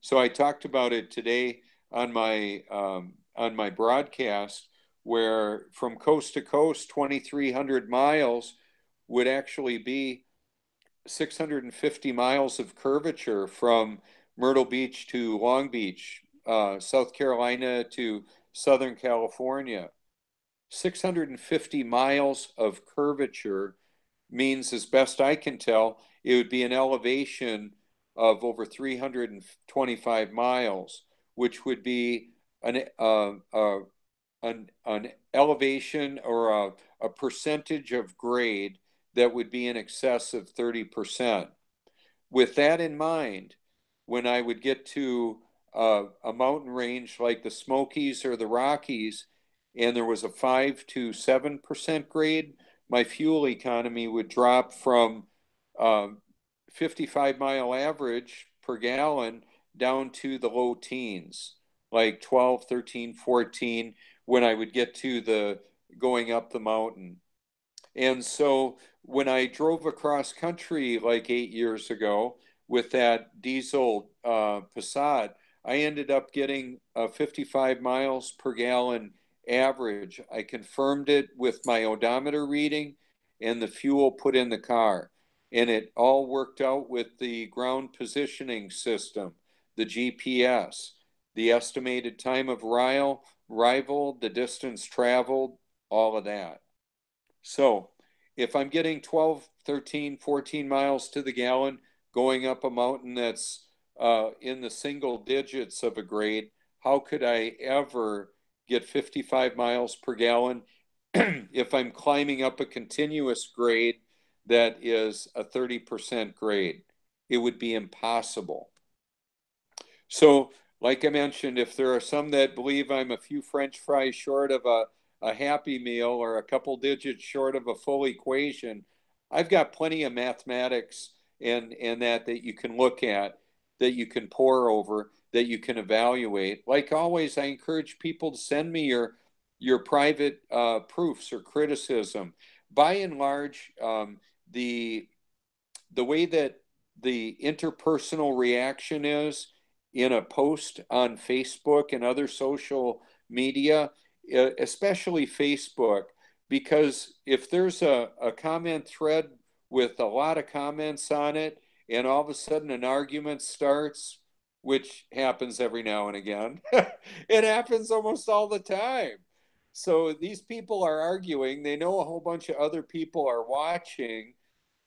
So I talked about it today on my broadcast, where from coast to coast, 2,300 miles would actually be 650 miles of curvature from Myrtle Beach to Long Beach, South Carolina to Southern California. 650 miles of curvature means, as best I can tell, it would be an elevation of over 325 miles, which would be an elevation or a percentage of grade that would be in excess of 30%. With that in mind, when I would get to a mountain range like the Smokies or the Rockies, and there was a 5 to 7% grade, my fuel economy would drop from 55-mile average per gallon down to the low teens, like 12, 13, 14, when I would get to the going up the mountain. And so when I drove across country like 8 years ago with that diesel Passat, I ended up getting 55 miles per gallon average. I confirmed it with my odometer reading and the fuel put in the car. And it all worked out with the ground positioning system, the GPS, the estimated time of arrival, the distance traveled, all of that. So if I'm getting 12, 13, 14 miles to the gallon going up a mountain that's in the single digits of a grade, how could I ever get 55 miles per gallon if I'm climbing up a continuous grade that is a 30% grade? It would be impossible. So, like I mentioned, if there are some that believe I'm a few French fries short of a Happy Meal or a couple digits short of a full equation, I've got plenty of mathematics and that you can look at, that you can pore over, that you can evaluate. Like always, I encourage people to send me your private proofs or criticism. By and large, the way that the interpersonal reaction is in a post on Facebook and other social media, especially Facebook, because if there's a comment thread with a lot of comments on it and all of a sudden an argument starts, which happens every now and again, it happens almost all the time. So these people are arguing, they know a whole bunch of other people are watching.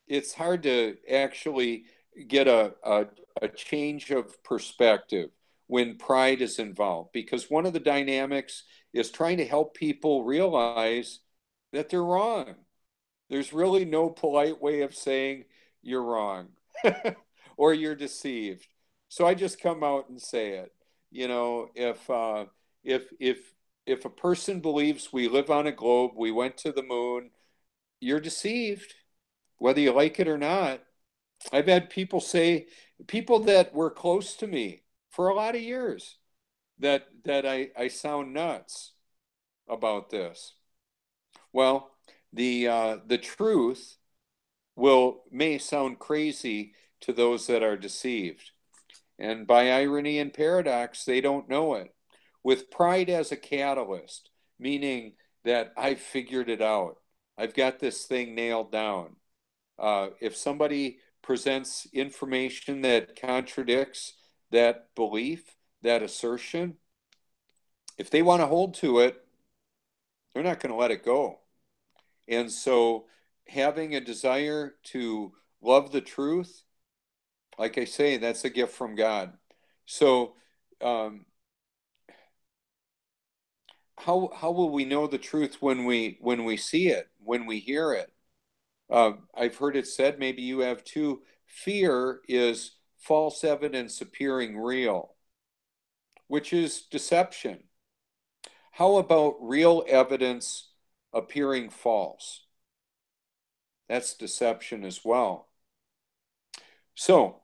It's hard to actually get a change of perspective when pride is involved, because one of the dynamics is trying to help people realize that they're wrong. There's really no polite way of saying you're wrong or you're deceived. So I just come out and say it. You know, if a person believes we live on a globe, we went to the moon, you're deceived, whether you like it or not. I've had people that were close to me for a lot of years, that I sound nuts about this. Well, the truth may sound crazy to those that are deceived. And by irony and paradox, they don't know it. With pride as a catalyst, meaning that I've figured it out, I've got this thing nailed down. If somebody presents information that contradicts that belief, that assertion, if they want to hold to it, they're not going to let it go. And so having a desire to love the truth, like I say, that's a gift from God. So how will we know the truth when we see it, when we hear it? I've heard it said, maybe you have too, fear is false evidence appearing real, which is deception. How about real evidence appearing false? That's deception as well. So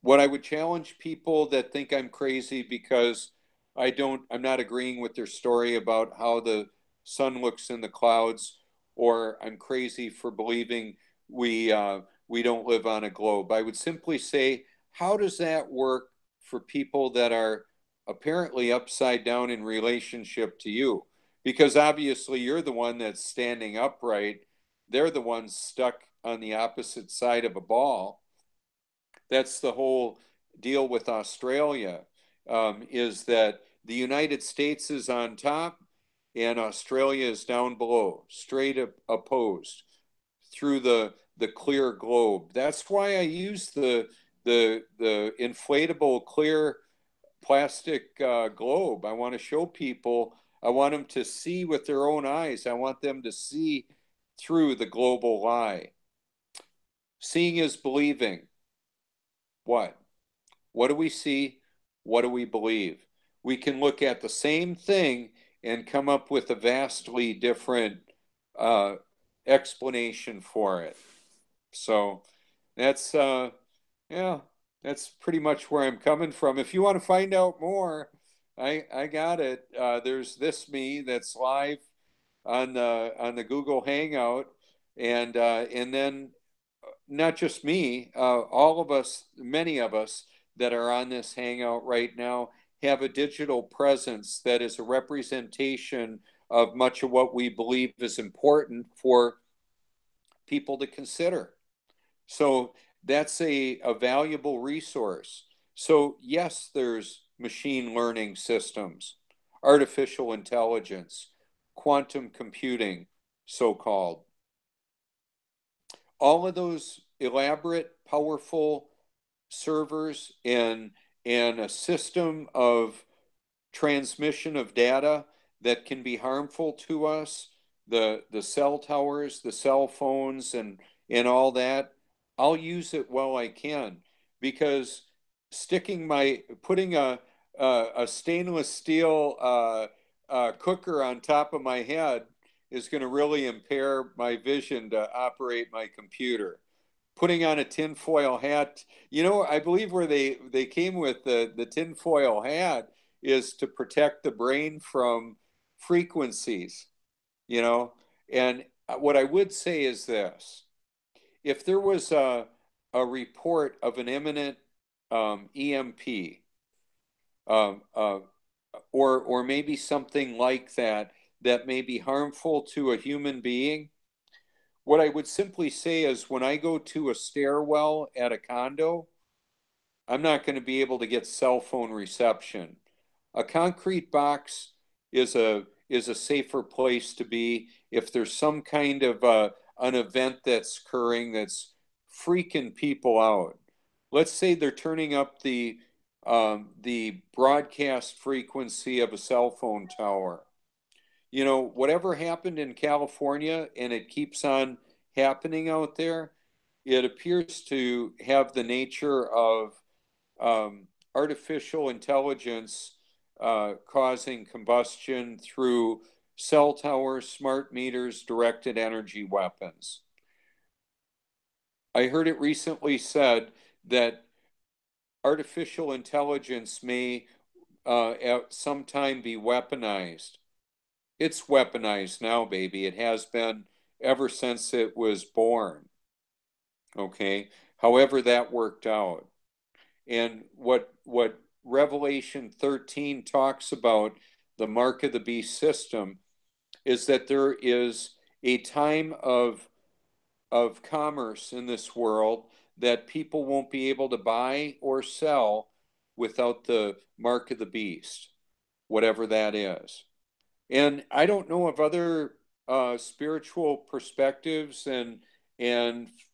what I would challenge people that think I'm crazy because I'm not agreeing with their story about how the sun looks in the clouds, or I'm crazy for believing we don't live on a globe. I would simply say, how does that work for people that are apparently upside down in relationship to you? Because obviously you're the one that's standing upright. They're the ones stuck on the opposite side of a ball. That's the whole deal with Australia, is that the United States is on top and Australia is down below, straight opposed through the clear globe. That's why I use the inflatable clear plastic globe. I want to show people, I want them to see with their own eyes. I want them to see through the global lie. Seeing is believing. What? What do we see? What do we believe? We can look at the same thing and come up with a vastly different explanation for it. So that's, yeah, that's pretty much where I'm coming from. If you want to find out more, I got it. There's this me that's live on the Google Hangout, and then not just me, all of us, many of us that are on this Hangout right now have a digital presence that is a representation of much of what we believe is important for people to consider. So that's a valuable resource. So yes, there's machine learning systems, artificial intelligence, quantum computing, so-called. All of those elaborate, powerful servers and a system of transmission of data that can be harmful to us, the cell towers, the cell phones, and all that, I'll use it while I can, because putting a stainless steel cooker on top of my head is going to really impair my vision to operate my computer. Putting on a tinfoil hat, I believe where they came with the tinfoil hat is to protect the brain from frequencies, And what I would say is this: if there was a report of an imminent EMP, or maybe something like that may be harmful to a human being, what I would simply say is, when I go to a stairwell at a condo, I'm not going to be able to get cell phone reception. A concrete box is a safer place to be if there's some kind of an event that's occurring that's freaking people out. Let's say they're turning up the broadcast frequency of a cell phone tower. Whatever happened in California, and it keeps on happening out there, it appears to have the nature of artificial intelligence causing combustion through cell towers, smart meters, directed energy weapons. I heard it recently said that artificial intelligence may at some time be weaponized. It's weaponized now, baby. It has been ever since it was born. Okay. However that worked out. And what Revelation 13 talks about, the mark of the beast system, is that there is a time of commerce in this world that people won't be able to buy or sell without the mark of the beast, whatever that is. And I don't know of other spiritual perspectives and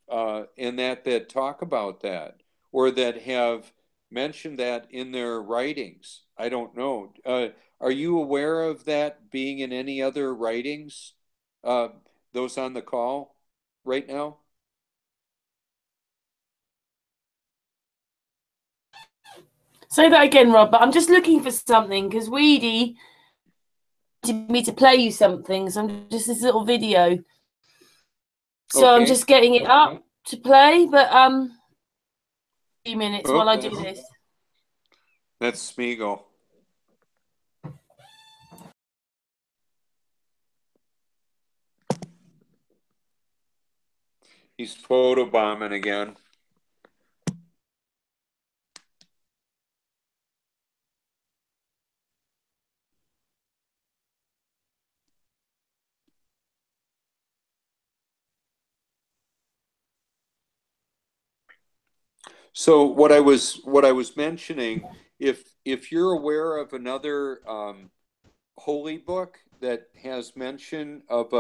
that talk about that, or that have mentioned that in their writings. I don't know. Are you aware of that being in any other writings? Those on the call right now? Say that again, Rob, but I'm just looking for something, because Weedy wanted me to play you something. So I'm just this little video. So okay. I'm just getting it up to play, but a few minutes while I do this. That's Smeagol. He's photobombing again. So what I was mentioning, if if you're aware of another holy book that has mention of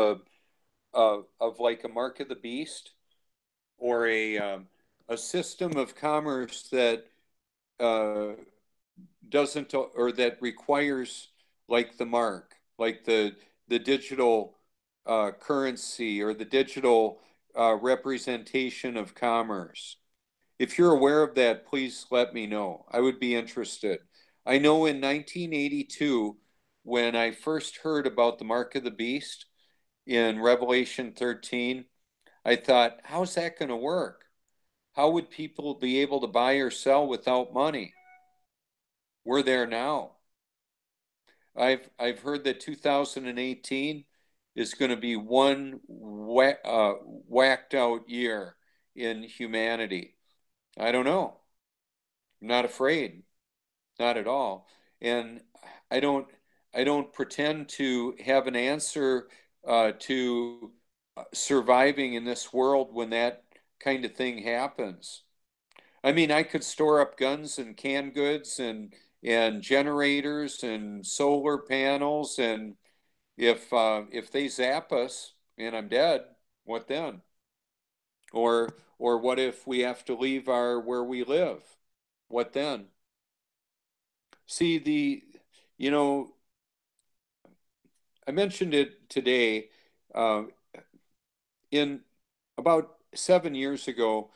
like a mark of the beast, or a system of commerce that doesn't, or that requires like the mark, like the digital currency, or the digital representation of commerce. If you're aware of that, please let me know. I would be interested. I know in 1982, when I first heard about the mark of the beast in Revelation 13, I thought, how's that going to work? How would people be able to buy or sell without money? We're there now. I've heard that 2018 is going to be one whacked out year in humanity. I don't know. I'm not afraid, not at all. And I don't pretend to have an answer to surviving in this world when that kind of thing happens. I mean, I could store up guns and canned goods and generators and solar panels, and if they zap us and I'm dead, what then? Or what if we have to leave where we live? What then? See, I mentioned it today. In about 7 years ago,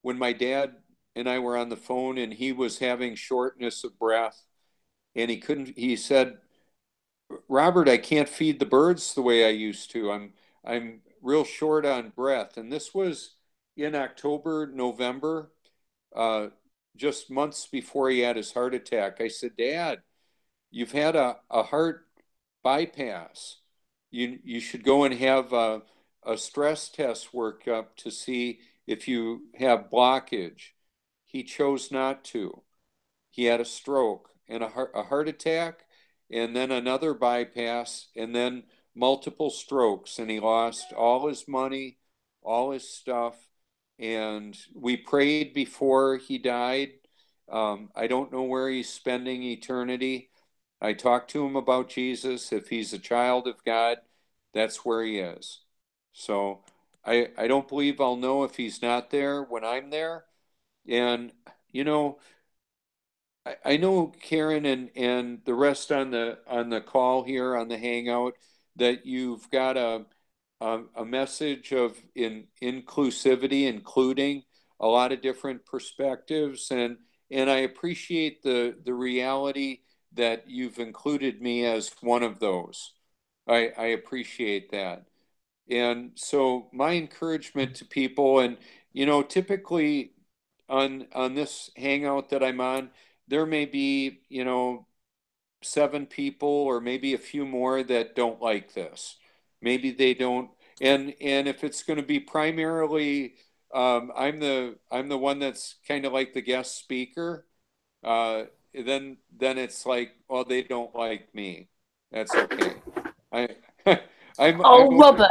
when my dad and I were on the phone and he was having shortness of breath, and he said, Robert, I can't feed the birds the way I used to. I'm real short on breath. And this was in October, November, just months before he had his heart attack. I said, Dad, you've had a heart bypass. You should go and have a stress test workup to see if you have blockage. He chose not to. He had a stroke and a heart attack, and then another bypass, and then multiple strokes, and he lost all his money, all his stuff. And we prayed before he died. I don't know where he's spending eternity. I talked to him about Jesus. If he's a child of God, that's where he is. So I don't believe I'll know if he's not there when I'm there. And, I know, Karen, and the rest on the call here on the Hangout, that you've got a message of inclusivity, including a lot of different perspectives, and I appreciate the reality that you've included me as one of those. I appreciate that. And so my encouragement to people, and typically on this Hangout that I'm on, there may be 7 people or maybe a few more that don't like this. Maybe they don't, and if it's going to be primarily I'm the one that's kind of like the guest speaker, then it's like, well, they don't like me. That's okay. I'm Robert.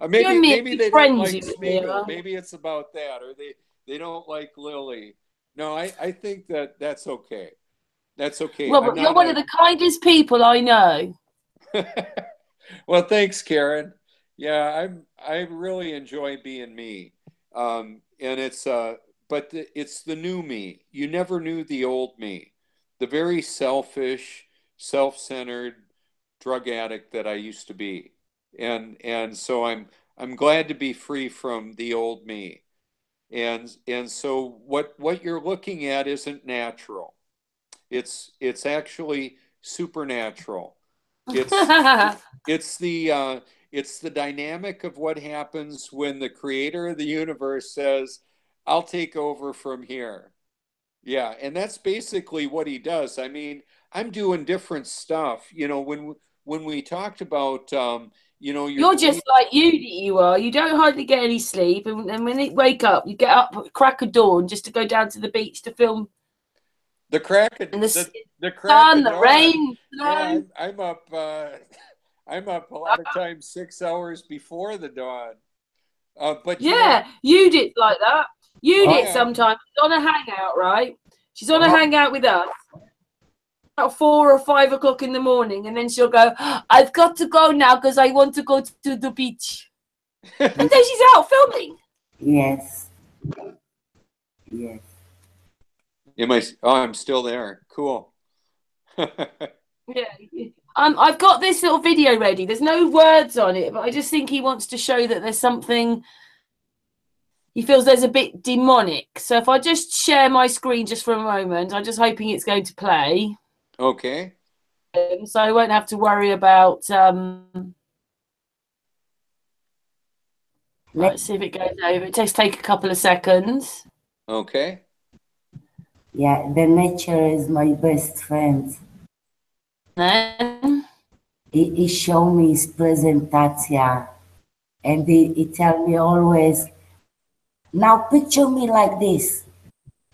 maybe they don't like Smeagol. Maybe it's about that, or they don't like Lily. No, I think that's okay. That's okay. Robert, you're one of the kindest people I know. Well, thanks, Karen. Yeah, I really enjoy being me. And it's but it's the new me. You never knew the old me, the very selfish, self-centered drug addict that I used to be. And so I'm glad to be free from the old me. And so what you're looking at isn't natural. It's actually supernatural. It's the dynamic of what happens when the creator of the universe says, I'll take over from here. Yeah, and that's basically what he does. I mean, I'm doing different stuff. When we talked about you're just like you are. You don't hardly get any sleep, and when you wake up, you get up at crack of dawn just to go down to the beach to film the crack of the crack sun, the rain. Yeah, I'm up. I'm up a lot of times 6 hours before the dawn. But yeah, Judith's like that. Judith sometimes she's on a hangout, right? She's on a hangout with us, about 4 or 5 o'clock in the morning, and then she'll go, I've got to go now because I want to go to the beach. And then she's out filming. Yes. Yes. I'm still there. Cool. Yeah. I've got this little video ready. There's no words on it, but I just think he wants to show that there's something. He feels there's a bit demonic. So if I just share my screen just for a moment, I'm just hoping it's going to play. Okay. So I won't have to worry about. Let's see if it goes over. It takes take a couple of seconds. Okay. Yeah, the nature is my best friend. Then He showed me his presentation, and he tell me always, now picture me like this.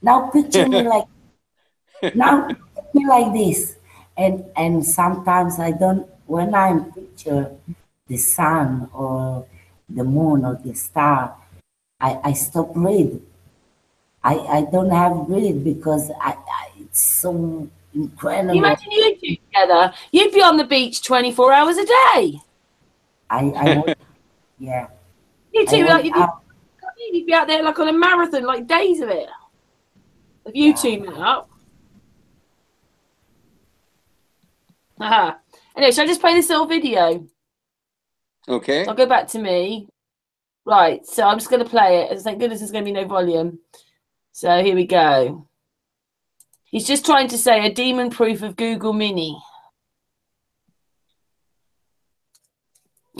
Now picture me like, now picture me like this. And sometimes I don't, when I picture the sun or the moon or the star, I stop read. I don't have read because it's so incredible. you imagine you two together. You'd be on the beach 24 hours a day. I would, yeah. You two, I like, would, you'd be out there like on a marathon, like days of it. If you two met up. Aha. Anyway, shall I just play this little video? Okay. So I'll go back to me. Right, so I'm just going to play it. Thank goodness there's going to be no volume. So here we go. He's just trying to say a demon proof of Google Mini.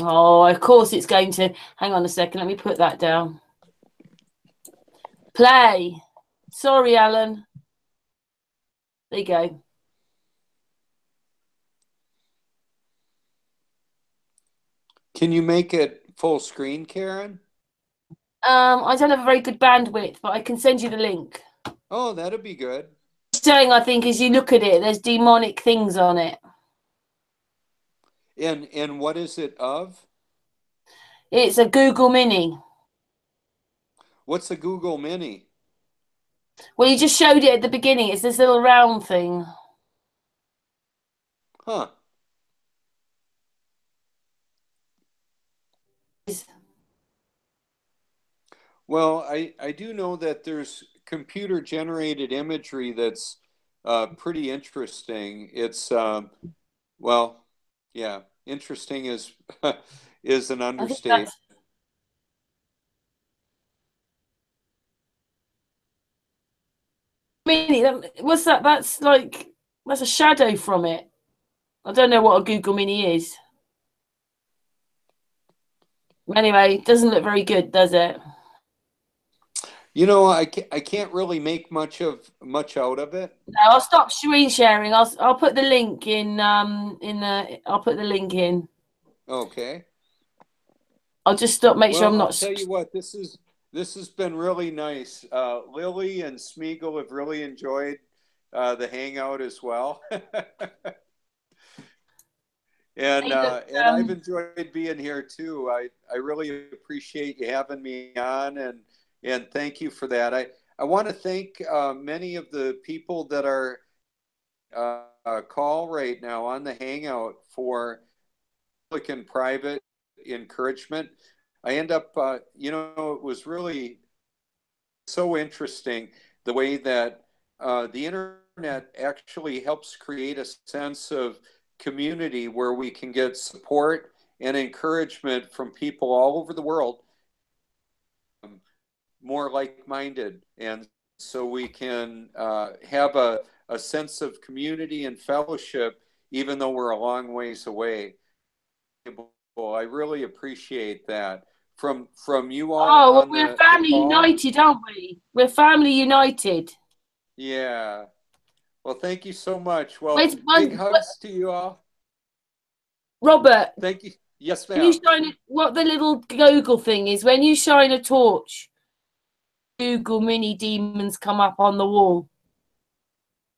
Oh, of course it's going to. Hang on a second. Let me put that down. Play. Sorry, Alan. There you go. Can you make it full screen, Karen? I don't have a very good bandwidth, but I can send you the link. Oh, that'd be good. Saying, I think, as you look at it, there's demonic things on it. And what is it of? It's a Google Mini. What's a Google Mini? Well, you just showed it at the beginning. It's this little round thing. Huh. Well, I do know that there's computer generated imagery that's pretty interesting. It's well, yeah, interesting is is an understatement. Mini, what's that? That's like, that's a shadow from it. I don't know what a Google Mini is. Anyway, it doesn't look very good, does it? You know, I can't really make much out of it. No, I'll stop screen sharing. I'll put the link in I'll put the link in. Okay. I'll just stop. Make sure I'm not. I'll tell you what, this has been really nice. Lily and Smeagol have really enjoyed the hangout as well. And I've enjoyed being here too. I really appreciate you having me on, and thank you for that. I want to thank many of the people that are call right now on the hangout for public and private encouragement. I end up, it was really so interesting the way that the internet actually helps create a sense of community where we can get support and encouragement from people all over the world, more like-minded, and so we can have a sense of community and fellowship even though we're a long ways away. I really appreciate that from you all. Oh, well, we're family united, aren't we? We're family united. Yeah. Well, thank you so much. Well, big hugs to you all. Robert. Thank you. Yes, ma'am. Can you shine what the little Google thing is? When you shine a torch, Google Mini demons come up on the wall.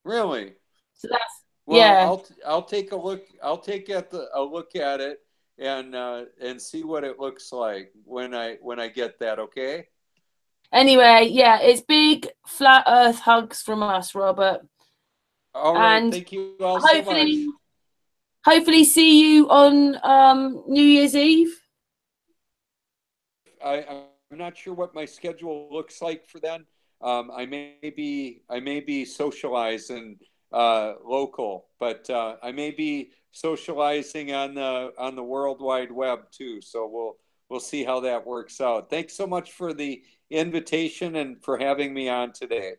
Really? So that's, well, yeah. I'll take a look. I'll take a look at it and see what it looks like when I get that. Okay. Anyway, yeah, it's big flat Earth hugs from us, Robert. All right. And Thank you all so much. Hopefully see you on New Year's Eve. I'm not sure what my schedule looks like for then. I may be socializing local, but I may be socializing on the World Wide Web too. So we'll see how that works out. Thanks so much for the invitation and for having me on today.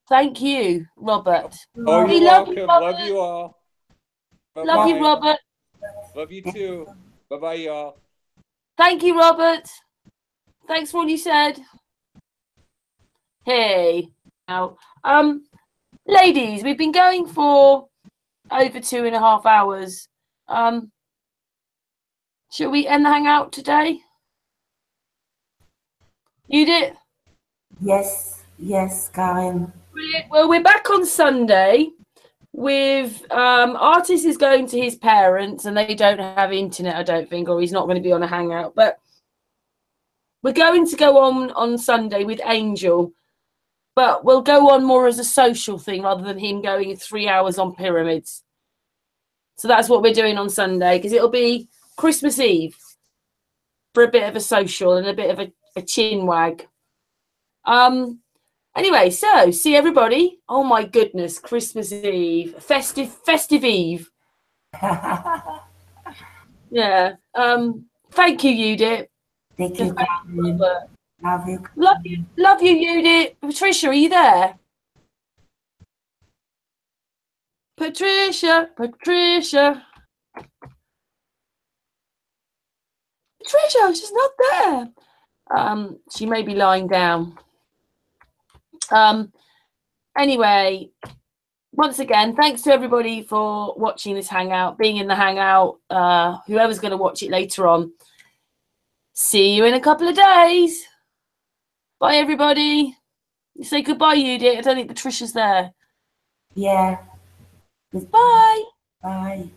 Thank you, Robert. Oh, you're Love welcome. you, Love you all. Bye-bye. Love you, Robert. Love you too. Bye-bye, y'all. Thank you, Robert. Thanks for what you said. Hey. Now, ladies, we've been going for over 2.5 hours. Shall we end the hangout today? You did? Yes, Karen. Brilliant. Well, we're back on Sunday with Artist is going to his parents and they don't have internet, I don't think, or he's not going to be on a hangout. But we're going to go on Sunday with Angel, but we'll go on more as a social thing rather than him going 3 hours on pyramids. So that's what we're doing on Sunday, because it'll be Christmas Eve for a bit of a social and a bit of a chin wag. Anyway, so see everybody. Oh my goodness, Christmas Eve, festive Eve. Yeah. Thank you, Judith. Thank you, Karen. Love you. Love you, Judith. Patricia, are you there? Patricia, she's not there. She may be lying down. Anyway, once again, thanks to everybody for watching this hangout, being in the hangout, whoever's going to watch it later on. See you in a couple of days. Bye, everybody. You say goodbye, Judith. I don't think Patricia's there. Yeah. Bye. Bye.